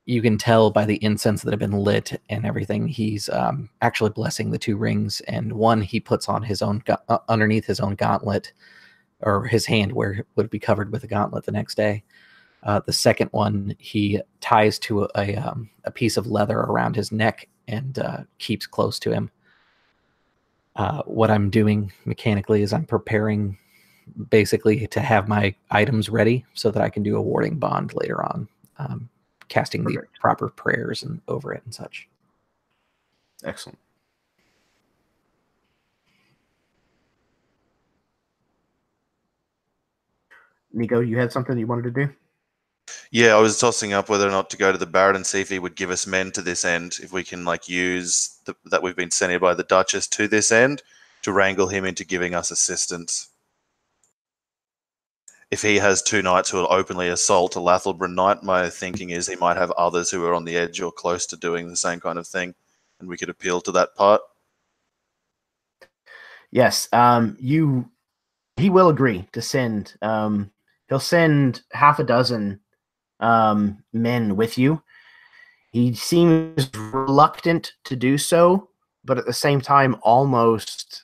You can tell by the incense that have been lit and everything, he's actually blessing the 2 rings, and one he puts on his own underneath his own gauntlet, or his hand where it would be covered with a gauntlet the next day. The second one he ties to a piece of leather around his neck and keeps close to him. What I'm doing mechanically is I'm preparing basically to have my items ready so that I can do a warding bond later on, casting the proper prayers and over it and such. Excellent. Nico, you had something you wanted to do? Yeah, I was tossing up whether or not to go to the Baron and see if he would give us men to this end, if we can like use that we've been sent here by the Duchess to this end to wrangle him into giving us assistance. If he has 2 knights who will openly assault a Lathalbren knight, my thinking is he might have others who are on the edge or close to doing the same kind of thing, and we could appeal to that part. Yes. He will agree to send. He'll send half a dozen men with you. He seems reluctant to do so, but at the same time, almost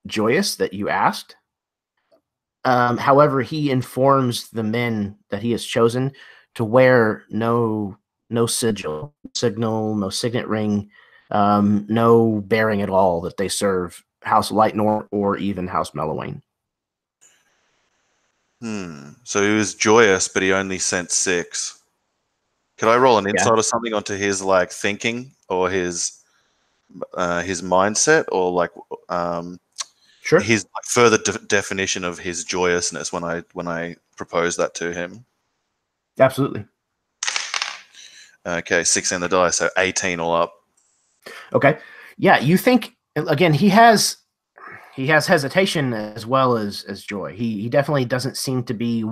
joyous that you asked. However, he informs the men that he has chosen to wear no signal, no signet ring, no bearing at all that they serve House Lightnor or even House Melewaine. So he was joyous, but he only sent 6. Could I roll an insight or something onto his like thinking or his mindset, or like Sure. his like, further definition of his joyousness when I proposed that to him? Absolutely. Okay, 6 in the die, so 18 all up. Okay. Yeah, you think again he has hesitation as well as joy. He definitely doesn't seem to be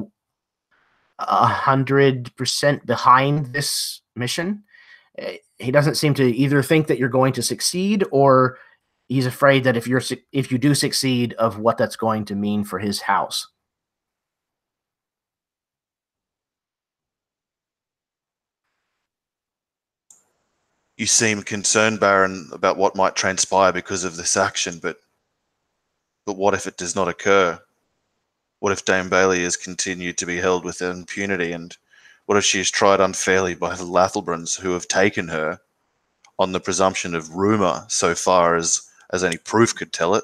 100% behind this mission. He doesn't seem to either think that you're going to succeed, or he's afraid that if you do succeed, of what that's going to mean for his house. You seem concerned, Baron, about what might transpire because of this action, but what if it does not occur? What if Dame Bailey has continued to be held with impunity, and what if she is tried unfairly by the Lathalbrens, who have taken her on the presumption of rumor so far as any proof could tell it?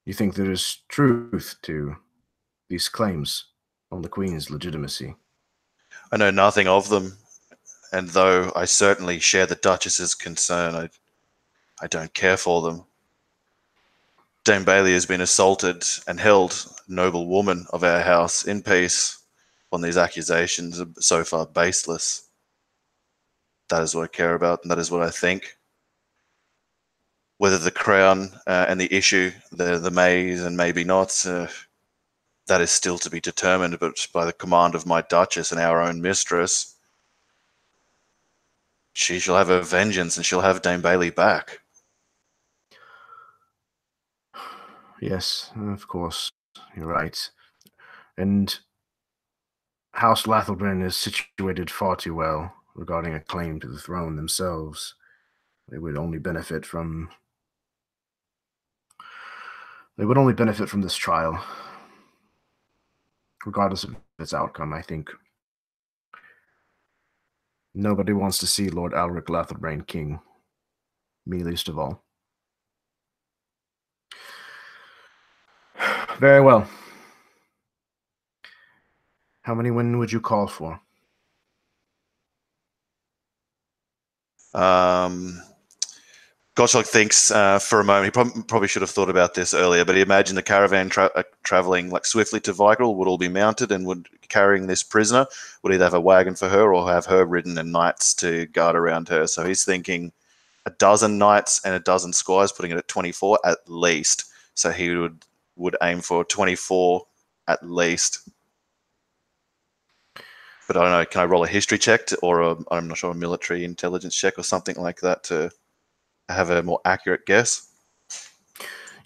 You think there is truth to these claims on the Queen's legitimacy? I know nothing of them, and though I certainly share the Duchess's concern, I don't care for them. Dame Bailey has been assaulted and held, noble woman of our house, in peace on these accusations so far baseless. That is what I care about, and that is what I think. Whether the crown and the issue, the mays and maybe not, that is still to be determined, but by the command of my Duchess and our own mistress, she shall have her vengeance and she'll have Dame Bailey back. Yes, of course, you're right. And House Lathalbren is situated far too well regarding a claim to the throne themselves. They would only benefit from this trial, regardless of its outcome. I think nobody wants to see Lord Alric Lathalbren king, me least of all. Very well. How many women would you call for? Gottschalk thinks for a moment. He probably should have thought about this earlier, but he imagined the caravan traveling like swiftly to Vykaril would all be mounted and would carrying this prisoner. Would either have a wagon for her or have her ridden and knights to guard around her. So he's thinking a dozen knights and a dozen squires, putting it at 24 at least. So he would aim for 24 at least. But I don't know. Can I roll a history check I'm not sure, a military intelligence check or something like that to have a more accurate guess?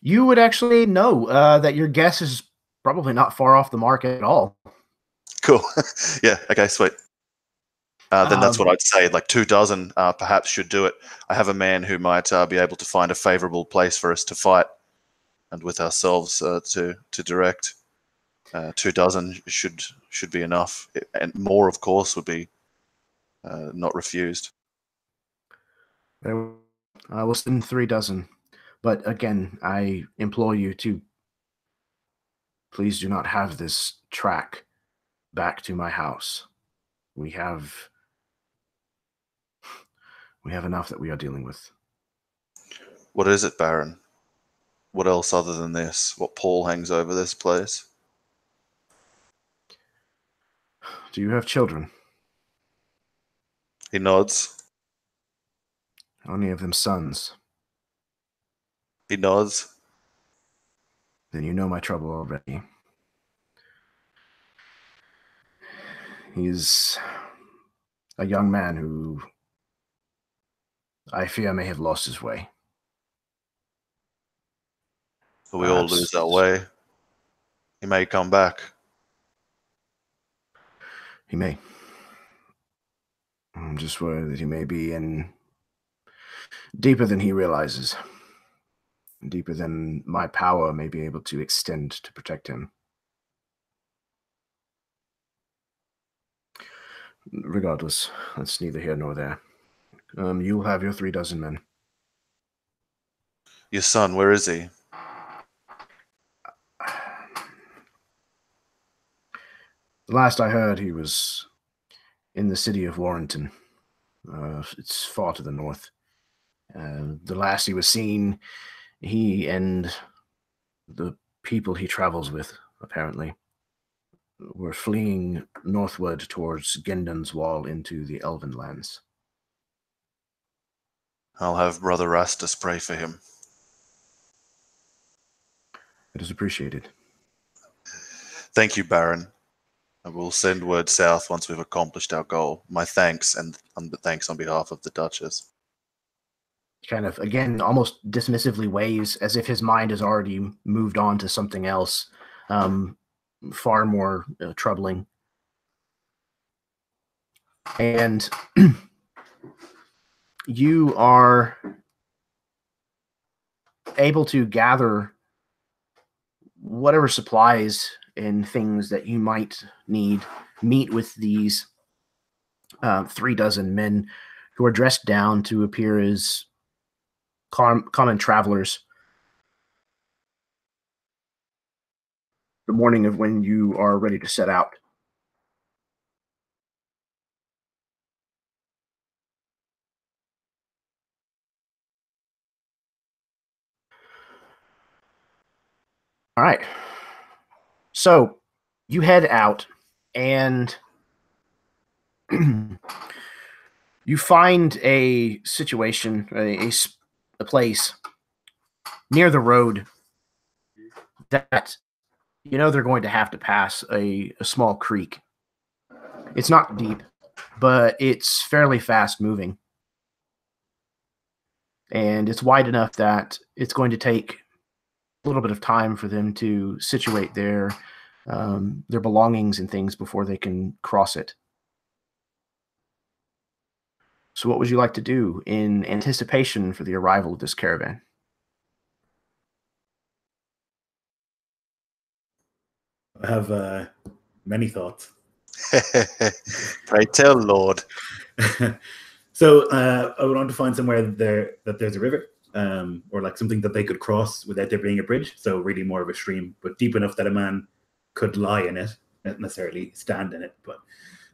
You would actually know that your guess is probably not far off the mark at all. Cool. Yeah. Okay. Sweet. Then that's what I'd say. Like 24 perhaps should do it. I have a man who might be able to find a favorable place for us to fight, and with ourselves to direct. 24 should be enough, and more, of course, would be not refused. I will send 36, but again, I implore you to please do not have this track back to my house. We have enough that we are dealing with. What is it, Baron? What else other than this? What pall hangs over this place? Do you have children? He nods. How many of them sons? He nods. Then you know my trouble already. He's a young man who I fear may have lost his way. But we all Perhaps lose our way. He may come back. He may. I'm just worried that he may be in deeper than he realizes. Deeper than my power may be able to extend to protect him. Regardless, that's neither here nor there. You'll have your 36 men. Your son, where is he? Last I heard, he was in the city of Warrington. It's far to the north. The last he was seen, he and the people he travels with, apparently, were fleeing northward towards Gendon's wall into the Elven lands. I'll have Brother Rastus pray for him. It is appreciated. Thank you, Baron. I will send word south once we've accomplished our goal. My thanks, and thanks on behalf of the Duchess. Kind of, again, almost dismissively waves as if his mind has already moved on to something else, far more troubling. And you are able to gather whatever supplies and things that you might need, meet with these 36 men who are dressed down to appear as common travelers. The morning of when you are ready to set out. All right. So you head out and you find a situation, a place near the road that you know they're going to have to pass a small creek. It's not deep, but it's fairly fast moving. And it's wide enough that it's going to take a little bit of time for them to situate their belongings and things before they can cross it. So what would you like to do in anticipation for the arrival of this caravan? I have many thoughts. Pray tell, Lord. So I would want to find somewhere that there's a river, or like something that they could cross without there being a bridge. So really more of a stream, but deep enough that a man could lie in it, not necessarily stand in it, but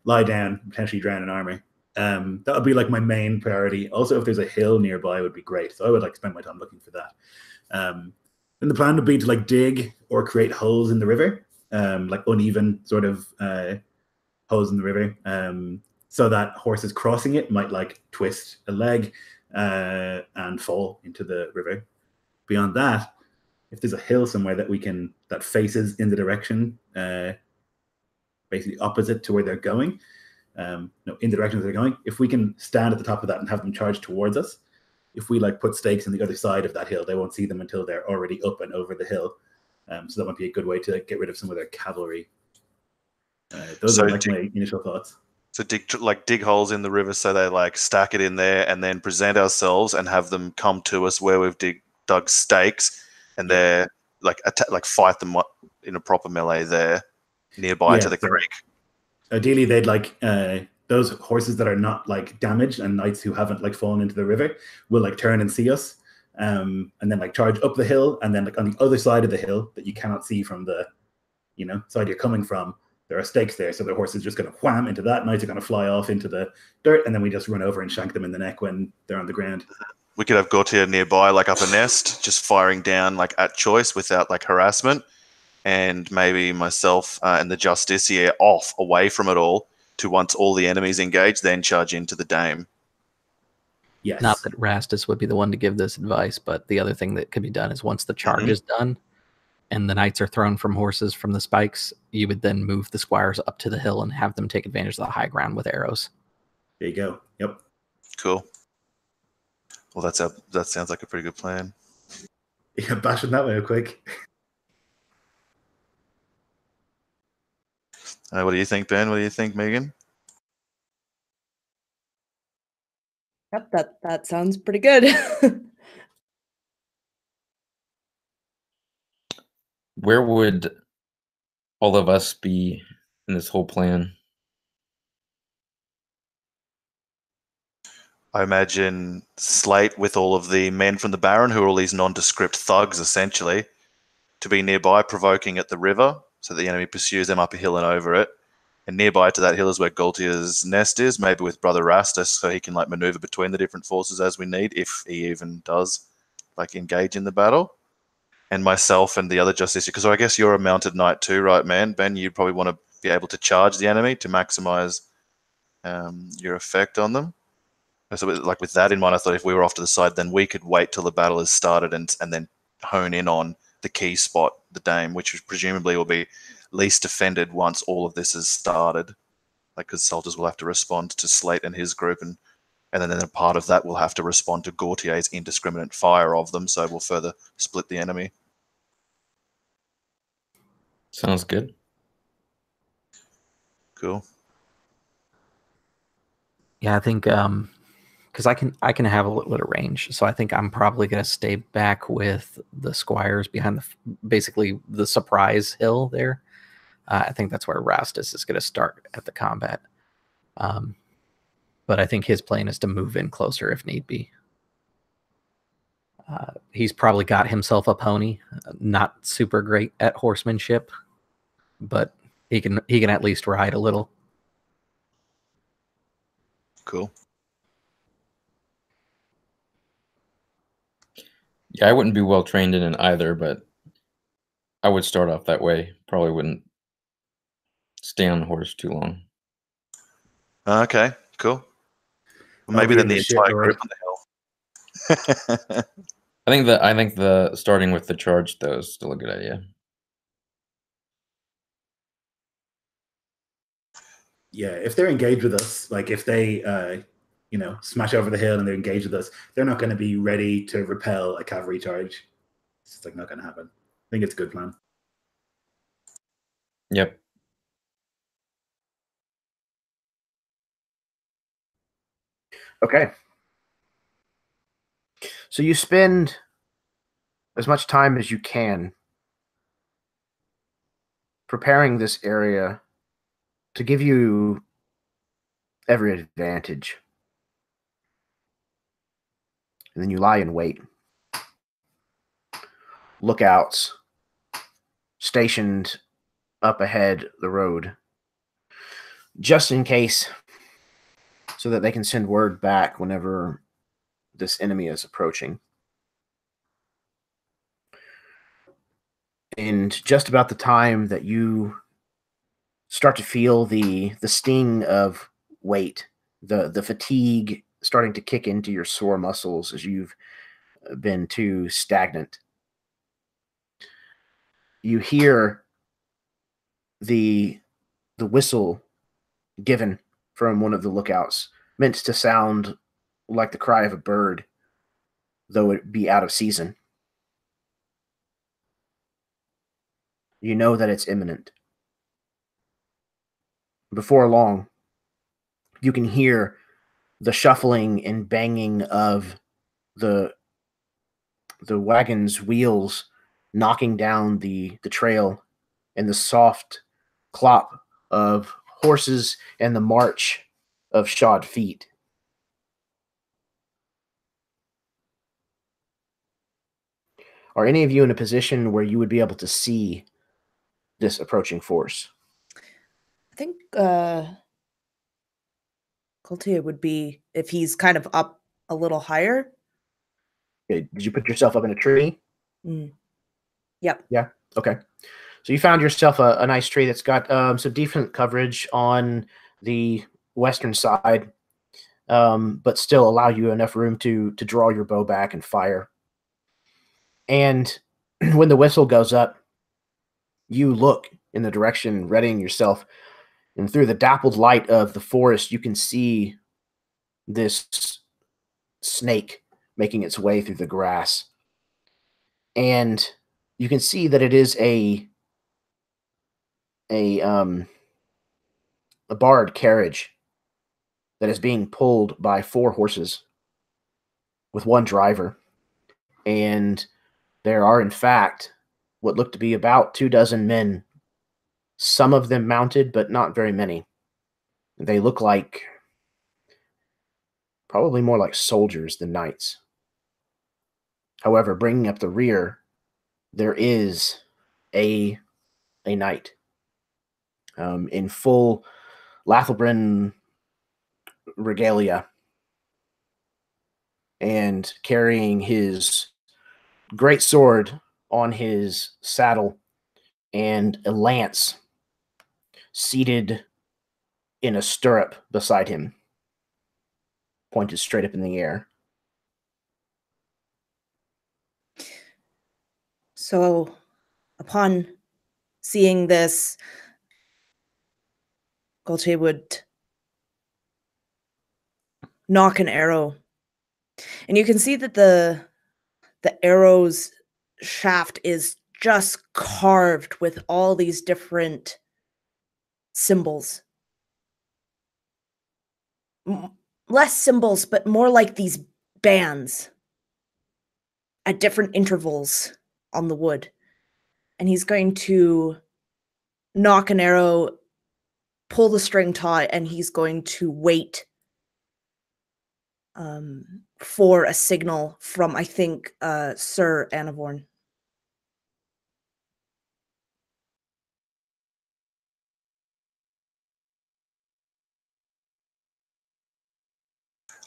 lie down, potentially drown in armor. That would be like my main priority. Also, if there's a hill nearby, would be great. So I would like spend my time looking for that. And the plan would be to like dig or create holes in the river, like uneven sort of holes in the river, so that horses crossing it might like twist a leg and fall into the river. Beyond that, if there's a hill somewhere that faces in the direction basically opposite to where they're going, in the direction they're going, if we can stand at the top of that and have them charge towards us, if we like put stakes on the other side of that hill, they won't see them until they're already up and over the hill. So that might be a good way to get rid of some of their cavalry. Those are like my initial thoughts. So dig holes in the river so they like stack it in there and then present ourselves and have them come to us where we've dug stakes and they're like fight them in a proper melee there nearby to the creek. Ideally, they'd like those horses that are not like damaged and knights who haven't like fallen into the river will like turn and see us, and then like charge up the hill, and then like on the other side of the hill that you cannot see from the side you're coming from, there are stakes there, so the horse is just going to wham into that. Knights are going to fly off into the dirt, and then we just run over and shank them in the neck when they're on the ground. We could have Gautier nearby, like up a nest, just firing down like at choice without like harassment, and maybe myself and the Justiciar off away from it all to once all the enemies engage, then charge into the dame. Yes. Not that Rastus would be the one to give this advice, but the other thing that could be done is once the charge is done and the knights are thrown from horses from the spikes, you would then move the squires up to the hill and have them take advantage of the high ground with arrows. There you go. Yep. Cool. Well, that sounds like a pretty good plan. Yeah, bashing that way quick. What do you think, Ben? What do you think, Megan? Yep, that sounds pretty good. Where would all of us be in this whole plan? I imagine Slate with all of the men from the Baron, who are all these nondescript thugs, essentially, to be nearby, provoking at the river, so the enemy pursues them up a hill and over it. And nearby to that hill is where Galtia's nest is, maybe with Brother Rastus, so he can like maneuver between the different forces as we need, if he even does like engage in the battle. And myself and the other Justiciar, because I guess you're a mounted knight too, right, man? Ben, you'd probably want to be able to charge the enemy to maximize your effect on them. So like with that in mind, I thought if we were off to the side, then we could wait till the battle is started and then hone in on the key spot, the Dame, which presumably will be least defended once all of this is started. Like, because soldiers will have to respond to Slate and his group, and then a part of that will have to respond to Gautier's indiscriminate fire of them, so we'll further split the enemy. Sounds good. Cool. Yeah, I think because I can have a little bit of range, so I think I'm probably going to stay back with the squires behind basically the surprise hill there. I think that's where Rastus is going to start at the combat. But I think his plan is to move in closer if need be. He's probably got himself a pony, not super great at horsemanship, but he can at least ride a little. Cool. Yeah, I wouldn't be well trained in it either, but I would start off that way. Probably wouldn't stay on the horse too long. Okay, cool. Well, maybe then the entire group on the hill. I think the starting with the charge though is still a good idea. Yeah, if they're engaged with us, like if they smash over the hill and they're engaged with us, they're not going to be ready to repel a cavalry charge. It's just like not going to happen. I think it's a good plan. Yep. Okay. So you spend as much time as you can preparing this area to give you every advantage. And then you lie in wait. Lookouts stationed up ahead the road, just in case, so that they can send word back whenever this enemy is approaching. And just about the time that you start to feel the sting of weight, the fatigue starting to kick into your sore muscles as you've been too stagnant, you hear the whistle given from one of the lookouts, meant to sound like the cry of a bird, though it be out of season. You know that it's imminent. Before long, you can hear the shuffling and banging of the wagon's wheels knocking down the trail, and the soft clop of horses and the march of shod feet. Are any of you in a position where you would be able to see this approaching force? I think Gaultier would be if he's kind of up a little higher. Okay. Did you put yourself up in a tree? Yep. Yeah. Okay. So you found yourself a nice tree that's got some decent coverage on the western side, but still allow you enough room to draw your bow back and fire. And when the whistle goes up, you look in the direction, readying yourself, and through the dappled light of the forest, you can see this snake making its way through the grass. And you can see that it is a barred carriage that is being pulled by 4 horses with 1 driver. And there are, in fact, what look to be about 24 men, some of them mounted, but not very many. They look like probably more like soldiers than knights. However, bringing up the rear, there is a knight in full Lathalbren regalia and carrying his great sword on his saddle and a lance seated in a stirrup beside him, pointed straight up in the air. So, upon seeing this, Gaultier would knock an arrow. And you can see that the arrow's shaft is just carved with all these different symbols. Less symbols, but more like these bands at different intervals on the wood. And he's going to knock an arrow, pull the string taut, and he's going to wait for a signal from, I think, Sir Anavorn.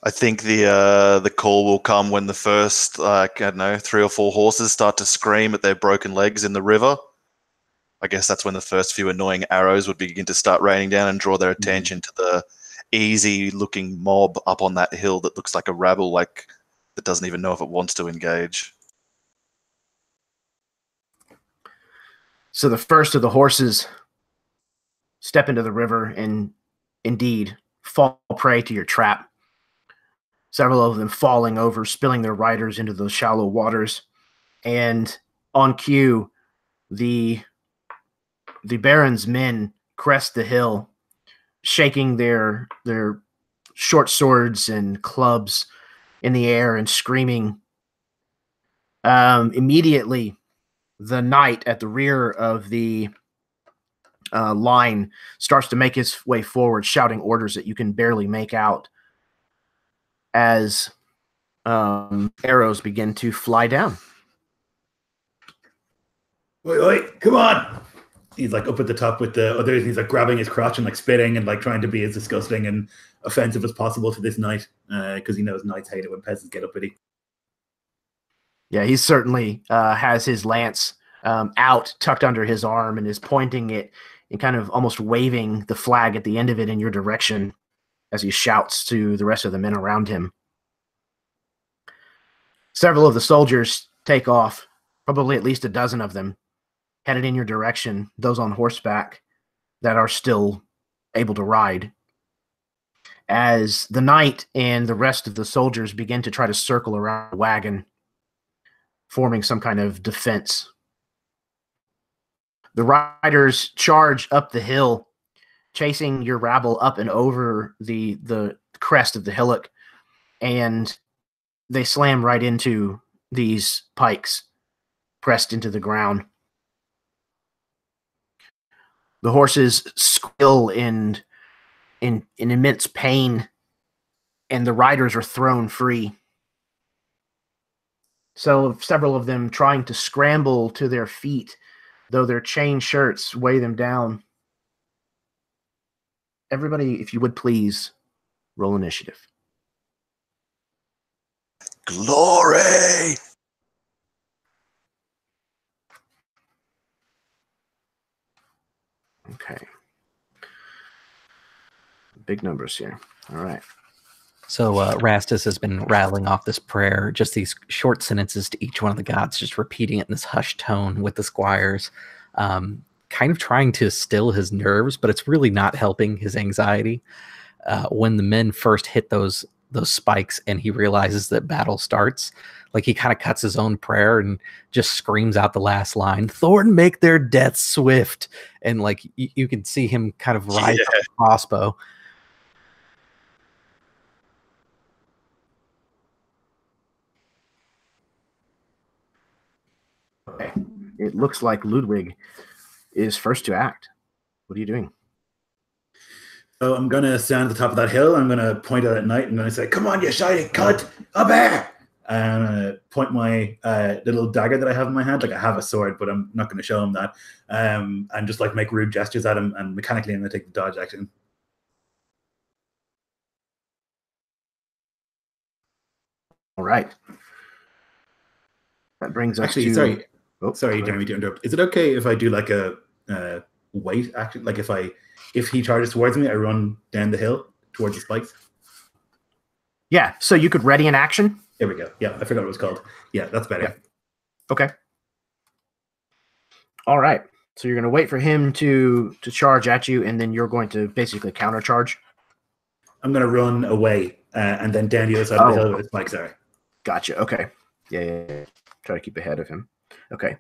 I think the call will come when the first, 3 or 4 horses start to scream at their broken legs in the river. I guess that's when the first few annoying arrows would begin to start raining down and draw their attention to the easy-looking mob up on that hill that looks like a rabble, like that doesn't even know if it wants to engage. So the first of the horses step into the river and indeed fall prey to your trap. Several of them falling over, spilling their riders into those shallow waters. And on cue, the Baron's men crest the hill, shaking their short swords and clubs in the air and screaming. Immediately, the knight at the rear of the line starts to make his way forward, shouting orders that you can barely make out as arrows begin to fly down. Oi, come on! He's like up at the top with the others. He's like grabbing his crotch and like spitting and like trying to be as disgusting and offensive as possible to this knight, because he knows knights hate it when peasants get uppity. Yeah, he certainly has his lance out, tucked under his arm, and is pointing it and kind of almost waving the flag at the end of it in your direction as he shouts to the rest of the men around him. Several of the soldiers take off, probably at least a dozen of them, headed in your direction, those on horseback that are still able to ride. As the knight and the rest of the soldiers begin to try to circle around the wagon, forming some kind of defense. The riders charge up the hill, chasing your rabble up and over the crest of the hillock, and they slam right into these pikes pressed into the ground. The horses squeal in immense pain, and the riders are thrown free. So several of them trying to scramble to their feet, though their chain shirts weigh them down. Everybody, if you would please, roll initiative. Glory! Okay. Big numbers here. All right. So Rastus has been rattling off this prayer, just these short sentences to each one of the gods, just repeating it in this hushed tone with the squires, kind of trying to still his nerves, but it's really not helping his anxiety. When the men first hit those those spikes, and he realizes that battle starts. Like he kind of cuts his own prayer and just screams out the last line, "Thorn, make their death swift." And like you can see him kind of rise up the crossbow. Okay. It looks like Ludwig is first to act. What are you doing? So I'm going to stand at the top of that hill. I'm going to point out at Knight and I'm going to say, "Come on, you shy cunt, up here!" And I'm going to point my little dagger that I have in my hand. Like I have a sword, but I'm not going to show him that. And just like make rude gestures at him. And mechanically, I'm going to take the dodge action. All right. That brings us to... Sorry. Oh, sorry, Jeremy, to interrupt. Is it okay if I do like a wait action? Like if he charges towards me, I run down the hill towards the spikes? Yeah, so you could ready an action? There we go. Yeah, I forgot what it was called. Yeah, that's better. Yeah. Okay. All right. So you're going to wait for him to charge at you, and then you're going to basically counter charge? I'm going to run away and then down the other side of the hill with spikes are. Gotcha. Okay. Yeah. Try to keep ahead of him. Okay.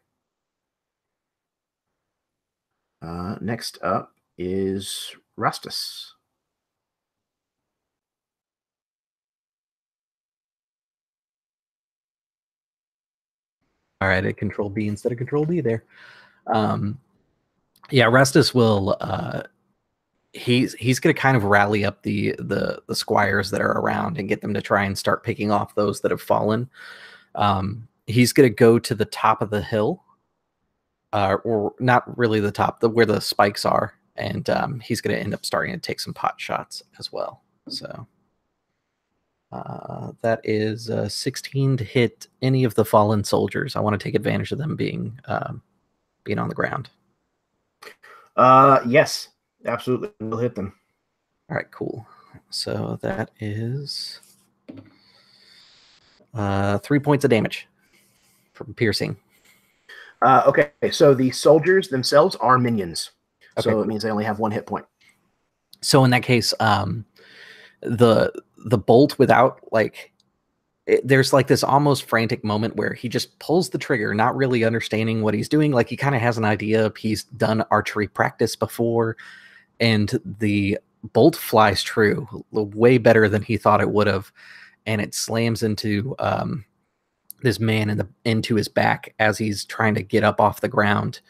Next up is Rustus. All right, I control B instead of control D there. Yeah, Rustus will. He's going to kind of rally up the squires that are around and get them to try and start picking off those that have fallen. He's going to go to the top of the hill, or not really the top, where the spikes are, and he's going to end up starting to take some pot shots as well. So that is 16 to hit any of the fallen soldiers. I want to take advantage of them being on the ground. Yes, absolutely. We'll hit them. All right, cool. So that is 3 points of damage from piercing. Okay, so the soldiers themselves are minions. Okay, so cool. It means they only have one hit point. So in that case, the bolt without there's like this almost frantic moment where he just pulls the trigger, not really understanding what he's doing. Like he kind of has an idea. He's done archery practice before, and the bolt flies true way better than he thought it would have, and it slams into this man into his back as he's trying to get up off the ground.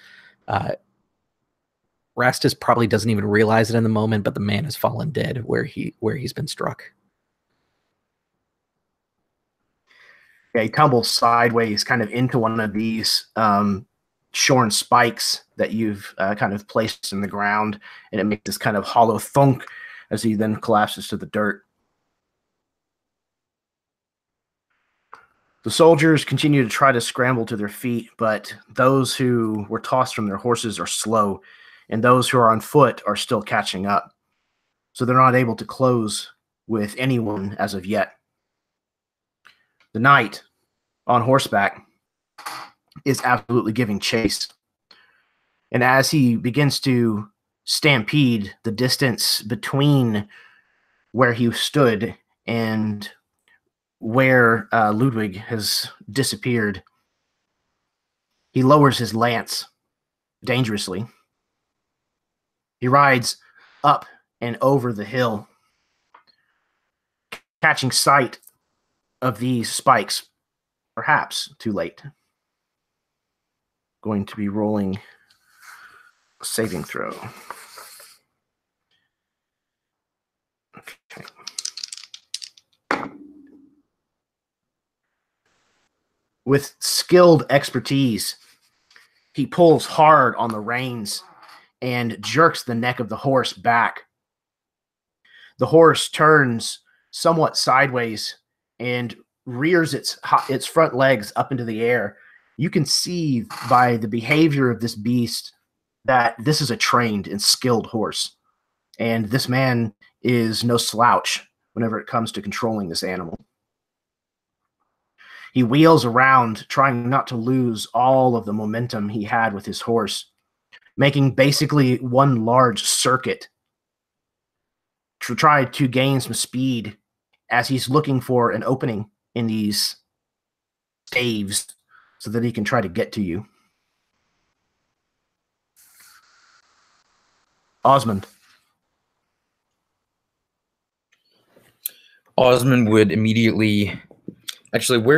Rastus probably doesn't even realize it in the moment, but the man has fallen dead where he's been struck. Yeah, he tumbles sideways kind of into one of these shorn spikes that you've kind of placed in the ground, and it makes this kind of hollow thunk as he then collapses to the dirt. The soldiers continue to try to scramble to their feet, but those who were tossed from their horses are slow, and those who are on foot are still catching up. So they're not able to close with anyone as of yet. The knight on horseback is absolutely giving chase. And as he begins to stampede the distance between where he stood and where Ludwig has disappeared, he lowers his lance dangerously. He rides up and over the hill, catching sight of these spikes, perhaps too late. Going to be rolling a saving throw. Okay. With skilled expertise, he pulls hard on the reins and jerks the neck of the horse back. The horse turns somewhat sideways and rears its front legs up into the air. You can see by the behavior of this beast that this is a trained and skilled horse. And this man is no slouch whenever it comes to controlling this animal. He wheels around, trying not to lose all of the momentum he had with his horse, making basically one large circuit to try to gain some speed as he's looking for an opening in these staves so that he can try to get to you. Osmond. Osmond would immediately, actually, we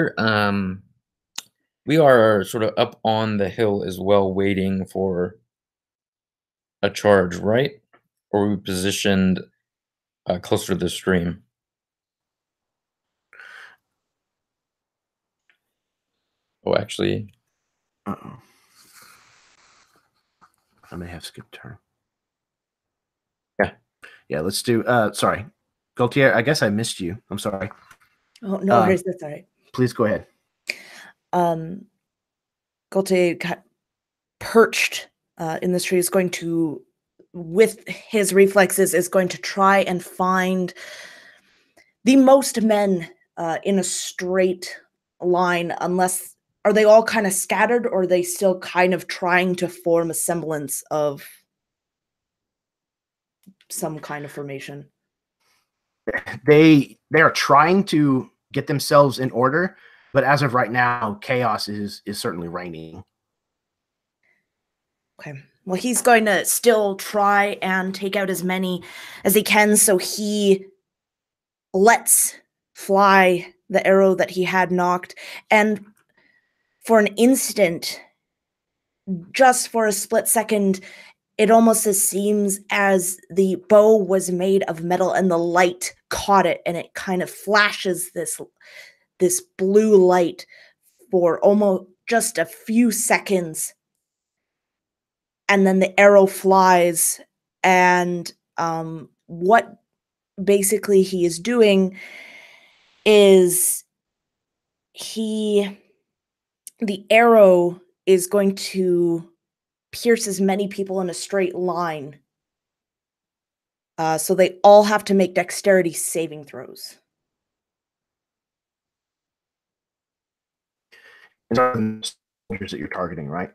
are sort of up on the hill as well, waiting for a charge, right? Or are we positioned closer to the stream? Oh, actually. Uh-oh. I may have skipped turn. Yeah, let's do, sorry. Gaultier, I guess I missed you. I'm sorry. Oh, no worries. That's all right. Please go ahead. Gaultier perched in this tree is going to, with his reflexes, is going to try and find the most men in a straight line, unless, are they all kind of scattered, or are they still kind of trying to form a semblance of some kind of formation? They are trying to get themselves in order, but as of right now, chaos is certainly reigning. Okay. Well, he's going to still try and take out as many as he can, so he lets fly the arrow that he had knocked, and for an instant, just for a split second, it almost seems as the bow was made of metal and the light caught it, and it kind of flashes this blue light for almost just a few seconds. And then the arrow flies, and what basically he is doing is the arrow is going to pierce as many people in a straight line. So they all have to make dexterity saving throws. These are the soldiers that you're targeting, right?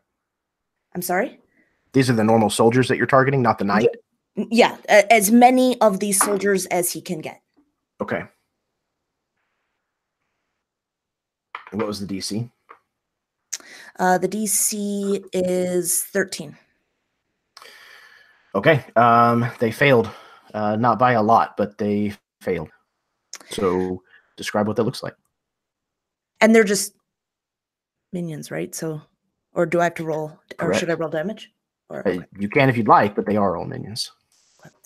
I'm sorry? These are the normal soldiers that you're targeting, not the knight? Yeah, as many of these soldiers as he can get. Okay. And what was the DC? The DC is 13. Okay. They failed. Not by a lot, but they failed. So describe what that looks like. And they're just minions, right? So, or do I have to roll, or should I Correct. roll damage? Or okay. You can if you'd like, but they are all minions.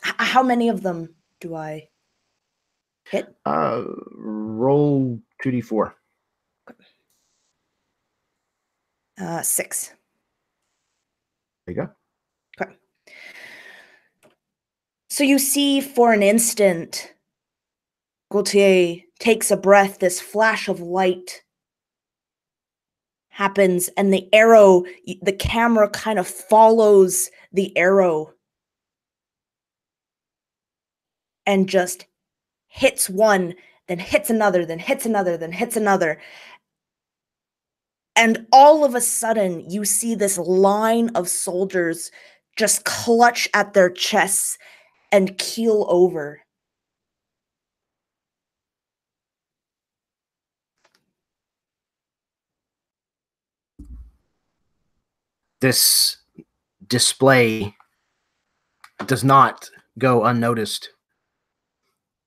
How many of them do I hit? Roll 2d4. 6. There you go. Okay. So you see for an instant, Gaultier takes a breath, this flash of light happens, and the arrow, the camera kind of follows the arrow and just hits one, then hits another, then hits another, then hits another. And all of a sudden, you see this line of soldiers just clutch at their chests and keel over. This display does not go unnoticed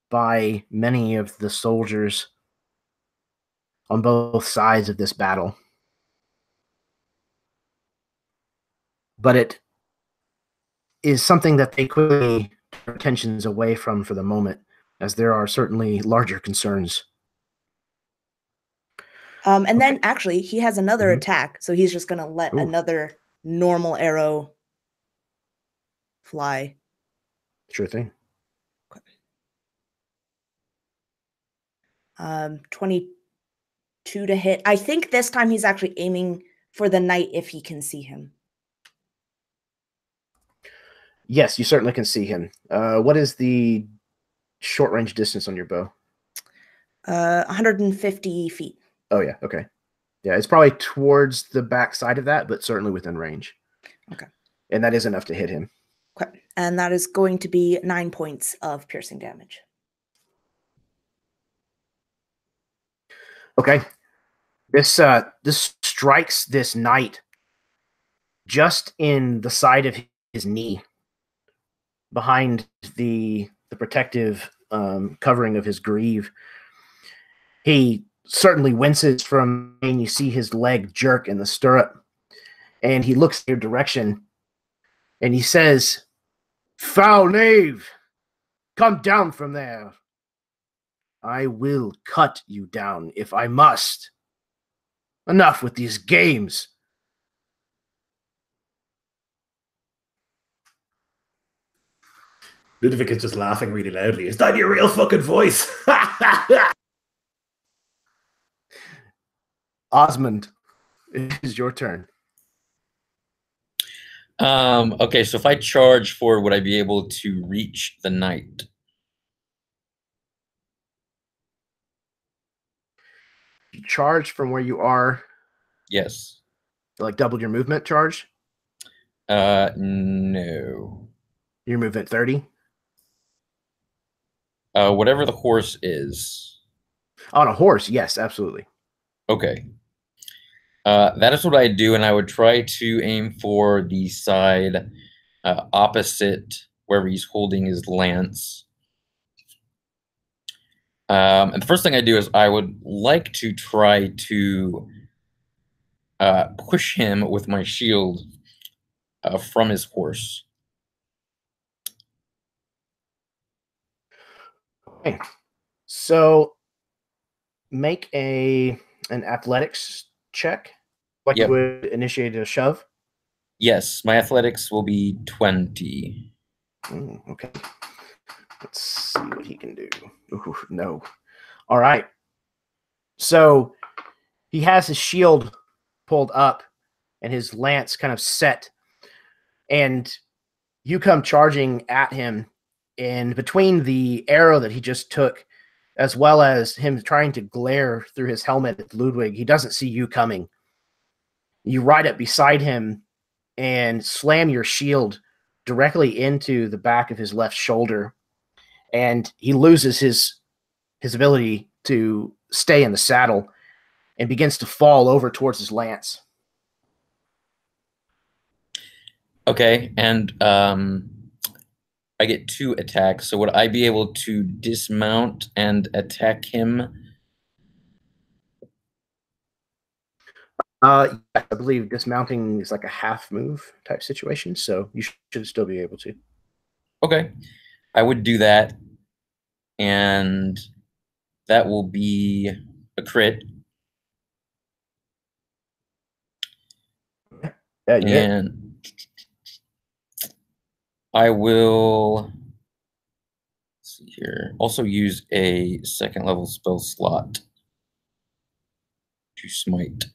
by many of the soldiers on both sides of this battle. But it is something that they quickly turn their attentions away from for the moment, as there are certainly larger concerns. And then actually, he has another attack, so he's just going to let Ooh. another normal arrow fly. Sure thing. 22 to hit. I think this time he's actually aiming for the knight if he can see him. Yes, you certainly can see him. What is the short range distance on your bow? 150 feet. Oh, yeah. Okay. Yeah, it's probably towards the back side of that, but certainly within range. Okay. And that is enough to hit him. Okay. And that is going to be 9 points of piercing damage. Okay. This strikes this knight just in the side of his knee, behind the protective covering of his greave. He certainly winces from, and you see his leg jerk in the stirrup, and he looks in your direction, and he says, "Foul knave, come down from there. I will cut you down if I must. Enough with these games." Ludwig is just laughing really loudly. Is that your real fucking voice? Osmond, it is your turn. Okay, so if I charge forward, would I be able to reach the knight? You charge from where you are, Yes. like double your movement charge. No. Your movement 30. Whatever the horse is. On a horse, yes, absolutely. Okay. That is what I do, and I would try to aim for the side opposite where he's holding his lance. And the first thing I do is I would like to try to push him with my shield from his horse. Okay. So make an athletics check, like Yep. you would initiate a shove. Yes, my athletics will be 20. Okay. Let's see what he can do. Ooh, no. All right. So he has his shield pulled up and his lance kind of set, and you come charging at him, and between the arrow that he just took, as well as him trying to glare through his helmet at Ludwig, he doesn't see you coming. You ride up beside him and slam your shield directly into the back of his left shoulder, and he loses his ability to stay in the saddle and begins to fall over towards his lance. Okay, and I get 2 attacks, so would I be able to dismount and attack him? I believe dismounting is like a half move type situation, so you should still be able to. Okay, I would do that, and that will be a crit. Yeah, you hit. And I will, let's see here, also use a 2nd level spell slot to smite.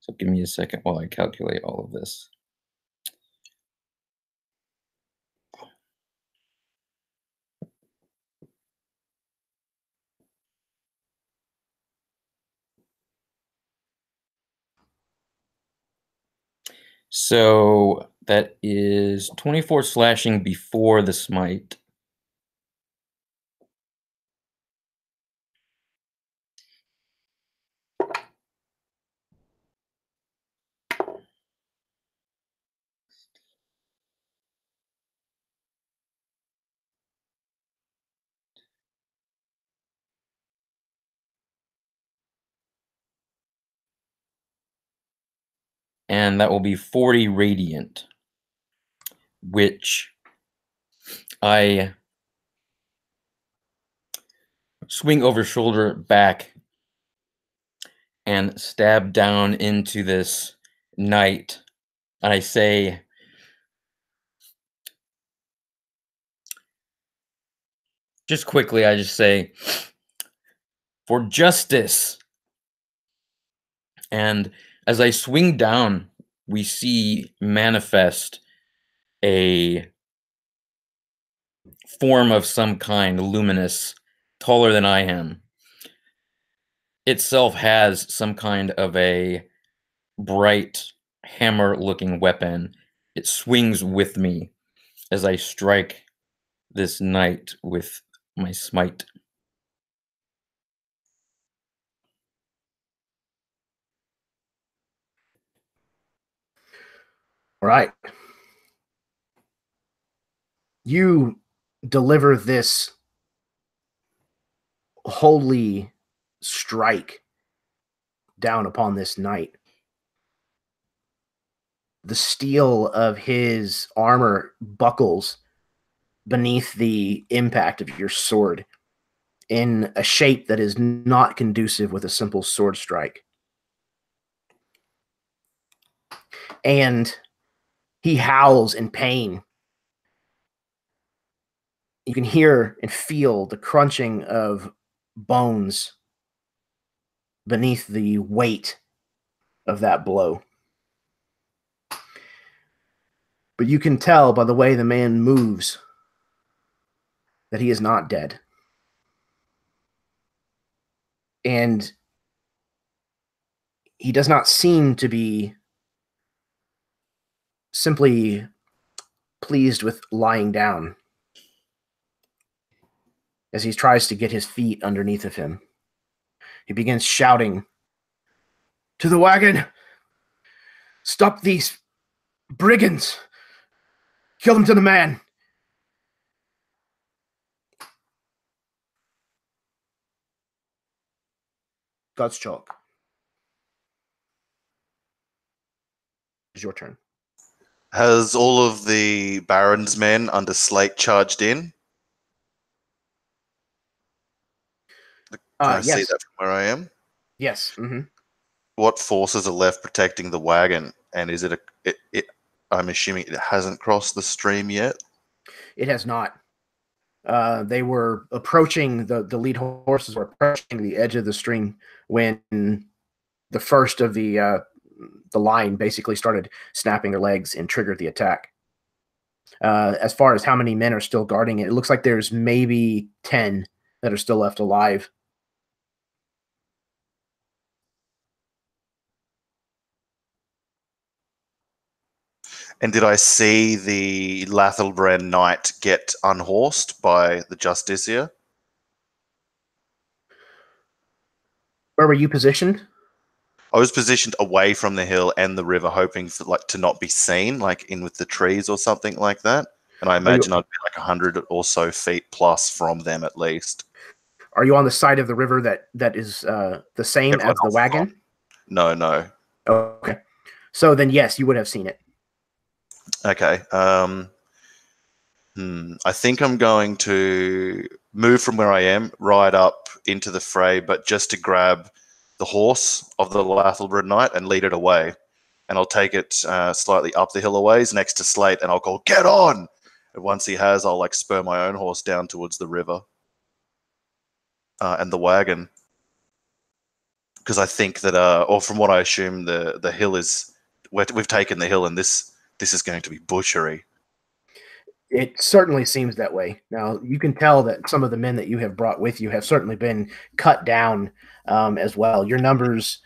So give me a second while I calculate all of this. So that is 24 slashing before the smite. And that will be 40 radiant, which I swing over shoulder back and stab down into this knight. And I say, just quickly, I just say, "For justice." And as I swing down, we see manifest a form of some kind, luminous, taller than I am. Itself has some kind of a bright hammer-looking weapon. It swings with me as I strike this knight with my smite. All right. You deliver this holy strike down upon this knight. The steel of his armor buckles beneath the impact of your sword in a shape that is not conducive with a simple sword strike. And he howls in pain. You can hear and feel the crunching of bones beneath the weight of that blow. But you can tell by the way the man moves that he is not dead. And he does not seem to be simply pleased with lying down as he tries to get his feet underneath of him. He begins shouting, "To the wagon! Stop these brigands! Kill them to the man!" God's chalk. It's your turn. Has all of the Baron's men under Slate charged in? Can I see Yes. that from where I am? Yes. Mm-hmm. What forces are left protecting the wagon? And is it I'm assuming it hasn't crossed the stream yet? It has not. They were approaching, the lead horses were approaching the edge of the stream when the first of the line basically started snapping their legs and triggered the attack. As far as how many men are still guarding it, it looks like there's maybe 10 that are still left alive. And did I see the Lathalbren knight get unhorsed by the Justiciar? Where were you positioned? I was positioned away from the hill and the river, hoping for to not be seen, like in with the trees or something like that. And I imagine I'd be like 100 or so feet plus from them at least. Are you on the side of the river that is the same as the wagon? No, no. Okay. So then, yes, you would have seen it. Okay. I think I'm going to move from where I am, ride up into the fray, but just to grab the horse of the Lathalbren knight and lead it away. And I'll take it slightly up the hill a ways next to Slate, and I'll call, "Get on!" And once he has, I'll like spur my own horse down towards the river and the wagon. Because I think that, or from what I assume, the hill is, we've taken the hill, and this is going to be butchery. It certainly seems that way. Now, you can tell that some of the men that you have brought with you have certainly been cut down as well. Your numbers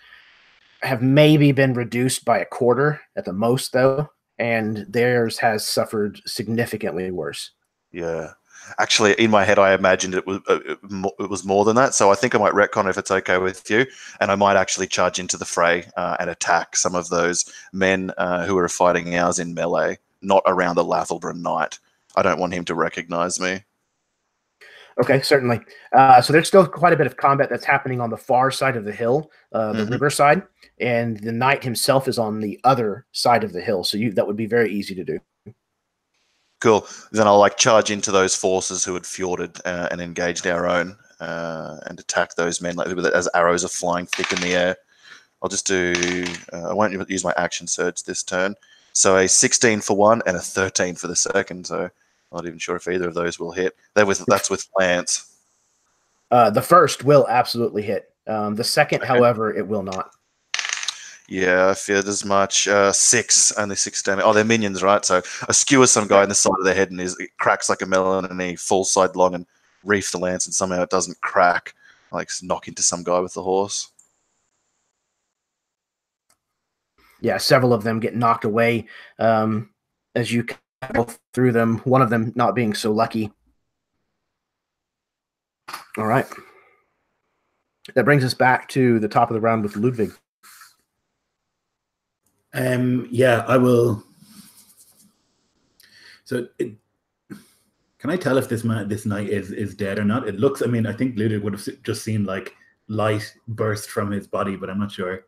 have maybe been reduced by a quarter at the most, though, and theirs has suffered significantly worse. Yeah. Actually, in my head, I imagined it was more than that. So I think I might retcon if it's okay with you, and I might actually charge into the fray and attack some of those men who are fighting ours in melee, not around the Lathalbren knight. I don't want him to recognize me. Okay, certainly. So there's still quite a bit of combat that's happening on the far side of the hill, the river side, and the knight himself is on the other side of the hill. So that would be very easy to do. Cool. Then I'll like charge into those forces who had fjorded and engaged our own and attack those men like as arrows are flying thick in the air. I'll just do. I won't use my action surge this turn. So a 16 for one and a 13 for the second. So I'm not even sure if either of those will hit. That's with lance. The first will absolutely hit. The second, however, it will not. Yeah, I feared as much. 6, only 6 damage. Oh, they're minions, right? So I skewer some guy in the side of the head, and it cracks like a melon, and he falls sidelong and reef the lance, and somehow it doesn't crack. I like knock into some guy with the horse. Yeah, several of them get knocked away as you go through them. One of them not being so lucky. All right. That brings us back to the top of the round with Ludwig. Yeah, I will So, can I tell if this knight is dead or not? It looks. I mean, I think Ludwig would have just seen like light burst from his body, but I'm not sure.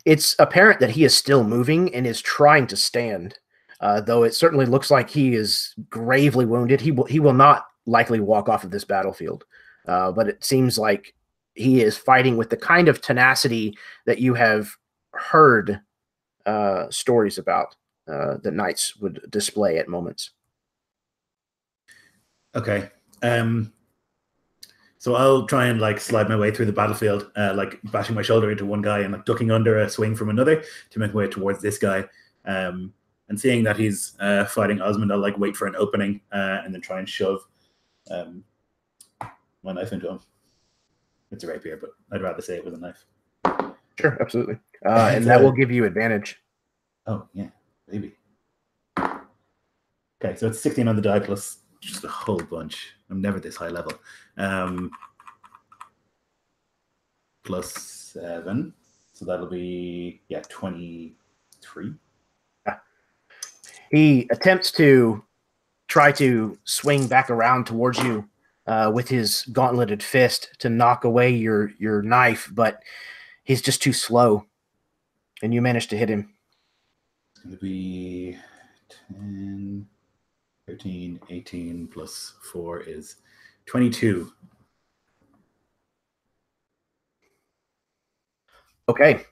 It's apparent that he is still moving and is trying to stand, though it certainly looks like he is gravely wounded. He will not likely walk off of this battlefield, but it seems like he is fighting with the kind of tenacity that you have heard stories about that knights would display at moments. Okay. So I'll try and like slide my way through the battlefield, like bashing my shoulder into one guy and like ducking under a swing from another to make my way towards this guy. And seeing that he's fighting Osmond, I'll like wait for an opening and then try and shove my knife into him. It's a rapier, but I'd rather say it was a knife. Sure, absolutely. And that will give you advantage. Oh, yeah, maybe. Okay, so it's 16 on the die plus just a whole bunch. I'm never this high level. Plus 7. So that'll be, 23. He attempts to try to swing back around towards you with his gauntleted fist to knock away your knife, but he's just too slow, and you manage to hit him. It's going to be 10, 13, 18 plus 4 is 22. Okay.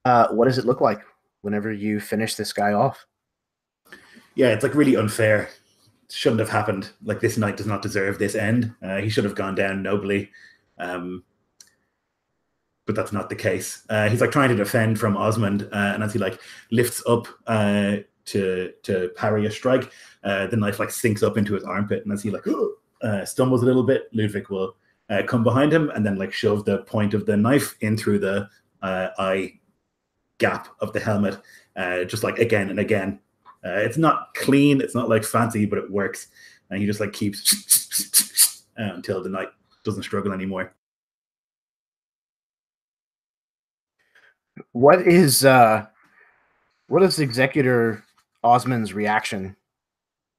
What does it look like whenever you finish this guy off? Yeah, it's like really unfair. It shouldn't have happened. Like, this knight does not deserve this end. He should have gone down nobly. But that's not the case. He's like trying to defend from Osmond, and as he like lifts up to parry a strike, the knife like sinks up into his armpit, and as he like stumbles a little bit, Ludwig will come behind him and then like shove the point of the knife in through the eye gap of the helmet, just like again and again. It's not clean, it's not like fancy, but it works, and he just like keeps until the knight doesn't struggle anymore. What is Executor Osmond's reaction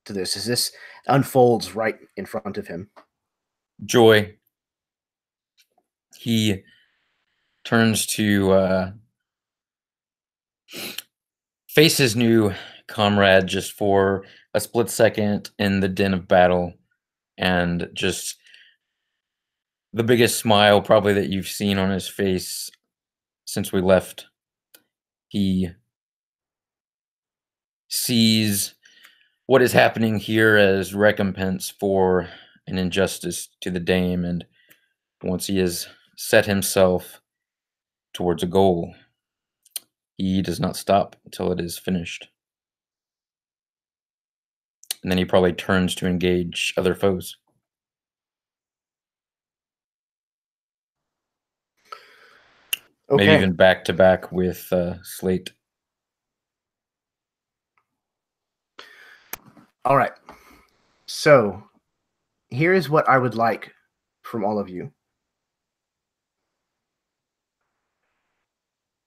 to this as this unfolds right in front of him? Joy. He turns to face his new comrade just for a split second in the din of battle, and just the biggest smile probably that you've seen on his face since we left. He sees what is happening here as recompense for an injustice to the dame, and once he has set himself towards a goal, he does not stop until it is finished. And then he probably turns to engage other foes. Okay. Maybe even back to back with Slate. All right. So here is what I would like from all of you.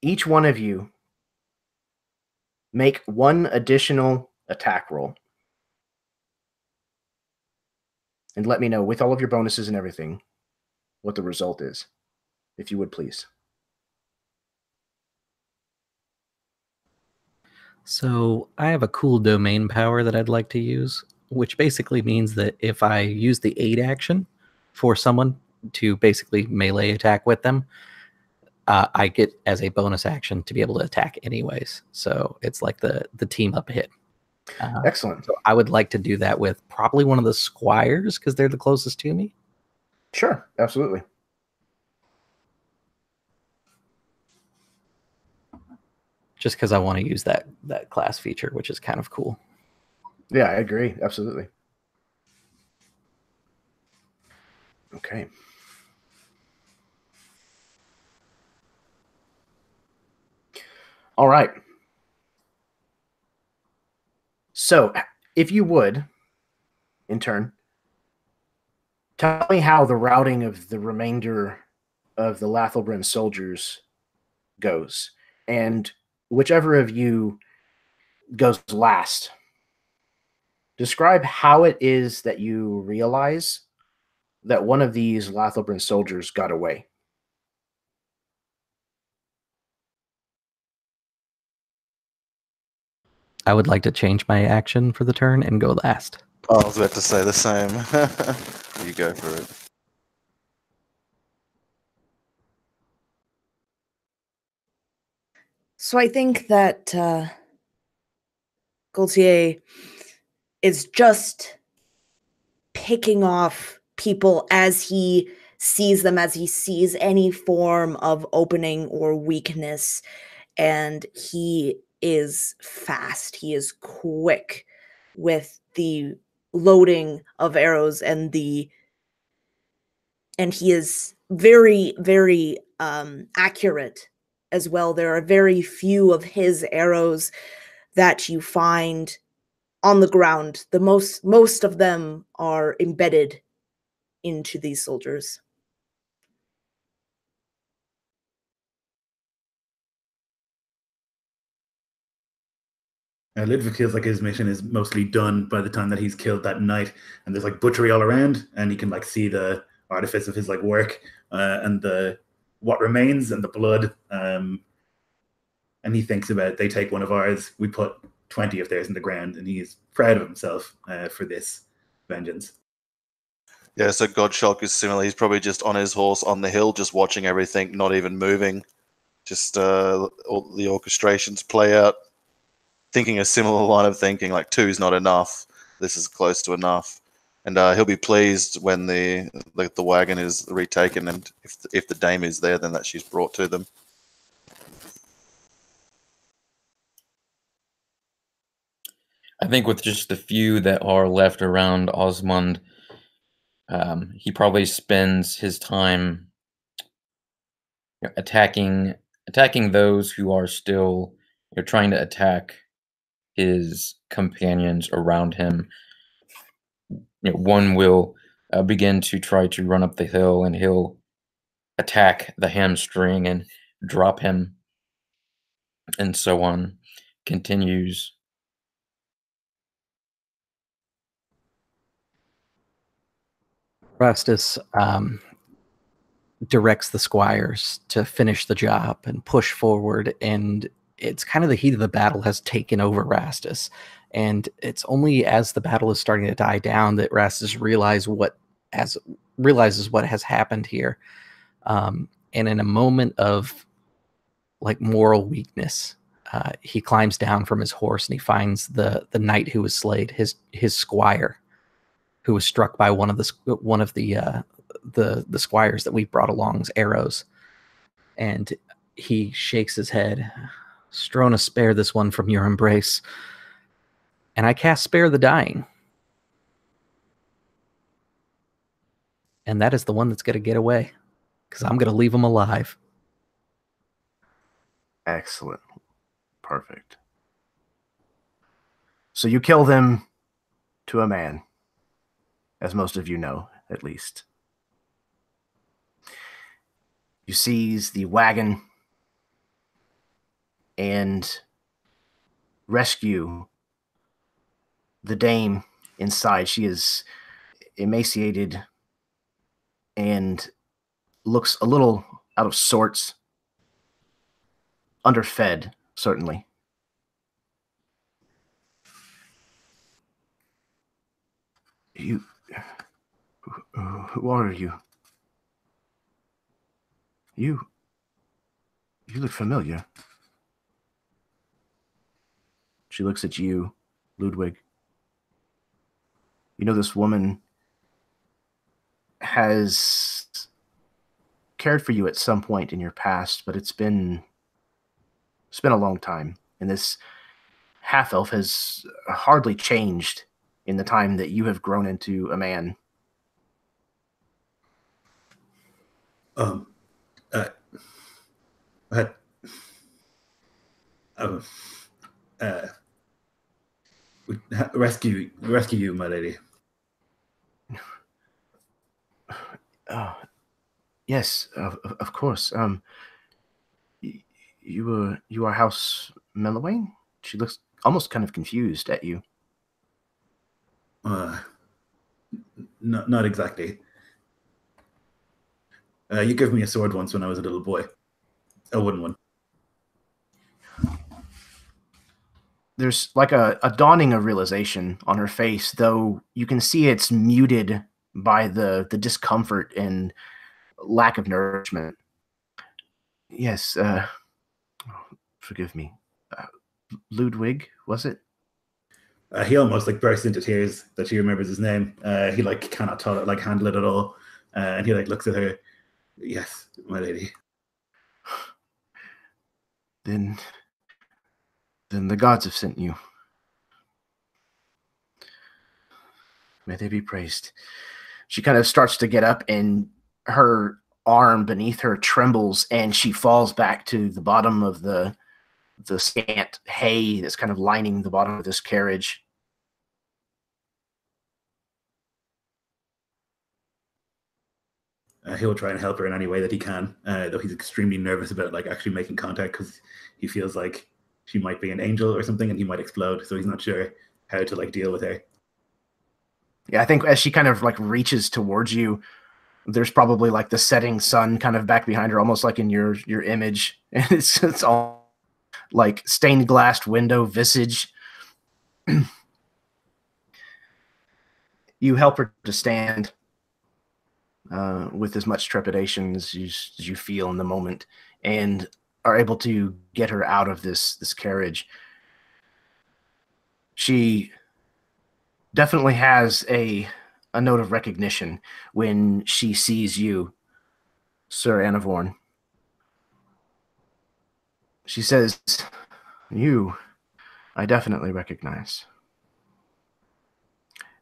Each one of you make one additional attack roll. And let me know, with all of your bonuses and everything, what the result is, if you would please. So I have a cool domain power that I'd like to use, which basically means that if I use the aid action for someone to basically melee attack with them, I get as a bonus action to be able to attack anyways. So it's like the team up hit. Excellent. So I would like to do that with probably one of the squires because they're the closest to me. Sure, absolutely. Just because I want to use that class feature, which is kind of cool. Yeah, I agree. Absolutely. Okay. All right. So, if you would, in turn, tell me how the routing of the remainder of the Lathalbren soldiers goes. And whichever of you goes last, Describe how it is that you realize that one of these Lathalbren soldiers got away. I would like to change my action for the turn and go last. Oh, I was about to say the same. You go for it. So I think that Gaultier is just picking off people as he sees them, as he sees any form of opening or weakness. And he is fast. He is quick with the loading of arrows and he is very, very accurate as well. There are very few of his arrows that you find on the ground. The most of them are embedded into these soldiers. Ludwig feels like his mission is mostly done by the time that he's killed that knight, and there's like butchery all around, and he can like see the artifice of his like work and the what remains and the blood. And he thinks about, they take one of ours, we put 20 of theirs in the ground, and he's proud of himself for this vengeance. Yeah, so Godshock is similar. He's probably just on his horse on the hill, just watching everything, not even moving. Just all the orchestrations play out. Thinking a similar line of thinking, like 2's not enough. This is close to enough. And he'll be pleased when the wagon is retaken, and if the dame is there, then that she's brought to them. I think with just the few that are left around Osmond, he probably spends his time attacking those who are still trying to attack his companions around him. One will begin to try to run up the hill, and he'll attack the hamstring and drop him, and so on. Continues. Rastus directs the squires to finish the job and push forward, and it's kind of the heat of the battle has taken over Rastus. And it's only as the battle is starting to die down that Rastus realizes what has happened here. And in a moment of like moral weakness, he climbs down from his horse and he finds the knight who was slayed, his squire, who was struck by one of the squires that we brought along's arrows. And he shakes his head. Strona, spare this one from your embrace. And I cast Spare the Dying. And that is the one that's going to get away, because I'm going to leave him alive. Excellent. Perfect. So you kill them to a man, as most of you know, at least. You seize the wagon and rescue the dame inside. She is emaciated and looks a little out of sorts, underfed, certainly. Who are you? You look familiar. She looks at you, Ludwig. You know, this woman has cared for you at some point in your past, but it's been a long time. And this half-elf has hardly changed in the time that you have grown into a man. Rescue you, my lady. Yes, of course. You are House Melewaine? She looks almost kind of confused at you. Not exactly. You gave me a sword once when I was a little boy. A wooden one. There's like a dawning of realization on her face, though you can see it's muted by the discomfort and lack of nourishment. Yes, forgive me. Ludwig, was it? He almost like bursts into tears that she remembers his name. He like cannot handle it at all. And he like looks at her. Yes, my lady. Then the gods have sent you. May they be praised. She kind of starts to get up, and her arm beneath her trembles, and she falls back to the bottom of the scant hay that's kind of lining the bottom of this carriage. He'll try and help her in any way that he can, though he's extremely nervous about like actually making contact because he feels like she might be an angel or something and he might explode, so he's not sure how to like deal with her. Yeah, I think as she kind of like reaches towards you, there's probably like the setting sun kind of back behind her, almost like in your image. And it's all like stained glass window visage. You help her to stand with as much trepidation as you feel in the moment, and are able to get her out of this carriage. She definitely has a note of recognition when she sees you, Sir Anavorn. She says, "You, I definitely recognize."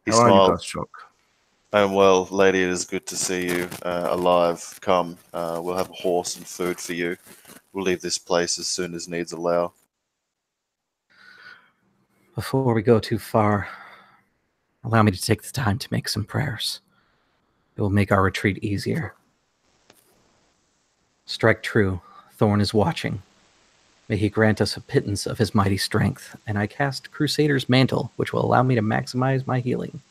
He How are you, smiled. Godstroke? I'm well, lady. It is good to see you alive. Come, we'll have a horse and food for you. We'll leave this place as soon as needs allow. Before we go too far, allow me to take the time to make some prayers. It will make our retreat easier. Strike true, Thorn is watching. May he grant us a pittance of his mighty strength, and I cast Crusader's Mantle, which will allow me to maximize my healing.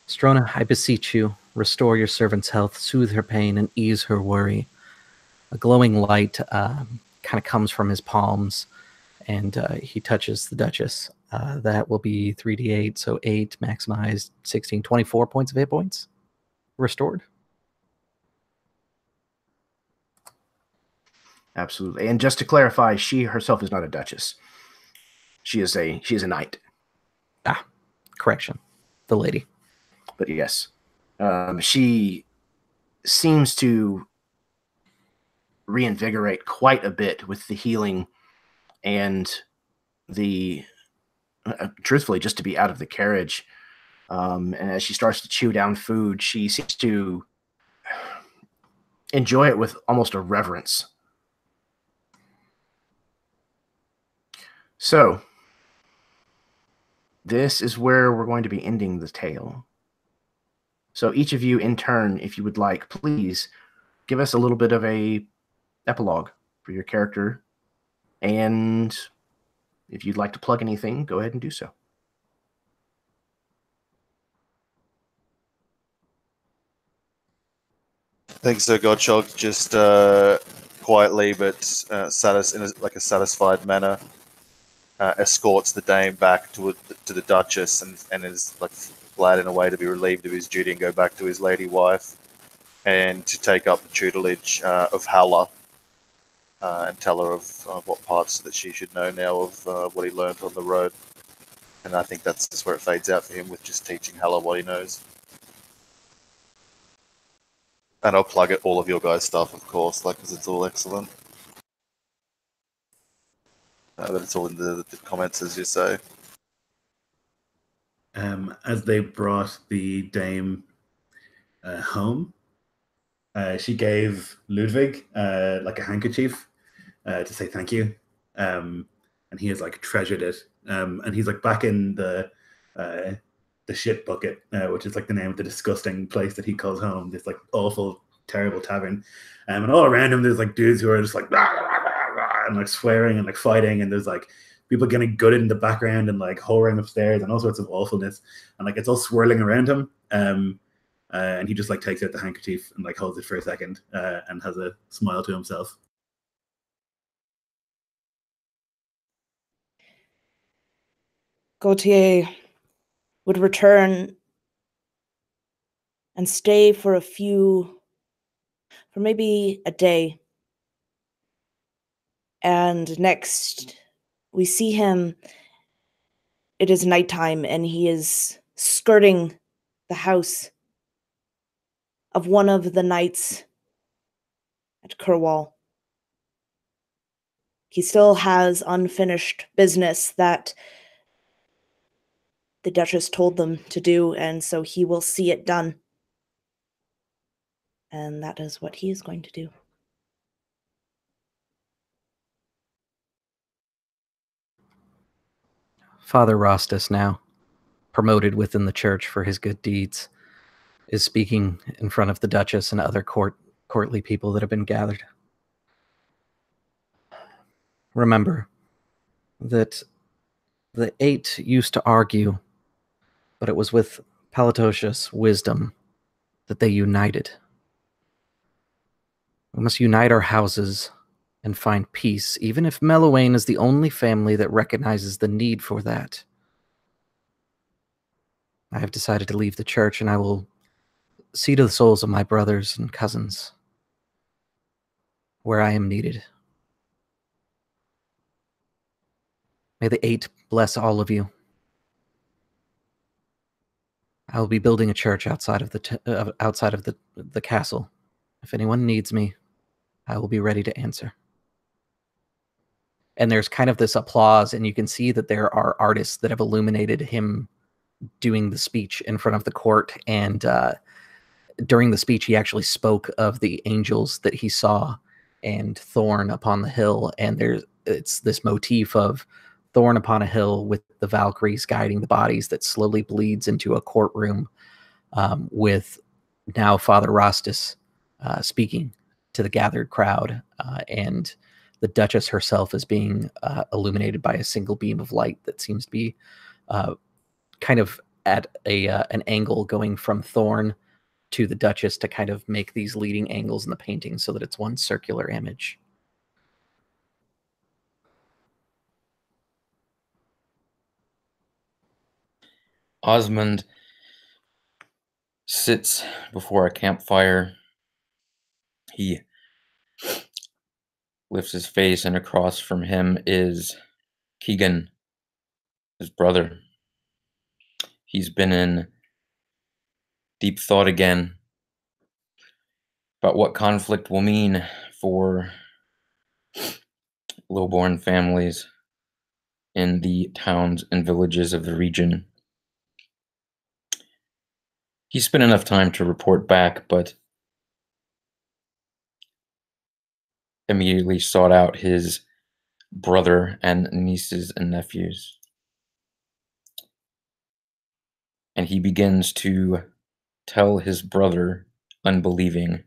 Strona, I beseech you, restore your servant's health, soothe her pain, and ease her worry. A glowing light kind of comes from his palms, and he touches the Duchess. That will be 3d8, so 8, maximized, 16, 24 points of hit points restored. Absolutely. And just to clarify, she herself is not a duchess. She is a knight. Correction. The lady. But yes, she seems to reinvigorate quite a bit with the healing and the, truthfully, just to be out of the carriage. And as she starts to chew down food, she seems to enjoy it with almost a reverence. So, this is where we're going to be ending the tale. So each of you in turn, if you would like, please give us a little bit of a epilogue for your character. And if you'd like to plug anything, go ahead and do so. Thanks, Sir Godshog. Just quietly, but in a satisfied manner, escorts the dame back to the Duchess, and is like glad in a way to be relieved of his duty and go back to his lady wife, and to take up the tutelage of Halla, and tell her of what parts that she should know now of what he learned on the road. And I think that's just where it fades out for him, with just teaching Halla what he knows. And I'll plug it, all of your guys' stuff, of course, because it's all excellent. But it's all in the comments, as you say. As they brought the dame home, she gave Ludwig like a handkerchief to say thank you, and he has like treasured it. And he's like back in the shit bucket, which is like the name of the disgusting place that he calls home. This like awful, terrible tavern, and all around him there's like dudes who are just like rah, rah, rah, rah, and like swearing and like fighting, and there's like people getting gutted in the background and like whoring upstairs and all sorts of awfulness, and like it's all swirling around him. And he just like takes out the handkerchief and like holds it for a second and has a smile to himself. Gautier would return and stay for maybe a day. And next, we see him. It is nighttime, and he is skirting the house of one of the knights at Kurwal. He still has unfinished business that the Duchess told them to do, and so he will see it done. And that is what he is going to do. Father Rostus, now promoted within the church for his good deeds, is speaking in front of the Duchess and other courtly people that have been gathered. Remember that the 8 used to argue, but it was with Palatosius' wisdom that they united. We must unite our houses and find peace, even if Melewaine is the only family that recognizes the need for that. I have decided to leave the church, and I will see to the souls of my brothers and cousins where I am needed. May the 8 bless all of you. I will be building a church outside of the castle. If anyone needs me, I will be ready to answer. And there's kind of this applause, and you can see that there are artists that have illuminated him doing the speech in front of the court. And during the speech, he actually spoke of the angels that he saw and Thorn upon the hill. And it's this motif of Thorn upon a hill with the Valkyries guiding the bodies that slowly bleeds into a courtroom with now Father Rostus speaking to the gathered crowd, and the Duchess herself is being illuminated by a single beam of light that seems to be kind of at an angle going from Thorn to the Duchess to kind of make these leading angles in the painting so that it's one circular image. Osmond sits before a campfire. He lifts his face, and across from him is Keegan, his brother. He's been in deep thought again about what conflict will mean for lowborn families in the towns and villages of the region. He spent enough time to report back, but immediately sought out his brother and nieces and nephews. And he begins to tell his brother, unbelieving,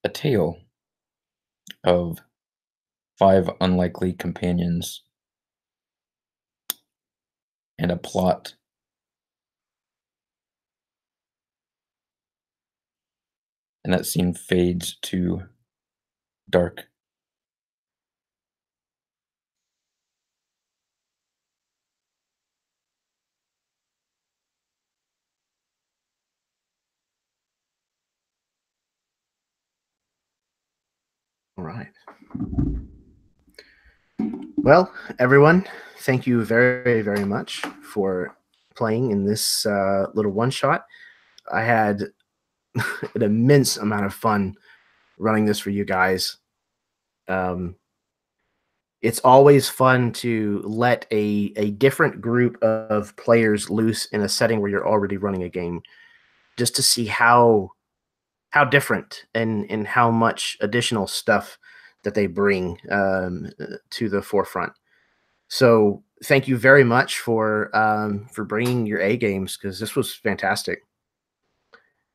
a tale of 5 unlikely companions and a plot. And that scene fades to dark. All right. Well, everyone, thank you very, very much for playing in this little one-shot. I had an immense amount of fun running this for you guys. It's always fun to let a different group of players loose in a setting where you're already running a game, just to see how different and how much additional stuff that they bring to the forefront. So thank you very much for bringing your A games, because this was fantastic.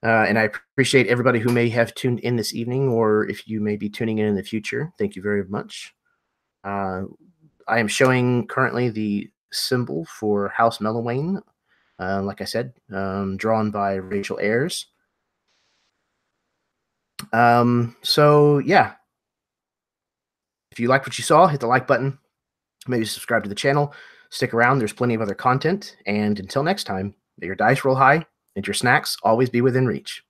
And I appreciate everybody who may have tuned in this evening, or if you may be tuning in the future. Thank you very much. I am showing currently the symbol for House Melewaine. Like I said, drawn by Rachel Ayers. So yeah, if you liked what you saw, hit the like button. Maybe subscribe to the channel. Stick around. There's plenty of other content. And until next time, may your dice roll high and your snacks always be within reach.